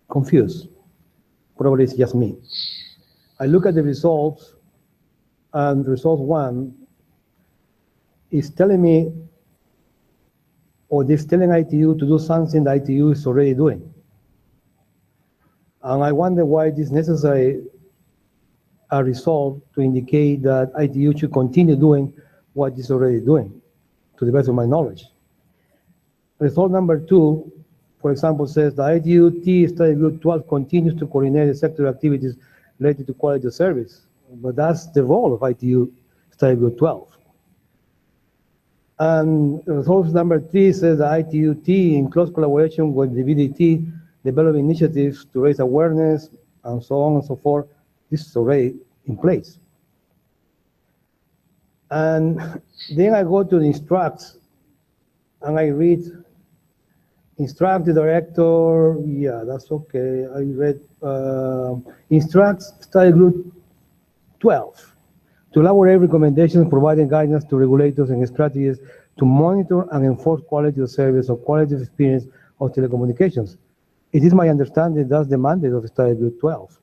confused. Probably it's just me. I look at the results, and result 1 is telling me, or this telling ITU to do something that ITU is already doing. And I wonder why it is necessary a result to indicate that ITU should continue doing what it's already doing, to the best of my knowledge. Result number 2, for example, says the ITU Study Group 12 continues to coordinate the sector activities related to quality of service. But that's the role of ITU Study Group 12. And source number 3 says the ITUT, in close collaboration with the VDT, develop initiatives to raise awareness and so on and so forth. This is already in place. And then I go to the instructs and I read instruct the director. Yeah, that's okay. I read instructs study group 12 to elaborate recommendations providing guidance to regulators and strategies to monitor and enforce quality of service or quality of experience of telecommunications. It is my understanding that's the mandate of study group 12.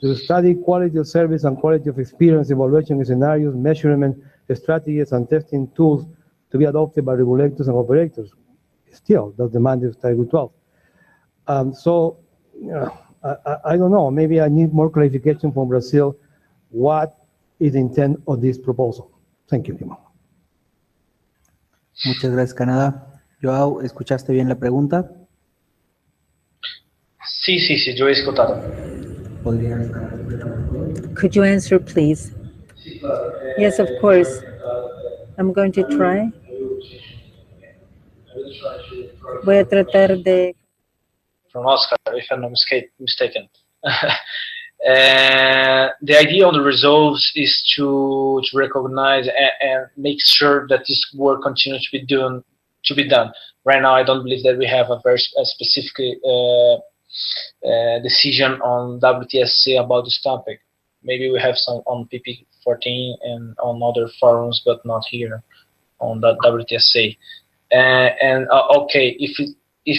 To study quality of service and quality of experience, evaluation scenarios, measurement strategies, and testing tools to be adopted by regulators and operators. Still, that's the mandate of study group 12. I don't know, maybe I need more clarification from Brazil. What is the intent of this proposal? Thank you. Muchas gracias, Canadá. Joao, ¿escuchaste bien la pregunta? Sí, yo he escuchado. Could you answer, please? Yes, of course. I'm going to try. Voy a tratar de... From Oscar, if I'm not mistaken. The idea of the results is to recognize and make sure that this work continues to be done. Right now, I don't believe that we have a very specific decision on WTSC about this topic. Maybe we have some on PP14 and on other forums, but not here on that WTSA. Okay, if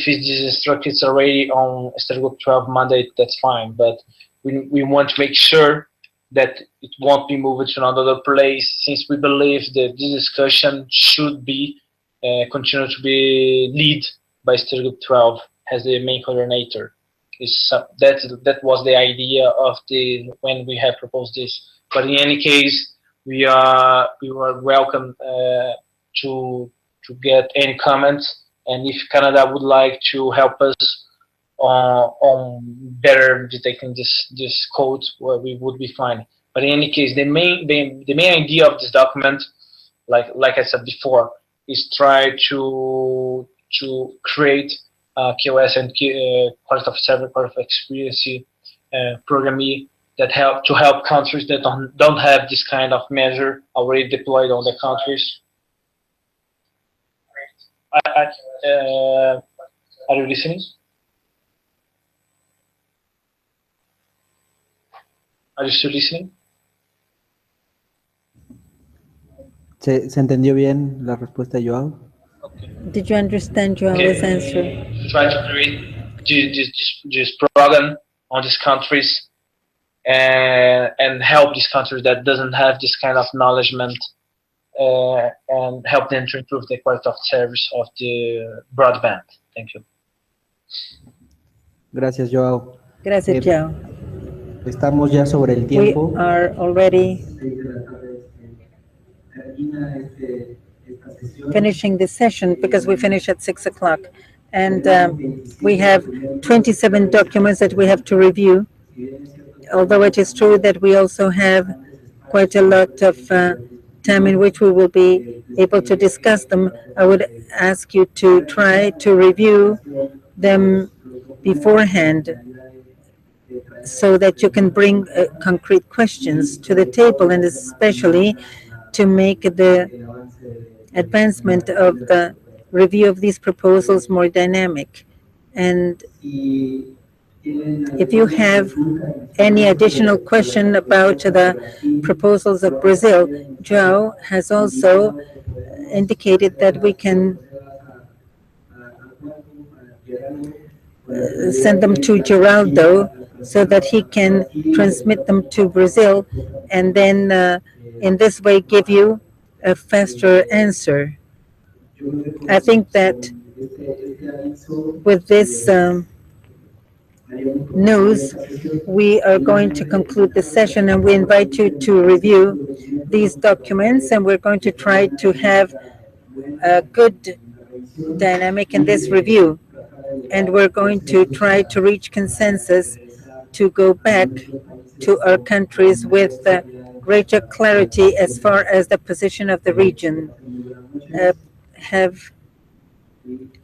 this instructor is already on Study Group 12 mandate, that's fine. But we want to make sure that it won't be moved to another place, since we believe that this discussion should be continue to be led by Study Group 12 as the main coordinator. That was the idea of when we have proposed this. But in any case, we were welcome to get any comments, and if Canada would like to help us on better detecting this code, well, we would be fine. But in any case, the main idea of this document, like I said before, is try to create QoS and quality of service, quality of experience programming that help countries that don't have this kind of measure already deployed on the countries. Are you listening? Are you still listening? ¿Se entendió bien la respuesta de Joao? Did you understand Joao's answer? Try to create this program on these countries and help these countries that doesn't have this kind of acknowledgement and help them to improve the quality of service of the broadband. Thank you. Gracias, Joao. Gracias, Joao. Estamos ya sobre el tiempo. We are already finishing the session because we finish at 6 o'clock. And we have 27 documents that we have to review, although it is true that we also have quite a lot of time in which we will be able to discuss them. I would ask you to try to review them beforehand so that you can bring concrete questions to the table, and especially to make the advancement of the review of these proposals more dynamic. And if you have any additional question about the proposals of Brazil, Joao has also indicated that we can send them to Geraldo so that he can transmit them to Brazil, and then in this way give you a faster answer. I think that with this news, we are going to conclude the session, and we invite you to review these documents, and we're going to try to have a good dynamic in this review. And we're going to try to reach consensus to go back to our countries with greater clarity as far as the position of the region. Have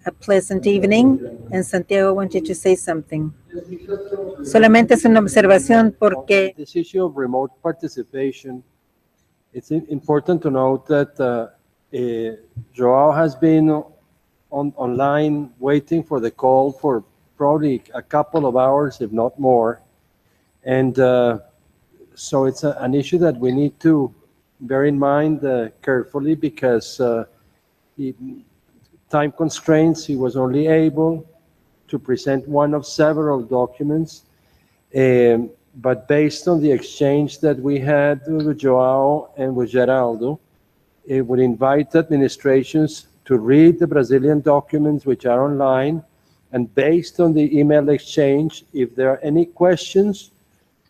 a pleasant evening. And Santiago wanted to say something. Solamente es una observación porque This issue of remote participation, it's important to note that Joao has been online waiting for the call for probably a couple of hours, if not more. And so it's an issue that we need to bear in mind carefully because time constraints, he was only able to present one of several documents. But based on the exchange that we had with Joao and with Geraldo, it would invite administrations to read the Brazilian documents which are online, and based on the email exchange, if there are any questions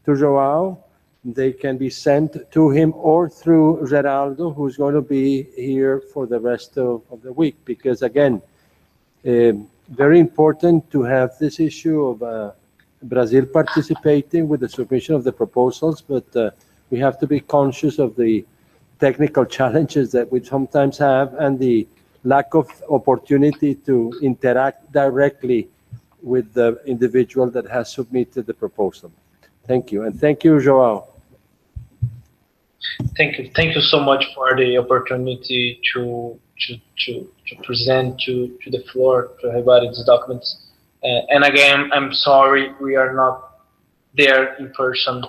to Joao, they can be sent to him or through Geraldo, who's going to be here for the rest of the week. Because again, very important to have this issue of Brazil participating with the submission of the proposals, but we have to be conscious of the technical challenges that we sometimes have and the lack of opportunity to interact directly with the individual that has submitted the proposal. Thank you, and thank you, Joao. Thank you so much for the opportunity to present to the floor to everybody these documents. And again, I'm sorry we are not there in person,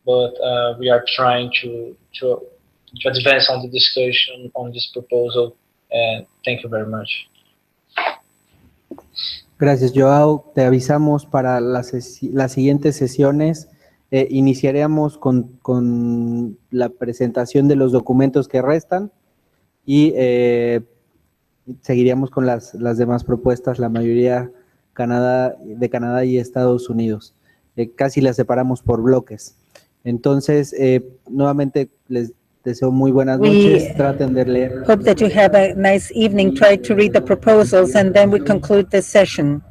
but we are trying to advance on the discussion on this proposal. And thank you very much. Gracias, Joao. Te avisamos para las siguientes sesiones. Iniciaremos con la presentación de los documentos que restan y seguiríamos con las demás propuestas, la mayoría de Canadá y Estados Unidos. Casi las separamos por bloques. Entonces, nuevamente les deseo muy buenas noches. Traten de leer. Hope that you have a nice evening. Try to read the proposals, and then we conclude this session.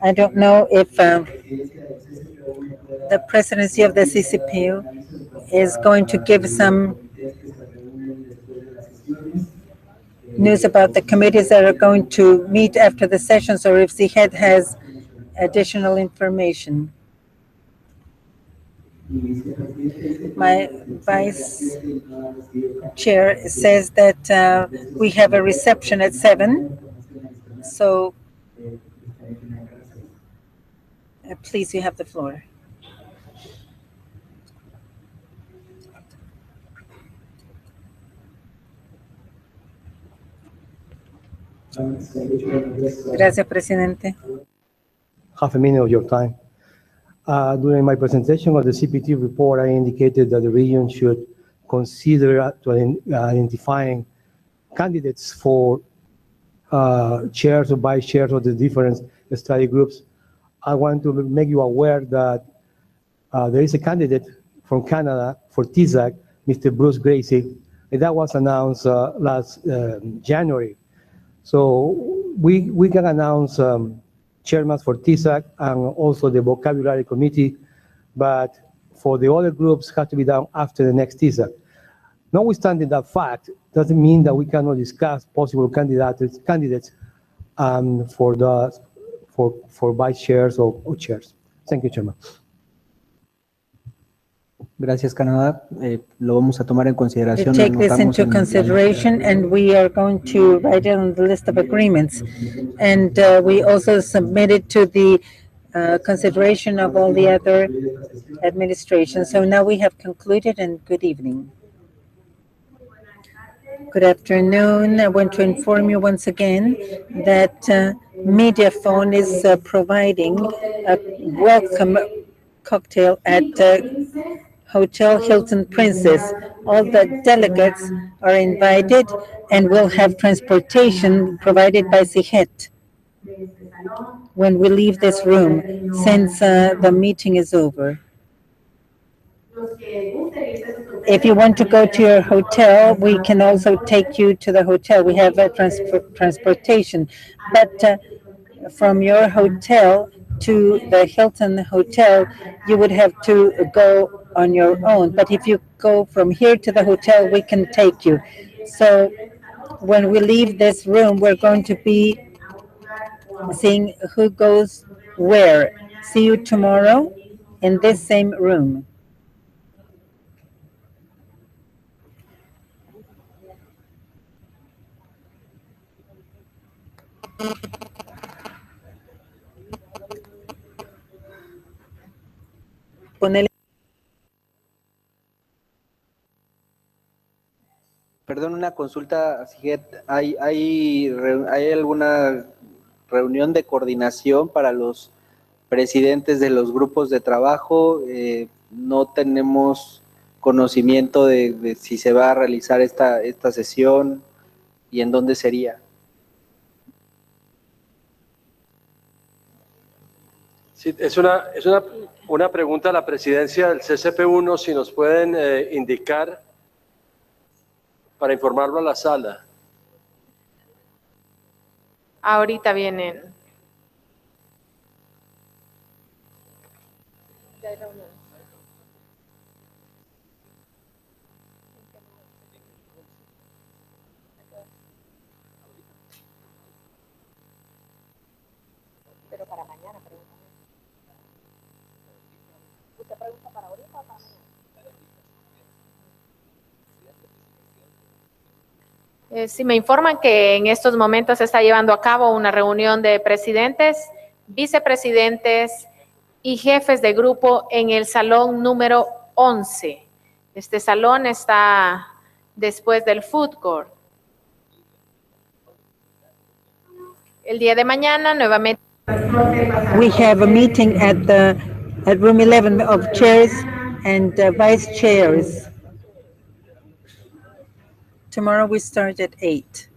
I don't know if the presidency of the CCPU is going to give some news about the committees that are going to meet after the sessions, or if the head has additional information. My vice chair says that we have a reception at 7, so please, you have the floor. Gracias, presidente. Half a minute of your time. During my presentation of the CPT report, I indicated that the region should consider identifying candidates for chairs or vice chairs of the different study groups. I want to make you aware that there is a candidate from Canada for TISAC, Mr. Bruce Gracie, and that was announced last January. So we can announce chairman for TISAC and also the vocabulary committee, but for the other groups have to be done after the next TISAC. Notwithstanding that fact, doesn't mean that we cannot discuss possible candidates for vice chairs or chairs. Thank you, Chairman. Gracias, Canadá. Lo vamos a tomar en consideración. We take this into consideration, and we are going to write it on the list of agreements. And we also submit it to the consideration of all the other administrations. So now we have concluded, and good evening. Good afternoon. I want to inform you once again that Mediaphone is providing a welcome cocktail at Hotel Hilton Princess. All the delegates are invited and will have transportation provided by CIGET when we leave this room, since the meeting is over. If you want to go to your hotel, we can also take you to the hotel. We have a transportation, but from your hotel to the Hilton Hotel, you would have to go on your own. But if you go from here to the hotel, we can take you. So when we leave this room, we're going to be seeing who goes where. See you tomorrow in this same room. Ponele. Perdón, una consulta, Siget. ¿Hay alguna reunión de coordinación para los presidentes de los grupos de trabajo? No tenemos conocimiento de si se va a realizar esta sesión y en dónde sería. Sí, es una pregunta a la presidencia del CCP1, si nos pueden indicar para informarlo a la sala. Ahorita vienen. Pero para mañana, pregunta. ¿Usted pregunta para ahorita o para mañana? Sí, me informan que en estos momentos se está llevando a cabo una reunión de presidentes, vicepresidentes y jefes de grupo en el salón número 11. Este salón está después del food court. El día de mañana nuevamente. We have a meeting at room 11 of chairs and vice chairs. Tomorrow we start at 8.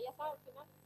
¿Ya está al final?